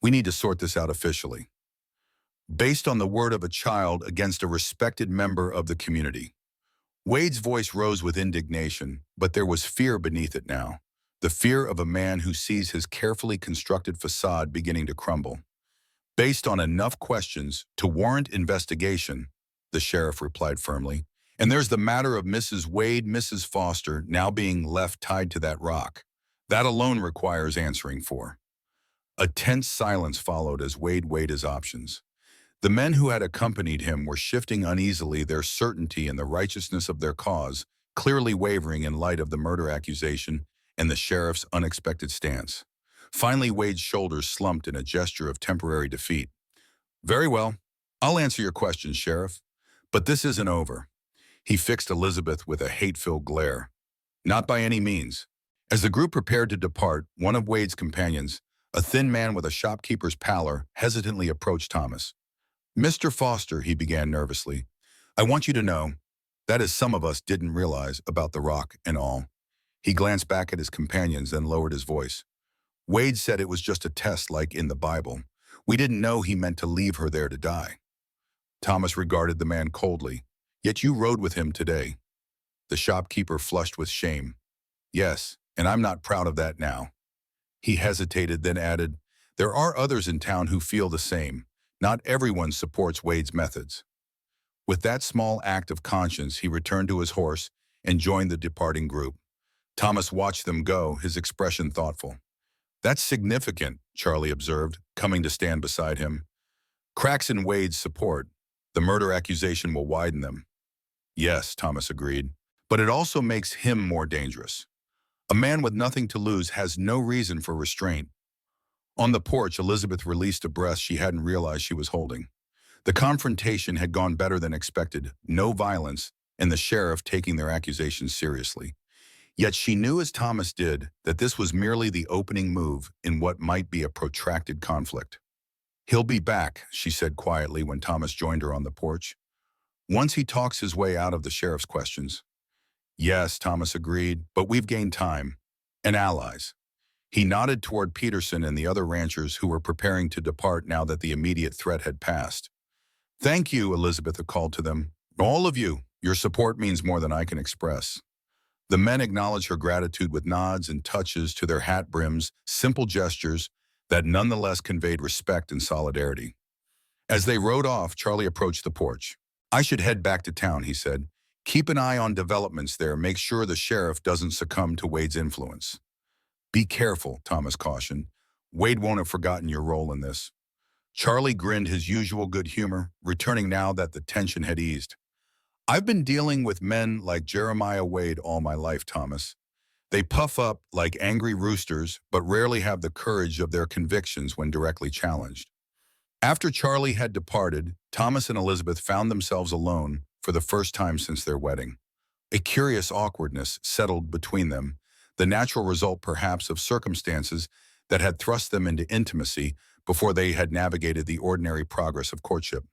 We need to sort this out officially. Based on the word of a child against a respected member of the community. Wade's voice rose with indignation, but there was fear beneath it now. The fear of a man who sees his carefully constructed facade beginning to crumble. Based on enough questions to warrant investigation, the sheriff replied firmly. And there's the matter of Mrs. Wade, Mrs. Foster, now being left tied to that rock. That alone requires answering for. A tense silence followed as Wade weighed his options. The men who had accompanied him were shifting uneasily, their certainty in the righteousness of their cause, clearly wavering in light of the murder accusation and the sheriff's unexpected stance. Finally, Wade's shoulders slumped in a gesture of temporary defeat. Very well. I'll answer your questions, Sheriff. But this isn't over. He fixed Elizabeth with a hate-filled glare. Not by any means. As the group prepared to depart, one of Wade's companions, a thin man with a shopkeeper's pallor, hesitantly approached Thomas. Mr. Foster, he began nervously, I want you to know, that is some of us didn't realize about the rock and all. He glanced back at his companions, then lowered his voice. Wade said it was just a test like in the Bible. We didn't know he meant to leave her there to die. Thomas regarded the man coldly. Yet you rode with him today. The shopkeeper flushed with shame. Yes, and I'm not proud of that now. He hesitated, then added, there are others in town who feel the same. Not everyone supports Wade's methods. With that small act of conscience, he returned to his horse and joined the departing group. Thomas watched them go, his expression thoughtful. That's significant, Charlie observed, coming to stand beside him. Cracks in Wade's support. The murder accusation will widen them. Yes, Thomas agreed, but it also makes him more dangerous. A man with nothing to lose has no reason for restraint. On the porch, Elizabeth released a breath she hadn't realized she was holding. The confrontation had gone better than expected, no violence, and the sheriff taking their accusations seriously. Yet she knew, as Thomas did, that this was merely the opening move in what might be a protracted conflict. He'll be back, she said quietly when Thomas joined her on the porch. Once he talks his way out of the sheriff's questions. Yes, Thomas agreed, but we've gained time. And allies. He nodded toward Peterson and the other ranchers who were preparing to depart now that the immediate threat had passed. Thank you, Elizabeth called to them. All of you, your support means more than I can express. The men acknowledged her gratitude with nods and touches to their hat brims, simple gestures that nonetheless conveyed respect and solidarity. As they rode off, Charlie approached the porch. I should head back to town, he said. Keep an eye on developments there. Make sure the sheriff doesn't succumb to Wade's influence. Be careful, Thomas cautioned. Wade won't have forgotten your role in this. Charlie grinned his usual good humor, returning now that the tension had eased. I've been dealing with men like Jeremiah Wade all my life, Thomas. They puff up like angry roosters, but rarely have the courage of their convictions when directly challenged. After Charlie had departed, Thomas and Elizabeth found themselves alone for the first time since their wedding. A curious awkwardness settled between them, the natural result perhaps of circumstances that had thrust them into intimacy before they had navigated the ordinary progress of courtship.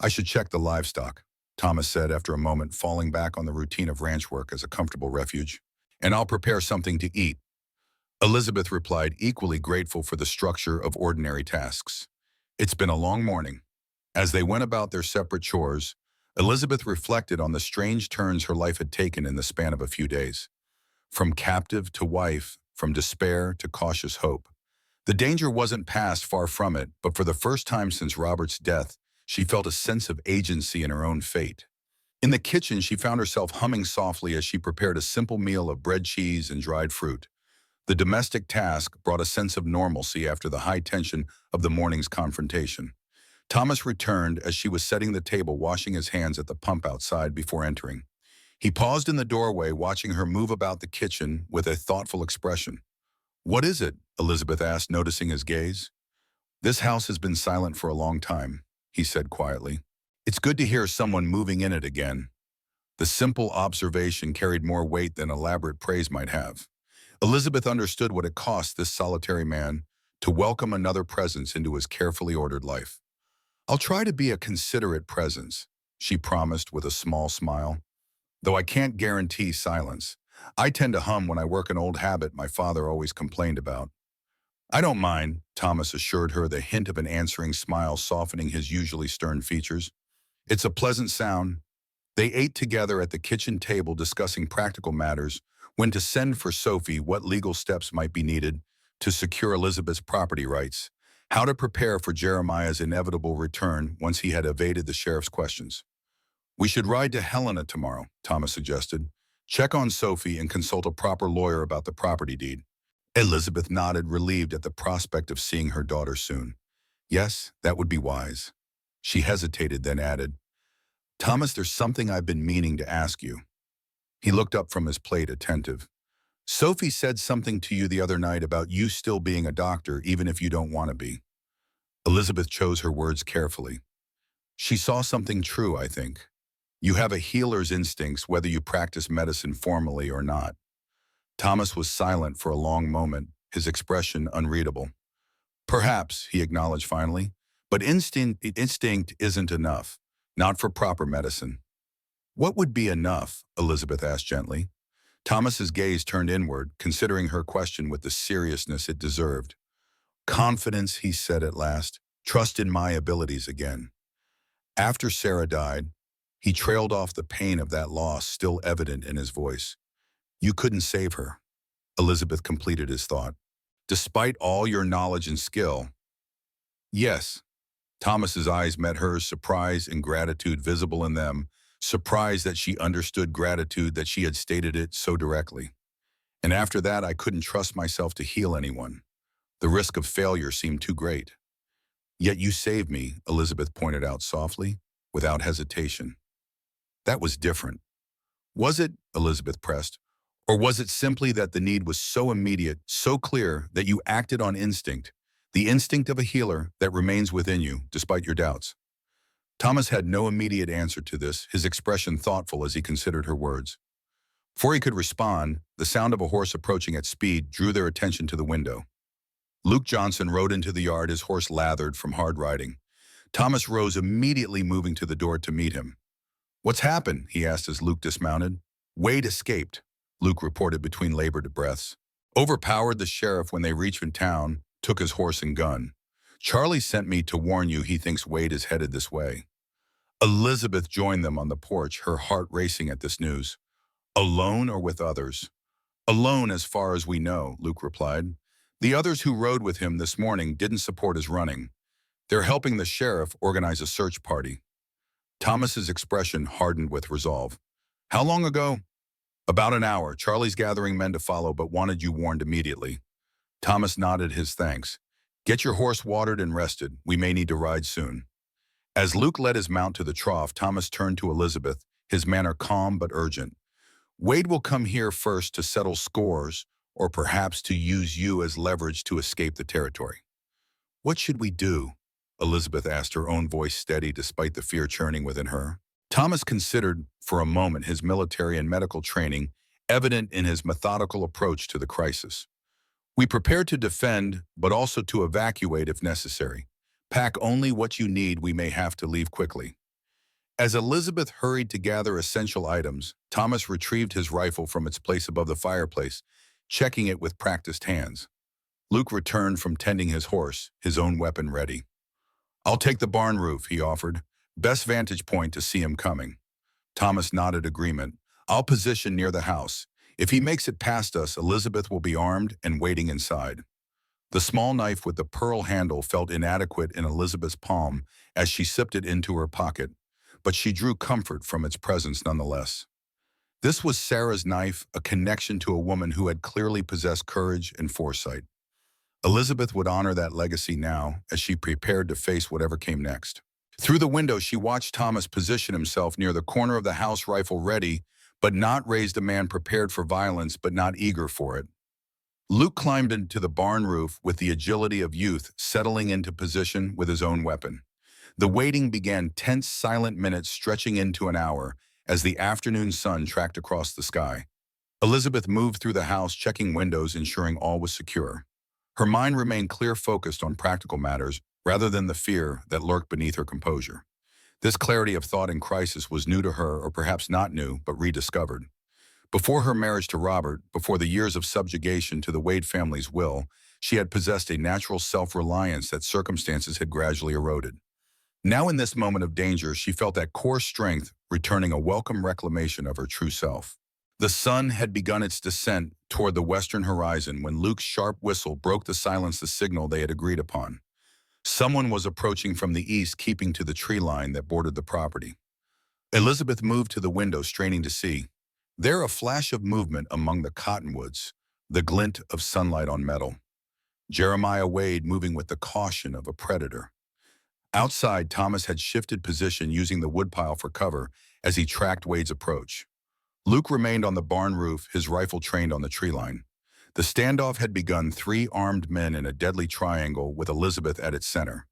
I should check the livestock, Thomas said after a moment, falling back on the routine of ranch work as a comfortable refuge. And I'll prepare something to eat. Elizabeth replied, equally grateful for the structure of ordinary tasks. It's been a long morning. As they went about their separate chores, Elizabeth reflected on the strange turns her life had taken in the span of a few days. From captive to wife, from despair to cautious hope. The danger wasn't past, far from it, but for the first time since Robert's death, she felt a sense of agency in her own fate. In the kitchen, she found herself humming softly as she prepared a simple meal of bread, cheese, and dried fruit. The domestic task brought a sense of normalcy after the high tension of the morning's confrontation. Thomas returned as she was setting the table, washing his hands at the pump outside before entering. He paused in the doorway, watching her move about the kitchen with a thoughtful expression. What is it? Elizabeth asked, noticing his gaze. This house has been silent for a long time, he said quietly. It's good to hear someone moving in it again. The simple observation carried more weight than elaborate praise might have. Elizabeth understood what it cost this solitary man to welcome another presence into his carefully ordered life. I'll try to be a considerate presence, she promised with a small smile. Though I can't guarantee silence, I tend to hum when I work an old habit my father always complained about. I don't mind, Thomas assured her, the hint of an answering smile softening his usually stern features. It's a pleasant sound. They ate together at the kitchen table discussing practical matters, when to send for Sophie, what legal steps might be needed to secure Elizabeth's property rights, how to prepare for Jeremiah's inevitable return once he had evaded the sheriff's questions. We should ride to Helena tomorrow, Thomas suggested. Check on Sophie and consult a proper lawyer about the property deed. Elizabeth nodded, relieved at the prospect of seeing her daughter soon. Yes, that would be wise. She hesitated, then added, Thomas, there's something I've been meaning to ask you. He looked up from his plate, attentive. Sophie said something to you the other night about you still being a doctor, even if you don't want to be. Elizabeth chose her words carefully. She saw something true, I think. You have a healer's instincts whether you practice medicine formally or not. Thomas was silent for a long moment, his expression unreadable. Perhaps, he acknowledged finally, but instinct isn't enough, not for proper medicine. What would be enough? Elizabeth asked gently. Thomas's gaze turned inward, considering her question with the seriousness it deserved. Confidence, he said at last. Trust in my abilities again. After Sarah died, he trailed off, the pain of that loss still evident in his voice. You couldn't save her. Elizabeth completed his thought. Despite all your knowledge and skill. Yes. Thomas's eyes met hers, surprise and gratitude visible in them, surprise that she understood, gratitude that she had stated it so directly. And after that, I couldn't trust myself to heal anyone. The risk of failure seemed too great. Yet you saved me, Elizabeth pointed out softly, without hesitation. That was different. Was it, Elizabeth pressed, or was it simply that the need was so immediate, so clear, that you acted on instinct, the instinct of a healer that remains within you, despite your doubts? Thomas had no immediate answer to this, his expression thoughtful as he considered her words. Before he could respond, the sound of a horse approaching at speed drew their attention to the window. Luke Johnson rode into the yard, his horse lathered from hard riding. Thomas rose immediately, moving to the door to meet him. What's happened? He asked as Luke dismounted. Wade escaped, Luke reported between labored breaths. Overpowered the sheriff when they reached in town, took his horse and gun. Charlie sent me to warn you he thinks Wade is headed this way. Elizabeth joined them on the porch, her heart racing at this news. Alone or with others? Alone as far as we know, Luke replied. The others who rode with him this morning didn't support his running. They're helping the sheriff organize a search party. Thomas's expression hardened with resolve. How long ago? About an hour. Charlie's gathering men to follow, but wanted you warned immediately. Thomas nodded his thanks. Get your horse watered and rested. We may need to ride soon. As Luke led his mount to the trough, Thomas turned to Elizabeth, his manner calm but urgent. Wade will come here first to settle scores, or perhaps to use you as leverage to escape the territory. What should we do? Elizabeth asked, her own voice steady despite the fear churning within her. Thomas considered for a moment, his military and medical training evident in his methodical approach to the crisis. We prepare to defend, but also to evacuate if necessary. Pack only what you need. We may have to leave quickly. As Elizabeth hurried to gather essential items, Thomas retrieved his rifle from its place above the fireplace, checking it with practiced hands. Luke returned from tending his horse, his own weapon ready. I'll take the barn roof, he offered. Best vantage point to see him coming. Thomas nodded agreement. I'll position near the house. If he makes it past us, Elizabeth will be armed and waiting inside. The small knife with the pearl handle felt inadequate in Elizabeth's palm as she slipped it into her pocket, but she drew comfort from its presence nonetheless. This was Sarah's knife, a connection to a woman who had clearly possessed courage and foresight. Elizabeth would honor that legacy now as she prepared to face whatever came next. Through the window, she watched Thomas position himself near the corner of the house, rifle ready, but not raised, a man prepared for violence but not eager for it. Luke climbed into the barn roof with the agility of youth, settling into position with his own weapon. The waiting began, tense, silent minutes stretching into an hour as the afternoon sun tracked across the sky. Elizabeth moved through the house, checking windows, ensuring all was secure. Her mind remained clear, focused on practical matters rather than the fear that lurked beneath her composure. This clarity of thought in crisis was new to her, or perhaps not new, but rediscovered. Before her marriage to Robert, before the years of subjugation to the Wade family's will, she had possessed a natural self-reliance that circumstances had gradually eroded. Now in this moment of danger, she felt that core strength returning a welcome reclamation of her true self. The sun had begun its descent toward the western horizon when Luke's sharp whistle broke the silence, the signal they had agreed upon. Someone was approaching from the east, keeping to the tree line that bordered the property. Elizabeth moved to the window, straining to see. There a flash of movement among the cottonwoods, the glint of sunlight on metal. Jeremiah Wade moving with the caution of a predator. Outside, Thomas had shifted position, using the woodpile for cover as he tracked Wade's approach. Luke remained on the barn roof, his rifle trained on the tree line. The standoff had begun, three armed men in a deadly triangle with Elizabeth at its center.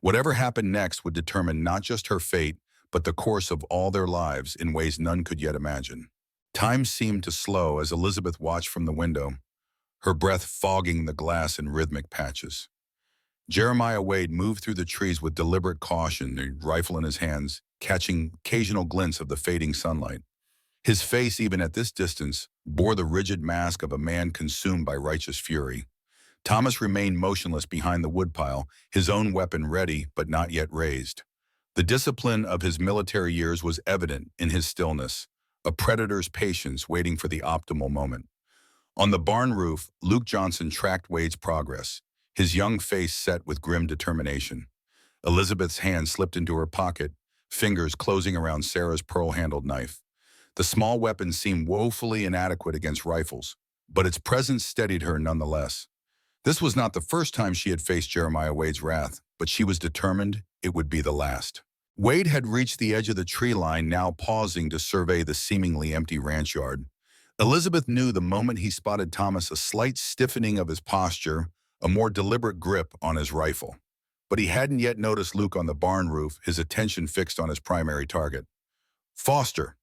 Whatever happened next would determine not just her fate, but the course of all their lives in ways none could yet imagine. Time seemed to slow as Elizabeth watched from the window, her breath fogging the glass in rhythmic patches. Jeremiah Wade moved through the trees with deliberate caution, a rifle in his hands, catching occasional glints of the fading sunlight. His face, even at this distance, bore the rigid mask of a man consumed by righteous fury. Thomas remained motionless behind the woodpile, his own weapon ready but not yet raised. The discipline of his military years was evident in his stillness, a predator's patience waiting for the optimal moment. On the barn roof, Luke Johnson tracked Wade's progress, his young face set with grim determination. Elizabeth's hand slipped into her pocket, fingers closing around Sarah's pearl-handled knife. The small weapon seemed woefully inadequate against rifles, but its presence steadied her nonetheless. This was not the first time she had faced Jeremiah Wade's wrath, but she was determined it would be the last. Wade had reached the edge of the tree line, now pausing to survey the seemingly empty ranch yard. Elizabeth knew the moment he spotted Thomas a slight stiffening of his posture, a more deliberate grip on his rifle. But he hadn't yet noticed Luke on the barn roof, his attention fixed on his primary target. "Foster,"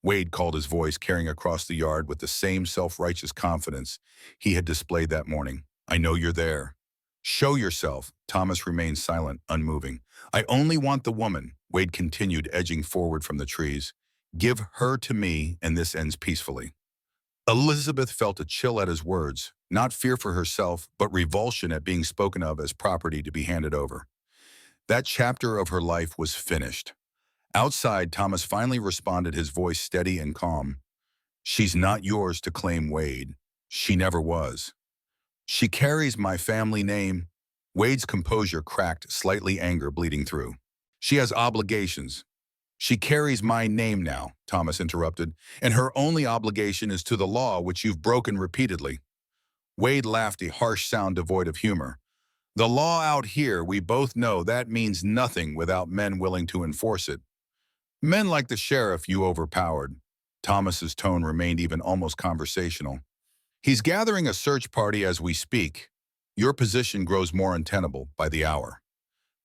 Wade called, his voice carrying across the yard with the same self-righteous confidence he had displayed that morning. "I know you're there." "Show yourself." Thomas remained silent, unmoving. "I only want the woman," Wade continued, edging forward from the trees. "Give her to me, and this ends peacefully." Elizabeth felt a chill at his words, not fear for herself, but revulsion at being spoken of as property to be handed over. That chapter of her life was finished. Outside, Thomas finally responded, his voice steady and calm. "She's not yours to claim, Wade. She never was. She carries my family name." Wade's composure cracked, slightly anger bleeding through. "She has obligations." "She carries my name now," Thomas interrupted, "and her only obligation is to the law, which you've broken repeatedly." Wade laughed, a harsh sound devoid of humor. "The law out here, we both know that means nothing without men willing to enforce it. Men like the sheriff you overpowered." Thomas's tone remained even almost conversational. "He's gathering a search party as we speak. Your position grows more untenable by the hour."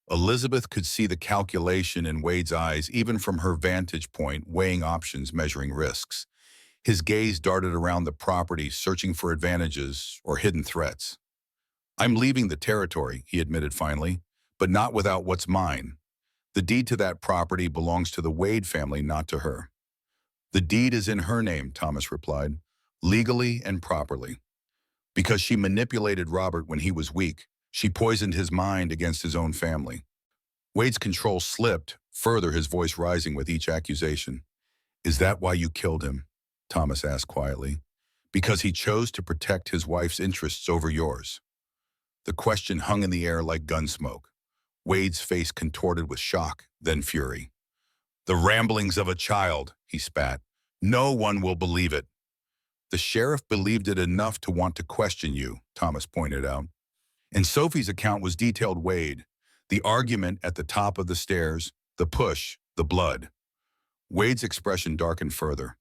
Elizabeth could see the calculation in Wade's eyes, even from her vantage point, weighing options, measuring risks. His gaze darted around the property, searching for advantages or hidden threats. "I'm leaving the territory," he admitted finally, "but not without what's mine. The deed to that property belongs to the Wade family, not to her." "The deed is in her name," Thomas replied, "legally and properly. Because she manipulated Robert when he was weak. She poisoned his mind against his own family." Wade's control slipped, further, his voice rising with each accusation. "Is that why you killed him?" Thomas asked quietly. "Because he chose to protect his wife's interests over yours?" The question hung in the air like gun smoke. Wade's face contorted with shock, then fury. "The ramblings of a child," he spat. "No one will believe it." "The sheriff believed it enough to want to question you," Thomas pointed out. And Sophie's account was detailed. Wade, the argument at the top of the stairs, the push, the blood. Wade's expression darkened further.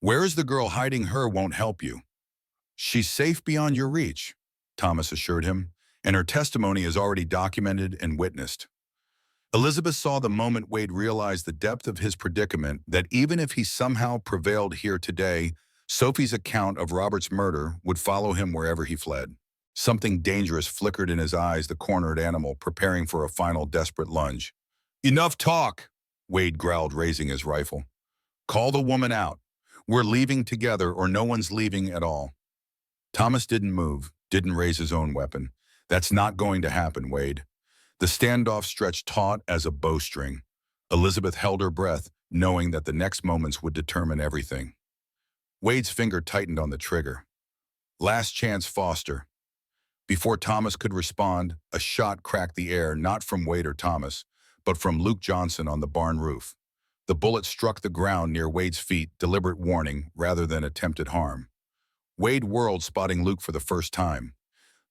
"Where is the girl hiding? Her won't help you." "She's safe beyond your reach," Thomas assured him, "and her testimony is already documented and witnessed." Elizabeth saw the moment Wade realized the depth of his predicament, that even if he somehow prevailed here today, Sophie's account of Robert's murder would follow him wherever he fled. Something dangerous flickered in his eyes, the cornered animal preparing for a final desperate lunge. "Enough talk," Wade growled, raising his rifle. "Call the woman out. We're leaving together or no one's leaving at all. Thomas didn't move, didn't raise his own weapon. That's not going to happen, Wade. The standoff stretched taut as a bowstring. Elizabeth held her breath, knowing that the next moments would determine everything. Wade's finger tightened on the trigger. Last chance, Foster. Before Thomas could respond, a shot cracked the air, not from Wade or Thomas, but from Luke Johnson on the barn roof. The bullet struck the ground near Wade's feet, deliberate warning rather than attempted harm. Wade whirled, spotting Luke for the first time.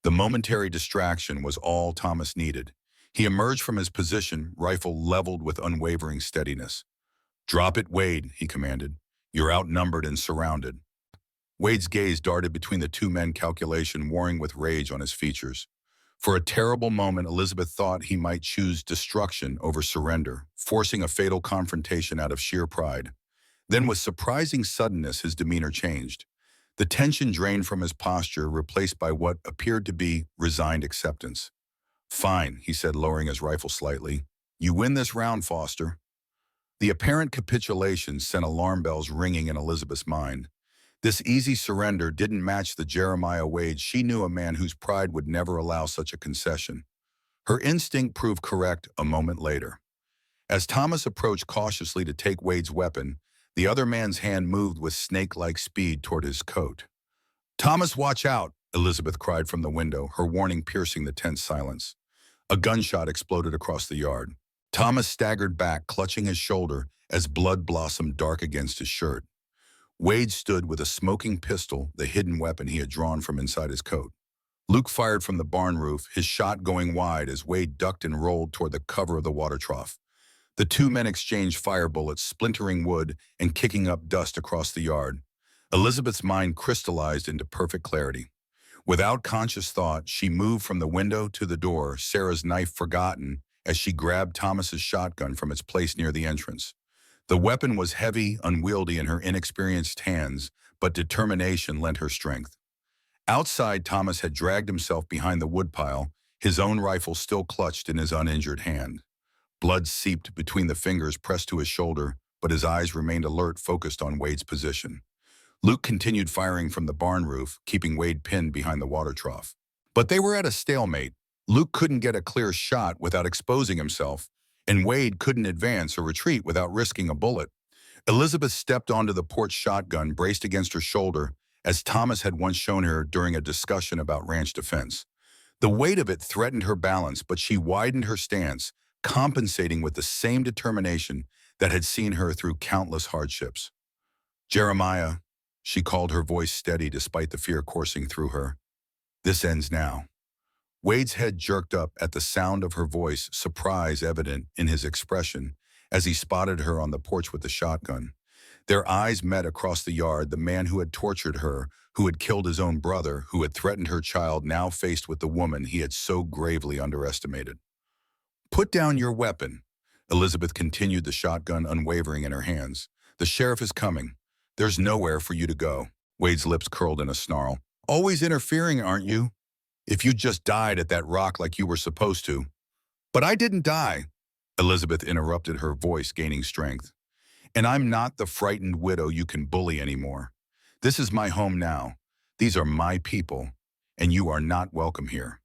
The momentary distraction was all Thomas needed. He emerged from his position, rifle leveled with unwavering steadiness. "Drop it, Wade," he commanded. "You're outnumbered and surrounded." Wade's gaze darted between the two men, calculation warring with rage on his features. For a terrible moment, Elizabeth thought he might choose destruction over surrender, forcing a fatal confrontation out of sheer pride. Then with surprising suddenness, his demeanor changed. The tension drained from his posture, replaced by what appeared to be resigned acceptance. "Fine," he said, lowering his rifle slightly. "You win this round, Foster." The apparent capitulation sent alarm bells ringing in Elizabeth's mind. This easy surrender didn't match the Jeremiah Wade she knew, a man whose pride would never allow such a concession. Her instinct proved correct a moment later. As Thomas approached cautiously to take Wade's weapon, the other man's hand moved with snake-like speed toward his coat. "Thomas, watch out!" Elizabeth cried from the window, her warning piercing the tense silence. A gunshot exploded across the yard. Thomas staggered back, clutching his shoulder as blood blossomed dark against his shirt. Wade stood with a smoking pistol, the hidden weapon he had drawn from inside his coat. Luke fired from the barn roof, his shot going wide as Wade ducked and rolled toward the cover of the water trough. The two men exchanged fire bullets, splintering wood and kicking up dust across the yard. Elizabeth's mind crystallized into perfect clarity. Without conscious thought, she moved from the window to the door, Sarah's knife forgotten, as she grabbed Thomas's shotgun from its place near the entrance. The weapon was heavy, unwieldy in her inexperienced hands, but determination lent her strength. Outside, Thomas had dragged himself behind the woodpile, his own rifle still clutched in his uninjured hand. Blood seeped between the fingers pressed to his shoulder, but his eyes remained alert, focused on Wade's position. Luke continued firing from the barn roof, keeping Wade pinned behind the water trough. But they were at a stalemate. Luke couldn't get a clear shot without exposing himself, and Wade couldn't advance or retreat without risking a bullet. Elizabeth stepped onto the porch shotgun, braced against her shoulder, as Thomas had once shown her during a discussion about ranch defense. The weight of it threatened her balance, but she widened her stance, compensating with the same determination that had seen her through countless hardships. "Jeremiah," she called, her voice steady despite the fear coursing through her. "This ends now." Wade's head jerked up at the sound of her voice, surprise evident in his expression as he spotted her on the porch with the shotgun. Their eyes met across the yard, the man who had tortured her, who had killed his own brother, who had threatened her child, now faced with the woman he had so gravely underestimated. "Put down your weapon," Elizabeth continued, the shotgun unwavering in her hands. "The sheriff is coming. There's nowhere for you to go." Wade's lips curled in a snarl. "Always interfering, aren't you? If you just died at that rock like you were supposed to." "But I didn't die," Elizabeth interrupted, her voice gaining strength. "And I'm not the frightened widow you can bully anymore. This is my home now. These are my people, and you are not welcome here."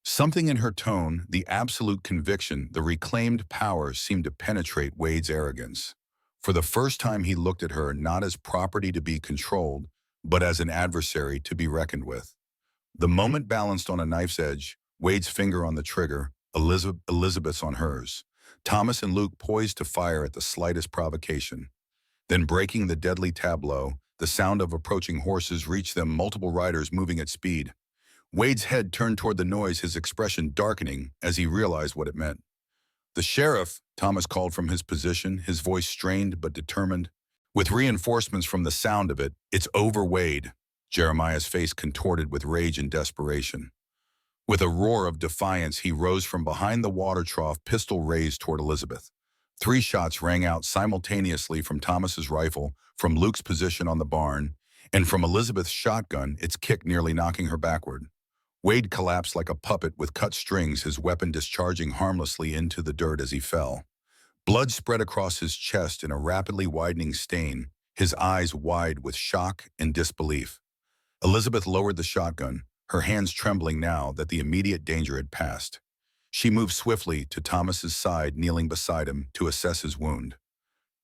Something in her tone, the absolute conviction, the reclaimed power, seemed to penetrate Wade's arrogance. For the first time, he looked at her not as property to be controlled, but as an adversary to be reckoned with. The moment balanced on a knife's edge, Wade's finger on the trigger, Elizabeth's on hers. Thomas and Luke poised to fire at the slightest provocation. Then, breaking the deadly tableau, the sound of approaching horses reached them, multiple riders moving at speed. Wade's head turned toward the noise, his expression darkening as he realized what it meant. "The sheriff," Thomas called from his position, his voice strained but determined. With reinforcements from the sound of it, "It's over, Wade." Jeremiah's face contorted with rage and desperation. With a roar of defiance, he rose from behind the water trough, pistol raised toward Elizabeth. 3 shots rang out simultaneously from Thomas's rifle, from Luke's position on the barn, and from Elizabeth's shotgun, its kick nearly knocking her backward. Wade collapsed like a puppet with cut strings, his weapon discharging harmlessly into the dirt as he fell. Blood spread across his chest in a rapidly widening stain, his eyes wide with shock and disbelief. Elizabeth lowered the shotgun, her hands trembling now that the immediate danger had passed. She moved swiftly to Thomas's side, kneeling beside him to assess his wound.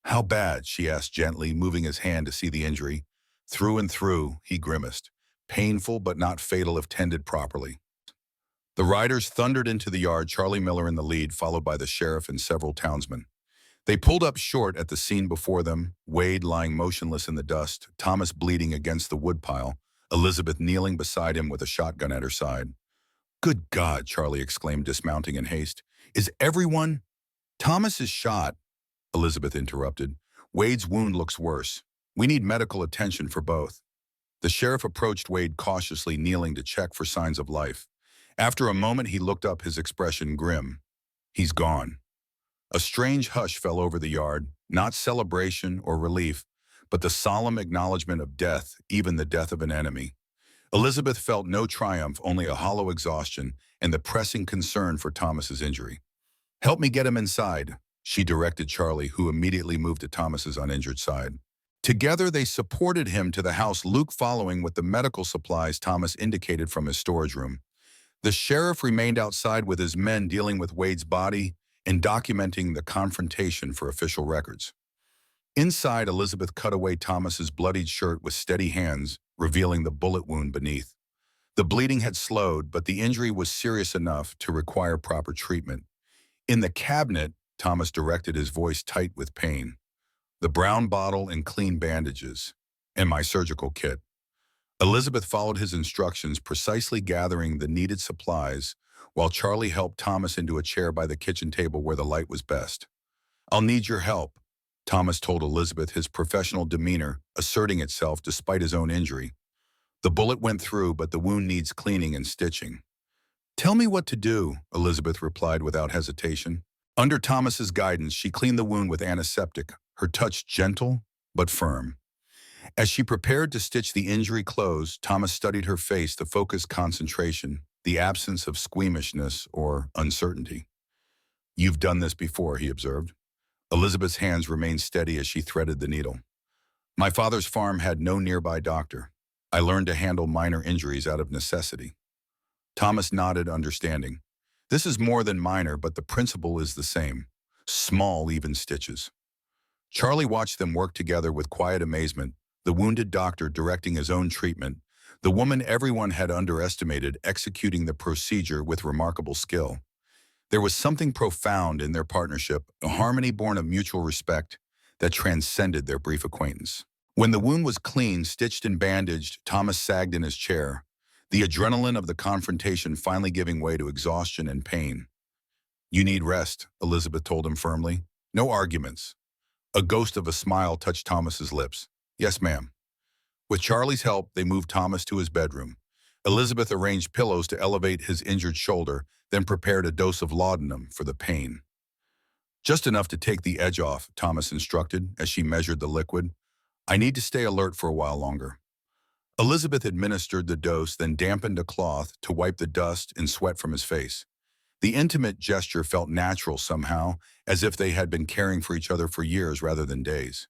"How bad?" she asked gently, moving his hand to see the injury. "Through and through," he grimaced. "Painful but not fatal if tended properly." The riders thundered into the yard, Charlie Miller in the lead, followed by the sheriff and several townsmen. They pulled up short at the scene before them, Wade lying motionless in the dust, Thomas bleeding against the woodpile, Elizabeth kneeling beside him with a shotgun at her side. "Good God," Charlie exclaimed, dismounting in haste. "Is everyone—" "Thomas is shot," Elizabeth interrupted. "Wade's wound looks worse. We need medical attention for both." The sheriff approached Wade cautiously, kneeling to check for signs of life. After a moment, he looked up, his expression grim. "He's gone." A strange hush fell over the yard, not celebration or relief, but the solemn acknowledgement of death, even the death of an enemy. Elizabeth felt no triumph, only a hollow exhaustion and the pressing concern for Thomas's injury. "Help me get him inside," she directed Charlie, who immediately moved to Thomas's uninjured side. Together, they supported him to the house, Luke following with the medical supplies Thomas indicated from his storage room. The sheriff remained outside with his men, dealing with Wade's body and documenting the confrontation for official records. Inside, Elizabeth cut away Thomas's bloodied shirt with steady hands, revealing the bullet wound beneath. The bleeding had slowed, but the injury was serious enough to require proper treatment. In the cabinet, Thomas directed, his voice tight with pain. "The brown bottle and clean bandages, and my surgical kit." Elizabeth followed his instructions, precisely gathering the needed supplies, while Charlie helped Thomas into a chair by the kitchen table where the light was best. "I'll need your help," Thomas told Elizabeth, his professional demeanor asserting itself despite his own injury. "The bullet went through, but the wound needs cleaning and stitching." "Tell me what to do," Elizabeth replied without hesitation. Under Thomas's guidance, she cleaned the wound with antiseptic, her touch gentle but firm. As she prepared to stitch the injury closed, Thomas studied her face, the focused concentration, the absence of squeamishness or uncertainty. "You've done this before," he observed. Elizabeth's hands remained steady as she threaded the needle. "My father's farm had no nearby doctor. I learned to handle minor injuries out of necessity." Thomas nodded, understanding. "This is more than minor, but the principle is the same. Small, even stitches." Charlie watched them work together with quiet amazement, the wounded doctor directing his own treatment, the woman everyone had underestimated executing the procedure with remarkable skill. There was something profound in their partnership, a harmony born of mutual respect that transcended their brief acquaintance. When the wound was clean, stitched and bandaged, Thomas sagged in his chair, the adrenaline of the confrontation finally giving way to exhaustion and pain. "You need rest," Elizabeth told him firmly. "No arguments." A ghost of a smile touched Thomas's lips. "Yes, ma'am." With Charlie's help, they moved Thomas to his bedroom. Elizabeth arranged pillows to elevate his injured shoulder, then prepared a dose of laudanum for the pain. "Just enough to take the edge off," Thomas instructed as she measured the liquid. "I need to stay alert for a while longer." Elizabeth administered the dose, then dampened a cloth to wipe the dust and sweat from his face. The intimate gesture felt natural somehow, as if they had been caring for each other for years rather than days.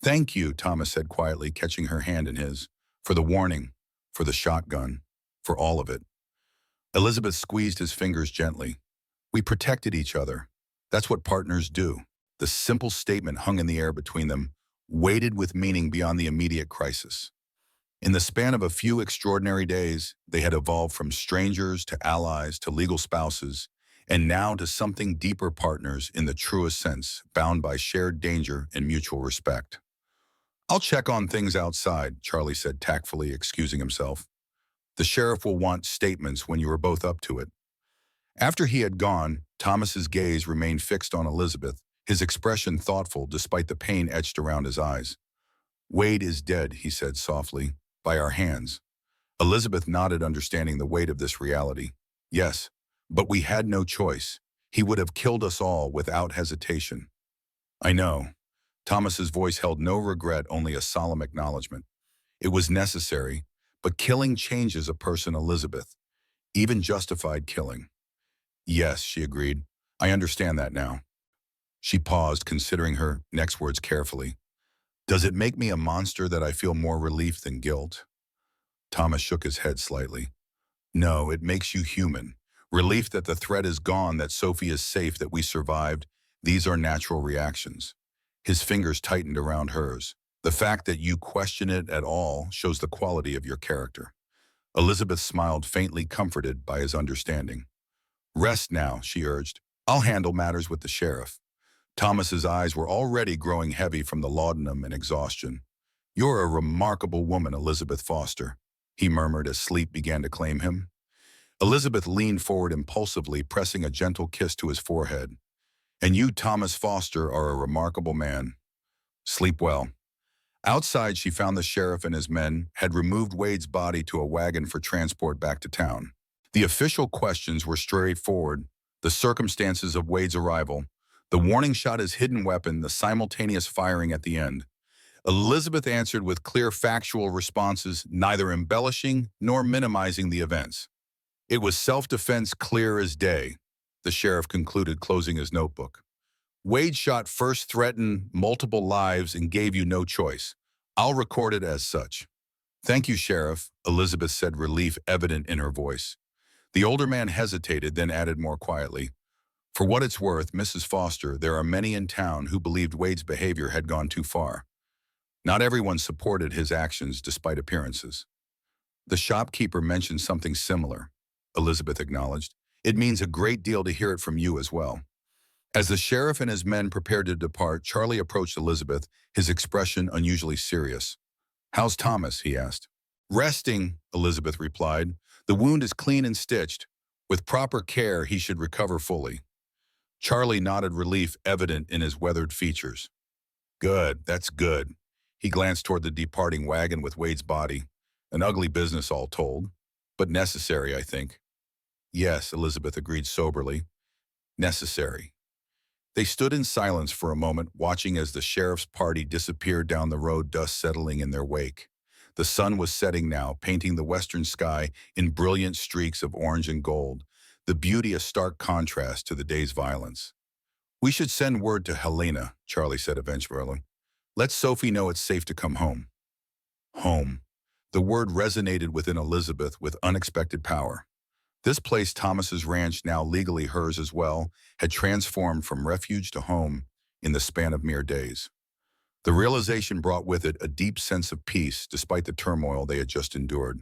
"Thank you," Thomas said quietly, catching her hand in his, "for the warning, for the shotgun, for all of it." Elizabeth squeezed his fingers gently. "We protected each other. That's what partners do." The simple statement hung in the air between them, weighted with meaning beyond the immediate crisis. In the span of a few extraordinary days, they had evolved from strangers to allies to legal spouses, and now to something deeper, partners in the truest sense, bound by shared danger and mutual respect. "I'll check on things outside," Charlie said tactfully, excusing himself. "The sheriff will want statements when you are both up to it." After he had gone, Thomas's gaze remained fixed on Elizabeth, his expression thoughtful despite the pain etched around his eyes. "Wade is dead," he said softly, "by our hands." Elizabeth nodded, understanding the weight of this reality. "Yes, but we had no choice. He would have killed us all without hesitation." "I know." Thomas's voice held no regret, only a solemn acknowledgement. "It was necessary, but killing changes a person, Elizabeth. Even justified killing." "Yes," she agreed. "I understand that now." She paused, considering her next words carefully. Does it make me a monster that I feel more relief than guilt? Thomas shook his head slightly. No, it makes you human. Relief that the threat is gone, that Sophie is safe, that we survived. These are natural reactions. His fingers tightened around hers. The fact that you question it at all shows the quality of your character. Elizabeth smiled, faintly comforted by his understanding. Rest now, she urged. I'll handle matters with the sheriff. Thomas's eyes were already growing heavy from the laudanum and exhaustion. You're a remarkable woman, Elizabeth Foster, he murmured as sleep began to claim him. Elizabeth leaned forward impulsively, pressing a gentle kiss to his forehead. And you, Thomas Foster, are a remarkable man. Sleep well. Outside, she found the sheriff and his men had removed Wade's body to a wagon for transport back to town. The official questions were straightforward: the circumstances of Wade's arrival, the warning shot, his hidden weapon, the simultaneous firing at the end. Elizabeth answered with clear factual responses, neither embellishing nor minimizing the events. It was self-defense, clear as day, the sheriff concluded, closing his notebook. Wade shot first, threatened multiple lives, and gave you no choice. I'll record it as such. Thank you, Sheriff, Elizabeth said, relief evident in her voice. The older man hesitated, then added more quietly, for what it's worth, Mrs. Foster, there are many in town who believed Wade's behavior had gone too far. Not everyone supported his actions despite appearances. The shopkeeper mentioned something similar, Elizabeth acknowledged. It means a great deal to hear it from you as well. As the sheriff and his men prepared to depart, Charlie approached Elizabeth, his expression unusually serious. How's Thomas? He asked. Resting, Elizabeth replied. The wound is clean and stitched. With proper care, he should recover fully. Charlie nodded, relief evident in his weathered features. Good, that's good. He glanced toward the departing wagon with Wade's body. An ugly business all told, but necessary, I think. Yes, Elizabeth agreed soberly. Necessary. They stood in silence for a moment, watching as the sheriff's party disappeared down the road, dust settling in their wake. The sun was setting now, painting the western sky in brilliant streaks of orange and gold, the beauty a stark contrast to the day's violence. We should send word to Helena, Charlie said eventually. Let Sophie know it's safe to come home. Home. The word resonated within Elizabeth with unexpected power. This place, Thomas's ranch, now legally hers as well, had transformed from refuge to home in the span of mere days. The realization brought with it a deep sense of peace despite the turmoil they had just endured.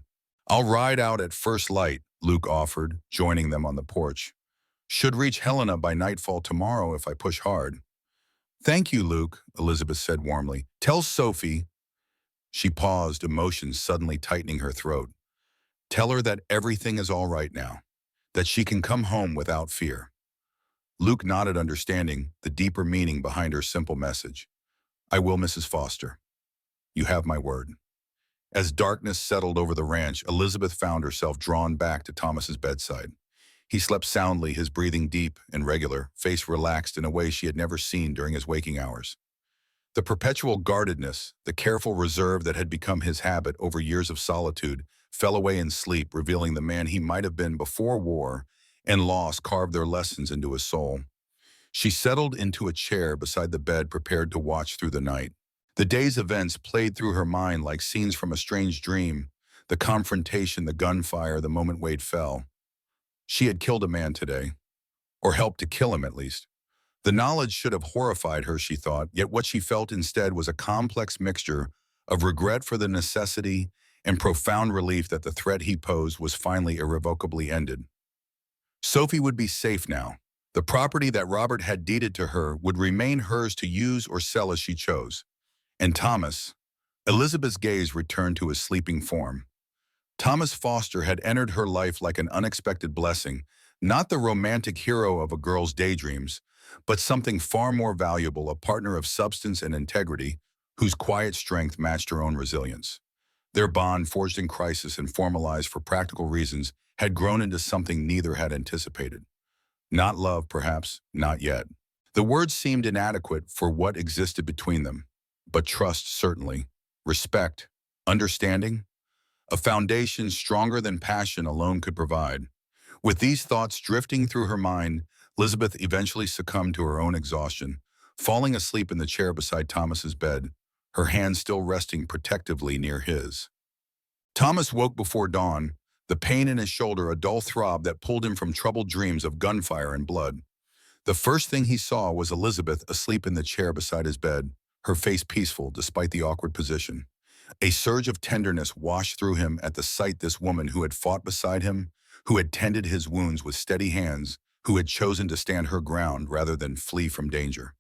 I'll ride out at first light, Luke offered, joining them on the porch. Should reach Helena by nightfall tomorrow if I push hard. Thank you, Luke, Elizabeth said warmly. Tell Sophie. She paused, emotions suddenly tightening her throat. Tell her that everything is all right now, that she can come home without fear. Luke nodded, understanding the deeper meaning behind her simple message. I will, Mrs. Foster. You have my word. As darkness settled over the ranch, Elizabeth found herself drawn back to Thomas's bedside. He slept soundly, his breathing deep and regular, face relaxed in a way she had never seen during his waking hours. The perpetual guardedness, the careful reserve that had become his habit over years of solitude, fell away in sleep, revealing the man he might have been before war and loss carved their lessons into his soul. She settled into a chair beside the bed, prepared to watch through the night. The day's events played through her mind like scenes from a strange dream, the confrontation, the gunfire, the moment Wade fell. She had killed a man today, or helped to kill him at least. The knowledge should have horrified her, she thought, yet what she felt instead was a complex mixture of regret for the necessity and profound relief that the threat he posed was finally irrevocably ended. Sophie would be safe now. The property that Robert had deeded to her would remain hers to use or sell as she chose. And Thomas, Elizabeth's gaze returned to his sleeping form. Thomas Foster had entered her life like an unexpected blessing, not the romantic hero of a girl's daydreams, but something far more valuable, a partner of substance and integrity, whose quiet strength matched her own resilience. Their bond, forged in crisis and formalized for practical reasons, had grown into something neither had anticipated. Not love, perhaps, not yet. The words seemed inadequate for what existed between them, but trust certainly, respect, understanding, a foundation stronger than passion alone could provide. With these thoughts drifting through her mind, Elizabeth eventually succumbed to her own exhaustion, falling asleep in the chair beside Thomas's bed, her hand still resting protectively near his. Thomas woke before dawn, the pain in his shoulder a dull throb that pulled him from troubled dreams of gunfire and blood. The first thing he saw was Elizabeth asleep in the chair beside his bed, her face peaceful despite the awkward position. A surge of tenderness washed through him at the sight this woman who had fought beside him, who had tended his wounds with steady hands, who had chosen to stand her ground rather than flee from danger.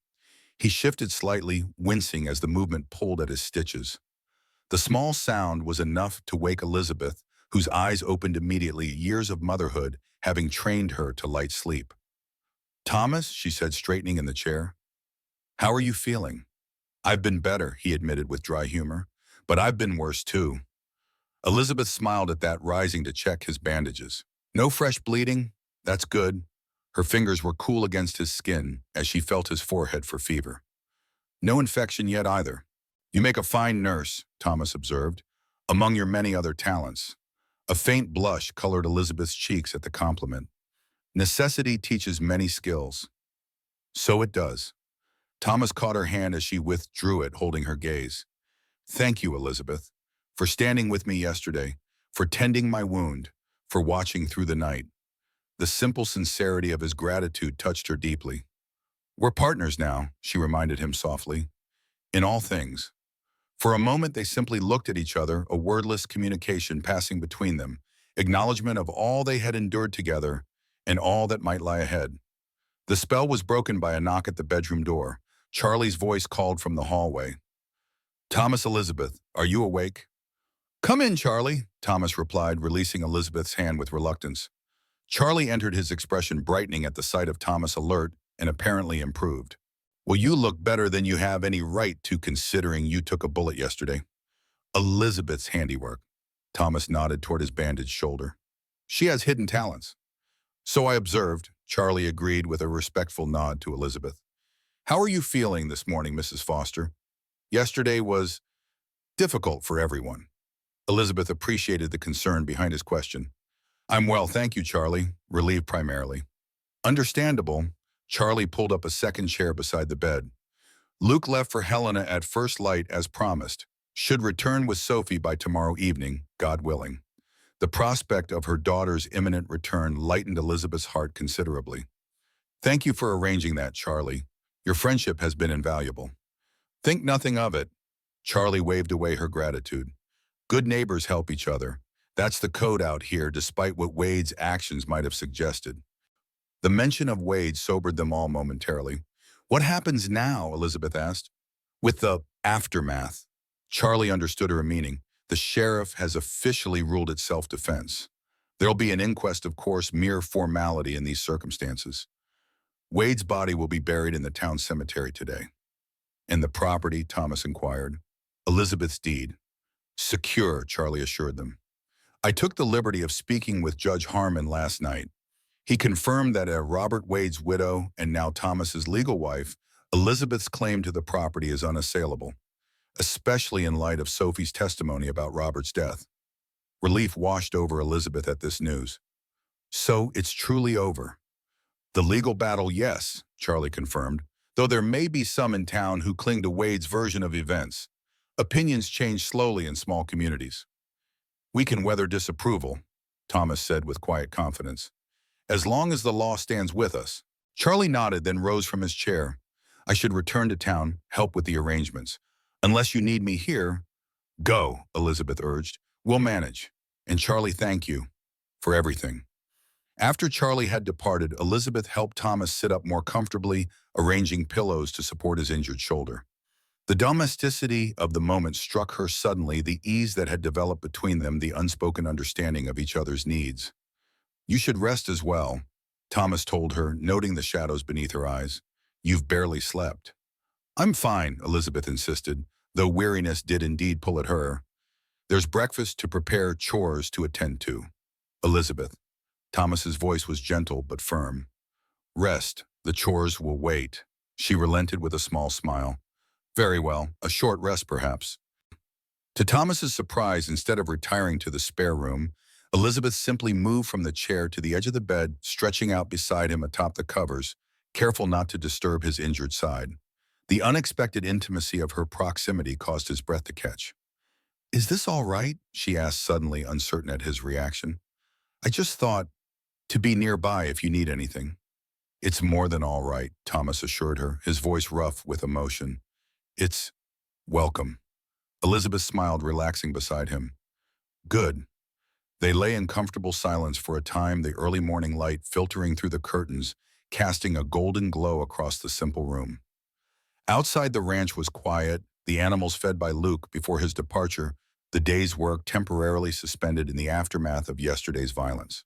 He shifted slightly, wincing as the movement pulled at his stitches. The small sound was enough to wake Elizabeth, whose eyes opened immediately, years of motherhood having trained her to light sleep. "Thomas," she said, straightening in the chair. "How are you feeling?" "I've been better," he admitted with dry humor, "but I've been worse too." Elizabeth smiled at that, rising to check his bandages. "No fresh bleeding? That's good." Her fingers were cool against his skin as she felt his forehead for fever. "No infection yet either." "You make a fine nurse," Thomas observed, "among your many other talents." A faint blush colored Elizabeth's cheeks at the compliment. "Necessity teaches many skills." "So it does." Thomas caught her hand as she withdrew it, holding her gaze. "Thank you, Elizabeth, for standing with me yesterday, for tending my wound, for watching through the night." The simple sincerity of his gratitude touched her deeply. "We're partners now," she reminded him softly. "In all things." For a moment they simply looked at each other, a wordless communication passing between them, acknowledgement of all they had endured together and all that might lie ahead. The spell was broken by a knock at the bedroom door. Charlie's voice called from the hallway. "Thomas, Elizabeth, are you awake?" "Come in, Charlie," Thomas replied, releasing Elizabeth's hand with reluctance. Charlie entered, his expression brightening at the sight of Thomas, alert and apparently improved. "Well, you look better than you have any right to, considering you took a bullet yesterday." "Elizabeth's handiwork." Thomas nodded toward his bandaged shoulder. "She has hidden talents." "So I observed," Charlie agreed with a respectful nod to Elizabeth. "How are you feeling this morning, Mrs. Foster? Yesterday was difficult for everyone." Elizabeth appreciated the concern behind his question. "I'm well, thank you, Charlie," relieved primarily. "Understandable." Charlie pulled up a second chair beside the bed. "Luke left for Helena at first light as promised. Should return with Sophie by tomorrow evening, God willing." The prospect of her daughter's imminent return lightened Elizabeth's heart considerably. "Thank you for arranging that, Charlie. Your friendship has been invaluable." "Think nothing of it." Charlie waved away her gratitude. "Good neighbors help each other. That's the code out here, despite what Wade's actions might have suggested." The mention of Wade sobered them all momentarily. "What happens now?" Elizabeth asked. "With the aftermath." Charlie understood her meaning. "The sheriff has officially ruled it self-defense. There'll be an inquest, of course, mere formality in these circumstances. Wade's body will be buried in the town cemetery today." "And the property?" Thomas inquired. "Elizabeth's deed." "Secure," Charlie assured them. "I took the liberty of speaking with Judge Harmon last night. He confirmed that Robert Wade's widow and now Thomas's legal wife, Elizabeth's claim to the property is unassailable, especially in light of Sophie's testimony about Robert's death." Relief washed over Elizabeth at this news. "So it's truly over." "The legal battle, yes," Charlie confirmed, "though there may be some in town who cling to Wade's version of events. Opinions change slowly in small communities." "We can weather disapproval," Thomas said with quiet confidence. "As long as the law stands with us." Charlie nodded, then rose from his chair. "I should return to town, help with the arrangements. Unless you need me here." "Go," Elizabeth urged. "We'll manage." "And Charlie, thank you for everything." After Charlie had departed, Elizabeth helped Thomas sit up more comfortably, arranging pillows to support his injured shoulder. The domesticity of the moment struck her suddenly, the ease that had developed between them, the unspoken understanding of each other's needs. "You should rest as well," Thomas told her, noting the shadows beneath her eyes. "You've barely slept." "I'm fine," Elizabeth insisted, though weariness did indeed pull at her. "There's breakfast to prepare, chores to attend to." "Elizabeth." Thomas's voice was gentle but firm. "Rest. The chores will wait." She relented with a small smile. "Very well. A short rest, perhaps." To Thomas's surprise, instead of retiring to the spare room, Elizabeth simply moved from the chair to the edge of the bed, stretching out beside him atop the covers, careful not to disturb his injured side. The unexpected intimacy of her proximity caused his breath to catch. "Is this all right?" she asked suddenly, uncertain at his reaction. "I just thought to be nearby if you need anything." "It's more than all right," Thomas assured her, his voice rough with emotion. "It's welcome." Elizabeth smiled, relaxing beside him. "Good." They lay in comfortable silence for a time, the early morning light filtering through the curtains, casting a golden glow across the simple room. Outside the ranch was quiet, the animals fed by Luke before his departure, the day's work temporarily suspended in the aftermath of yesterday's violence.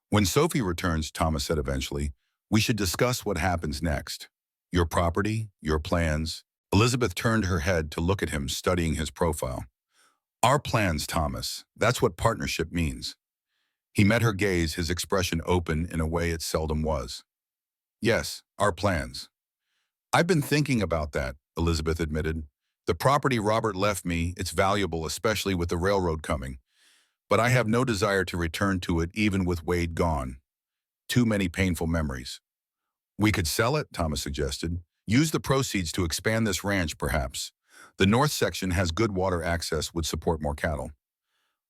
"When Sophie returns," Thomas said eventually, "we should discuss what happens next. Your property, your plans." Elizabeth turned her head to look at him, studying his profile. "Our plans, Thomas. That's what partnership means." He met her gaze, his expression open in a way it seldom was. "Yes, our plans." "I've been thinking about that," Elizabeth admitted. "The property Robert left me, it's valuable, especially with the railroad coming. But I have no desire to return to it even with Wade gone. Too many painful memories." "We could sell it," Thomas suggested. "Use the proceeds to expand this ranch, perhaps. The north section has good water access, would support more cattle."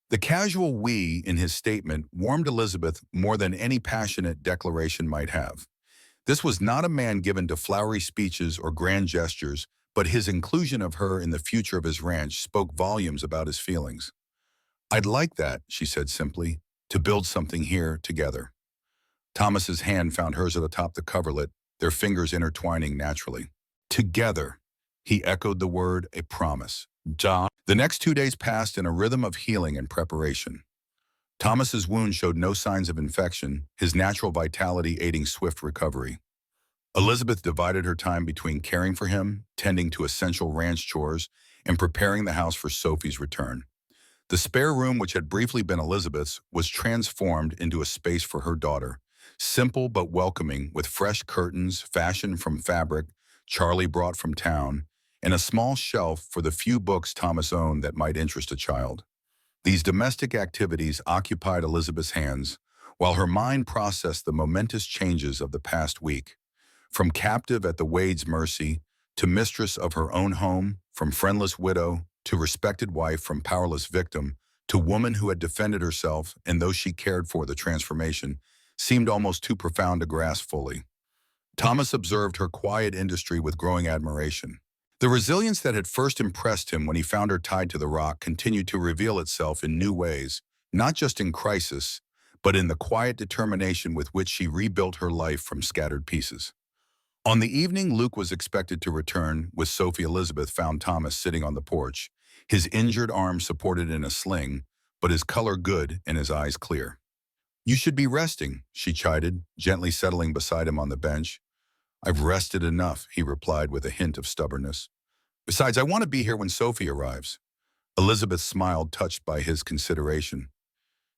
The casual "we" in his statement warmed Elizabeth more than any passionate declaration might have. This was not a man given to flowery speeches or grand gestures, but his inclusion of her in the future of his ranch spoke volumes about his feelings. "I'd like that," she said simply, "to build something here together." Thomas's hand found hers atop the coverlet, their fingers intertwining naturally. "Together." He echoed the word, a promise. "Ja." The next 2 days passed in a rhythm of healing and preparation. Thomas's wound showed no signs of infection, his natural vitality aiding swift recovery. Elizabeth divided her time between caring for him, tending to essential ranch chores, and preparing the house for Sophie's return. The spare room, which had briefly been Elizabeth's, was transformed into a space for her daughter, simple but welcoming, with fresh curtains fashioned from fabric Charlie brought from town, and a small shelf for the few books Thomas owned that might interest a child. These domestic activities occupied Elizabeth's hands, while her mind processed the momentous changes of the past week. From captive at the Wade's mercy, to mistress of her own home, from friendless widow, to respected wife, from powerless victim, to woman who had defended herself, and those she cared for, the transformation seemed almost too profound to grasp fully. Thomas observed her quiet industry with growing admiration. The resilience that had first impressed him when he found her tied to the rock continued to reveal itself in new ways, not just in crisis, but in the quiet determination with which she rebuilt her life from scattered pieces. On the evening Luke was expected to return, with Sophie, Elizabeth found Thomas sitting on the porch, his injured arm supported in a sling, but his color good and his eyes clear. "You should be resting," she chided, gently settling beside him on the bench. "I've rested enough," he replied with a hint of stubbornness. "Besides, I want to be here when Sophie arrives." Elizabeth smiled, touched by his consideration.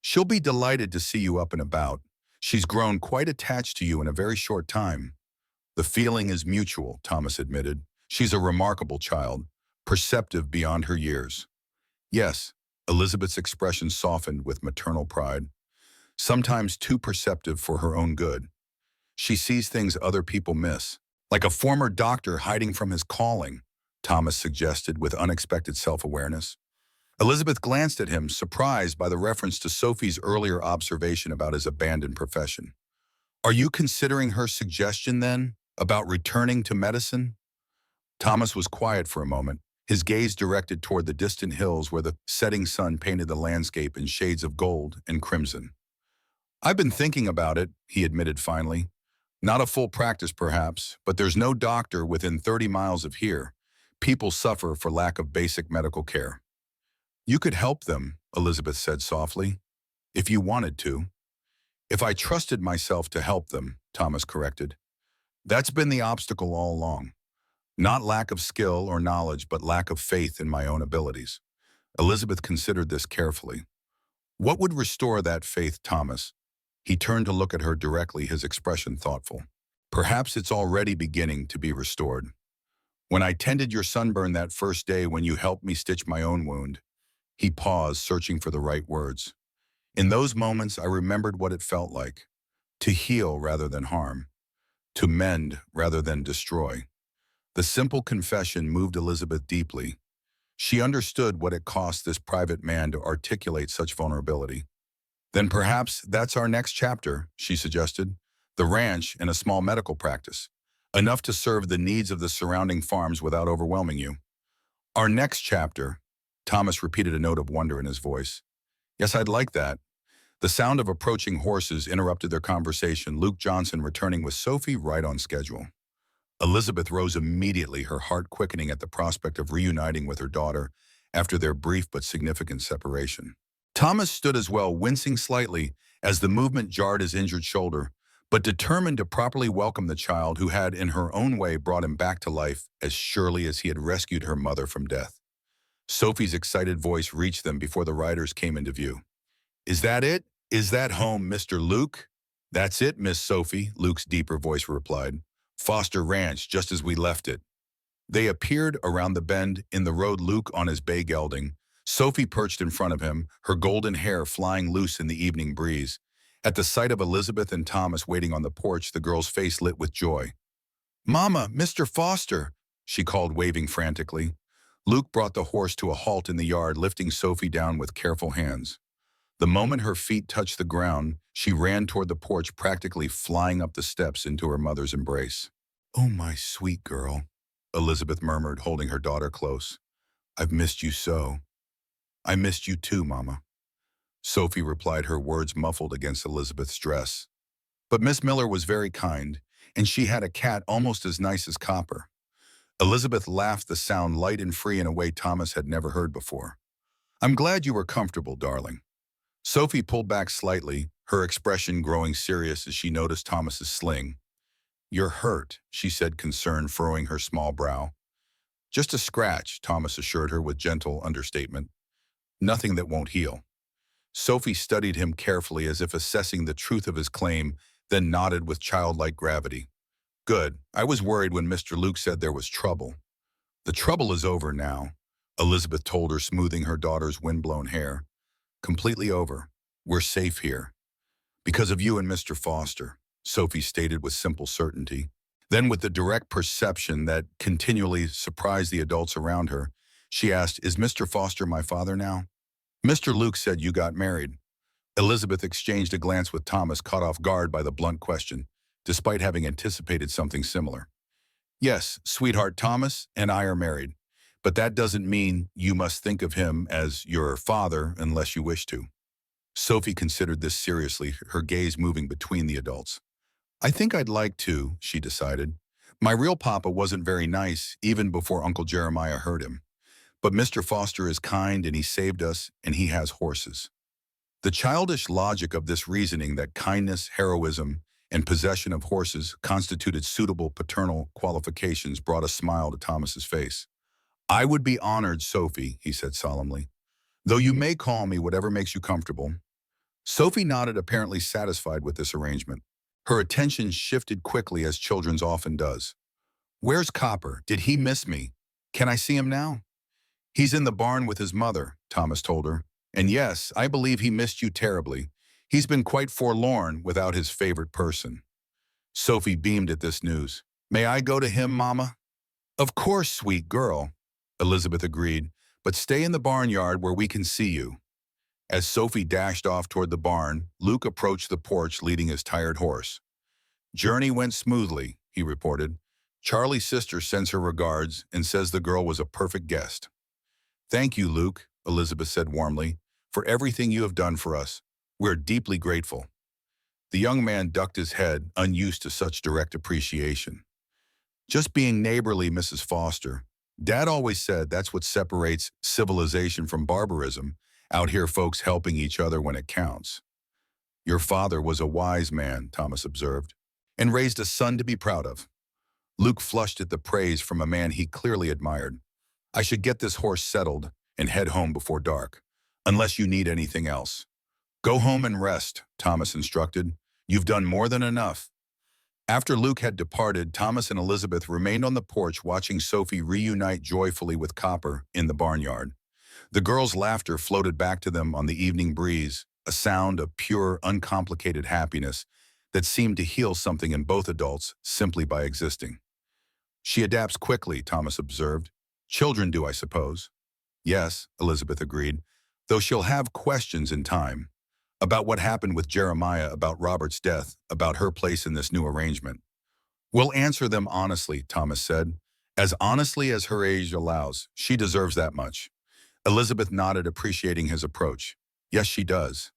"She'll be delighted to see you up and about. She's grown quite attached to you in a very short time." "The feeling is mutual," Thomas admitted. "She's a remarkable child, perceptive beyond her years." "Yes," Elizabeth's expression softened with maternal pride. "Sometimes too perceptive for her own good. She sees things other people miss. Like a former doctor hiding from his calling," Thomas suggested with unexpected self-awareness. Elizabeth glanced at him, surprised by the reference to Sophie's earlier observation about his abandoned profession. "Are you considering her suggestion, then, about returning to medicine?" Thomas was quiet for a moment, his gaze directed toward the distant hills where the setting sun painted the landscape in shades of gold and crimson. "I've been thinking about it," he admitted finally. "Not a full practice, perhaps, but there's no doctor within 30 miles of here. People suffer for lack of basic medical care." "You could help them," Elizabeth said softly, "if you wanted to." "If I trusted myself to help them," Thomas corrected. "That's been the obstacle all along. Not lack of skill or knowledge, but lack of faith in my own abilities." Elizabeth considered this carefully. "What would restore that faith, Thomas?" He turned to look at her directly, his expression thoughtful. "Perhaps it's already beginning to be restored. When I tended your sunburn that first day when you helped me stitch my own wound." He paused, searching for the right words. "In those moments, I remembered what it felt like. To heal rather than harm. To mend rather than destroy. The simple confession moved Elizabeth deeply. She understood what it cost this private man to articulate such vulnerability. Then perhaps that's our next chapter, she suggested. The ranch and a small medical practice. Enough to serve the needs of the surrounding farms without overwhelming you. Our next chapter, Thomas repeated, a note of wonder in his voice. Yes, I'd like that. The sound of approaching horses interrupted their conversation, Luke Johnson returning with Sophie right on schedule. Elizabeth rose immediately, her heart quickening at the prospect of reuniting with her daughter after their brief but significant separation. Thomas stood as well, wincing slightly as the movement jarred his injured shoulder, but determined to properly welcome the child who had in her own way brought him back to life as surely as he had rescued her mother from death. Sophie's excited voice reached them before the riders came into view. Is that it? Is that home, Mr. Luke? That's it, Miss Sophie, Luke's deeper voice replied. Foster Ranch, just as we left it. They appeared around the bend in the road, Luke on his bay gelding, Sophie perched in front of him, her golden hair flying loose in the evening breeze. At the sight of Elizabeth and Thomas waiting on the porch, the girl's face lit with joy. Mama, Mr. Foster, she called, waving frantically. Luke brought the horse to a halt in the yard, lifting Sophie down with careful hands. The moment her feet touched the ground, she ran toward the porch, practically flying up the steps into her mother's embrace. Oh, my sweet girl, Elizabeth murmured, holding her daughter close. I've missed you so. I missed you too, Mama. Sophie replied, her words muffled against Elizabeth's dress. But Miss Miller was very kind, and she had a cat almost as nice as Copper. Elizabeth laughed, the sound light and free in a way Thomas had never heard before. I'm glad you were comfortable, darling. Sophie pulled back slightly, her expression growing serious as she noticed Thomas's sling. You're hurt, she said, concern furrowing her small brow. Just a scratch, Thomas assured her with gentle understatement. Nothing that won't heal. Sophie studied him carefully as if assessing the truth of his claim, then nodded with childlike gravity. Good. I was worried when Mr. Luke said there was trouble. The trouble is over now, Elizabeth told her, smoothing her daughter's windblown hair. Completely over. We're safe here. Because of you and Mr. Foster, Sophie stated with simple certainty. Then, with the direct perception that continually surprised the adults around her, she asked, Is Mr. Foster my father now? Mr. Luke said you got married. Elizabeth exchanged a glance with Thomas, caught off guard by the blunt question, despite having anticipated something similar. Yes, sweetheart, Thomas and I are married, but that doesn't mean you must think of him as your father unless you wish to. Sophie considered this seriously, her gaze moving between the adults. I think I'd like to, she decided. My real papa wasn't very nice, even before Uncle Jeremiah hurt him. But Mr. Foster is kind and he saved us and he has horses. The childish logic of this reasoning that kindness, heroism, and possession of horses constituted suitable paternal qualifications brought a smile to Thomas's face. I would be honored, Sophie, he said solemnly, though you may call me whatever makes you comfortable. Sophie nodded, apparently satisfied with this arrangement. Her attention shifted quickly, as children's often does. Where's Copper? Did he miss me? Can I see him now? He's in the barn with his mother, Thomas told her. And yes, I believe he missed you terribly. He's been quite forlorn without his favorite person. Sophie beamed at this news. May I go to him, Mama? Of course, sweet girl, Elizabeth agreed, but stay in the barnyard where we can see you. As Sophie dashed off toward the barn, Luke approached the porch leading his tired horse. Journey went smoothly, he reported. Charlie's sister sends her regards and says the girl was a perfect guest. Thank you, Luke, Elizabeth said warmly, for everything you have done for us. We're deeply grateful. The young man ducked his head, unused to such direct appreciation. Just being neighborly, Mrs. Foster. Dad always said that's what separates civilization from barbarism, out here folks helping each other when it counts. Your father was a wise man, Thomas observed, and raised a son to be proud of. Luke flushed at the praise from a man he clearly admired. I should get this horse settled and head home before dark, unless you need anything else. Go home and rest, Thomas instructed. You've done more than enough. After Luke had departed, Thomas and Elizabeth remained on the porch watching Sophie reunite joyfully with Copper in the barnyard. The girls' laughter floated back to them on the evening breeze, a sound of pure, uncomplicated happiness that seemed to heal something in both adults simply by existing. She adapts quickly, Thomas observed. Children do, I suppose. Yes, Elizabeth agreed, though she'll have questions in time. About what happened with Jeremiah, about Robert's death, about her place in this new arrangement. We'll answer them honestly, Thomas said. As honestly as her age allows. She deserves that much. Elizabeth nodded, appreciating his approach. Yes, she does.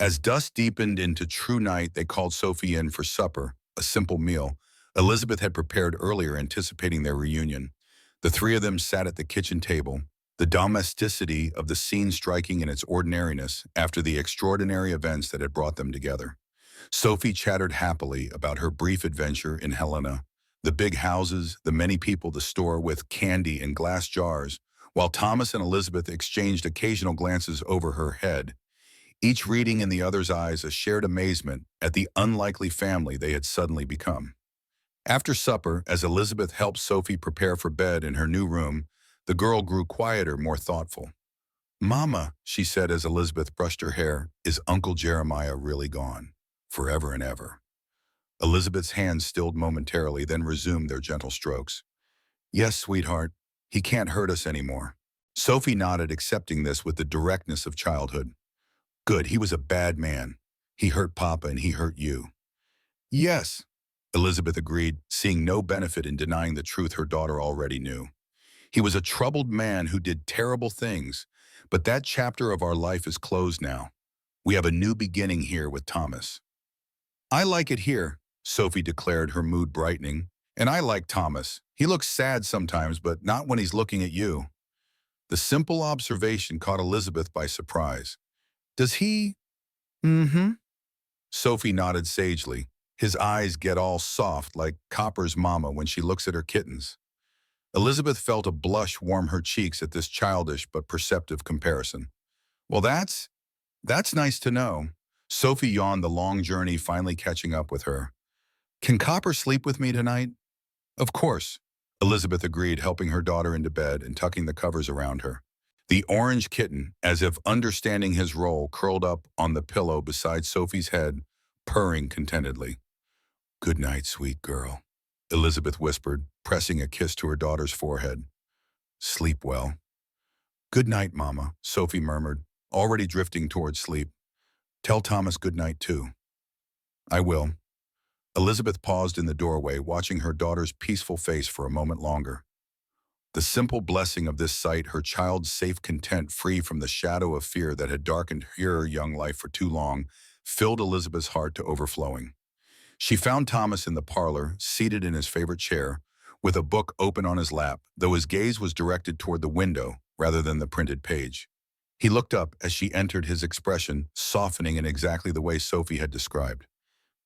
As dusk deepened into true night, they called Sophie in for supper, a simple meal. Elizabeth had prepared earlier, anticipating their reunion. The three of them sat at the kitchen table, the domesticity of the scene striking in its ordinariness after the extraordinary events that had brought them together. Sophie chattered happily about her brief adventure in Helena, the big houses, the many people, the store with candy in glass jars, while Thomas and Elizabeth exchanged occasional glances over her head, each reading in the other's eyes a shared amazement at the unlikely family they had suddenly become. After supper, as Elizabeth helped Sophie prepare for bed in her new room, the girl grew quieter, more thoughtful. Mama, she said as Elizabeth brushed her hair, is Uncle Jeremiah really gone? Forever and ever? Elizabeth's hands stilled momentarily, then resumed their gentle strokes. Yes, sweetheart, he can't hurt us anymore. Sophie nodded, accepting this with the directness of childhood. Good, he was a bad man. He hurt Papa and he hurt you. Yes, Elizabeth agreed, seeing no benefit in denying the truth her daughter already knew. He was a troubled man who did terrible things, but that chapter of our life is closed now. We have a new beginning here with Thomas. I like it here, Sophie declared, her mood brightening. And I like Thomas. He looks sad sometimes, but not when he's looking at you. The simple observation caught Elizabeth by surprise. Does he? Mm-hmm. Sophie nodded sagely. His eyes get all soft like Copper's mama when she looks at her kittens. Elizabeth felt a blush warm her cheeks at this childish but perceptive comparison. Well, that's nice to know. Sophie yawned, the long journey finally catching up with her. Can Copper sleep with me tonight? Of course, Elizabeth agreed, helping her daughter into bed and tucking the covers around her. The orange kitten, as if understanding his role, curled up on the pillow beside Sophie's head, purring contentedly. Good night, sweet girl, Elizabeth whispered, pressing a kiss to her daughter's forehead. Sleep well. Good night, Mama, Sophie murmured, already drifting toward sleep. Tell Thomas good night, too. I will. Elizabeth paused in the doorway, watching her daughter's peaceful face for a moment longer. The simple blessing of this sight, her child's safe content free from the shadow of fear that had darkened her young life for too long, filled Elizabeth's heart to overflowing. She found Thomas in the parlor, seated in his favorite chair, with a book open on his lap, though his gaze was directed toward the window rather than the printed page. He looked up as she entered, his expression softening in exactly the way Sophie had described.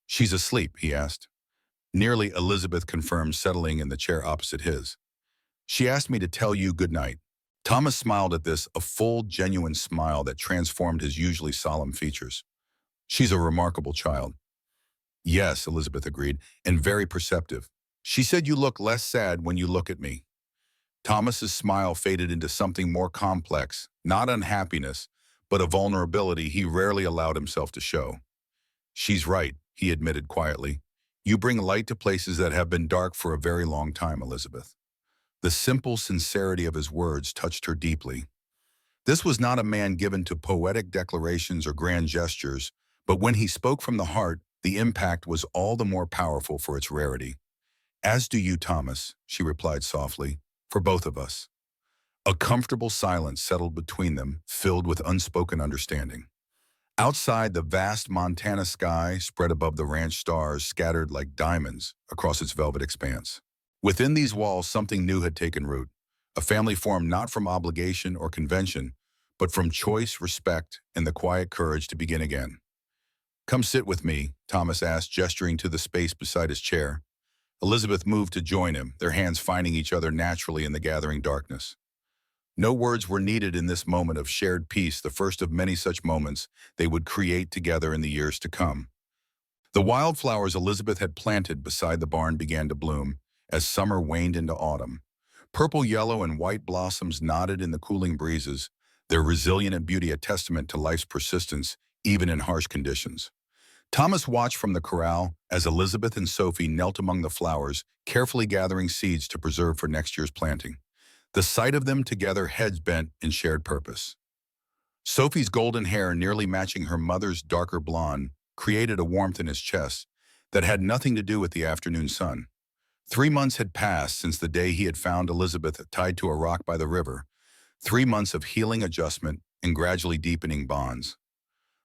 She's asleep, he asked. Nearly, Elizabeth confirmed, settling in the chair opposite his. She asked me to tell you good night. Thomas smiled at this, a full, genuine smile that transformed his usually solemn features. She's a remarkable child. Yes, Elizabeth agreed, and very perceptive. She said you look less sad when you look at me. Thomas's smile faded into something more complex, not unhappiness, but a vulnerability he rarely allowed himself to show. She's right, he admitted quietly. You bring light to places that have been dark for a very long time, Elizabeth. The simple sincerity of his words touched her deeply. This was not a man given to poetic declarations or grand gestures, but when he spoke from the heart, the impact was all the more powerful for its rarity. As do you, Thomas, she replied softly, for both of us. A comfortable silence settled between them, filled with unspoken understanding. Outside, the vast Montana sky spread above the ranch, stars scattered like diamonds across its velvet expanse. Within these walls, something new had taken root, a family formed not from obligation or convention, but from choice, respect, and the quiet courage to begin again. Come sit with me, Thomas asked, gesturing to the space beside his chair. Elizabeth moved to join him, their hands finding each other naturally in the gathering darkness. No words were needed in this moment of shared peace, the first of many such moments they would create together in the years to come. The wildflowers Elizabeth had planted beside the barn began to bloom as summer waned into autumn. Purple, yellow, and white blossoms nodded in the cooling breezes, their resilient beauty a testament to life's persistence, even in harsh conditions. Thomas watched from the corral as Elizabeth and Sophie knelt among the flowers, carefully gathering seeds to preserve for next year's planting. The sight of them together, heads bent in shared purpose. Sophie's golden hair, nearly matching her mother's darker blonde, created a warmth in his chest that had nothing to do with the afternoon sun. 3 months had passed since the day he had found Elizabeth tied to a rock by the river, 3 months of healing, adjustment, and gradually deepening bonds.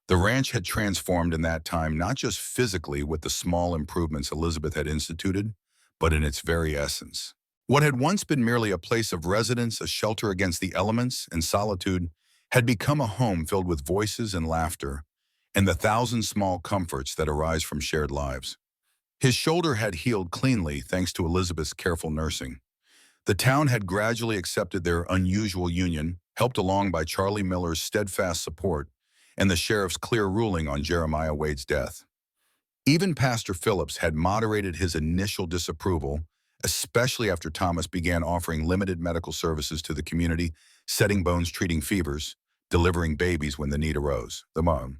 The ranch had transformed in that time, not just physically with the small improvements Elizabeth had instituted, but in its very essence. What had once been merely a place of residence, a shelter against the elements and solitude, had become a home filled with voices and laughter, and the thousand small comforts that arise from shared lives. His shoulder had healed cleanly thanks to Elizabeth's careful nursing. The town had gradually accepted their unusual union, helped along by Charlie Miller's steadfast support and the sheriff's clear ruling on Jeremiah Wade's death. Even Pastor Phillips had moderated his initial disapproval, especially after Thomas began offering limited medical services to the community, setting bones, treating fevers, delivering babies when the need arose. The mom.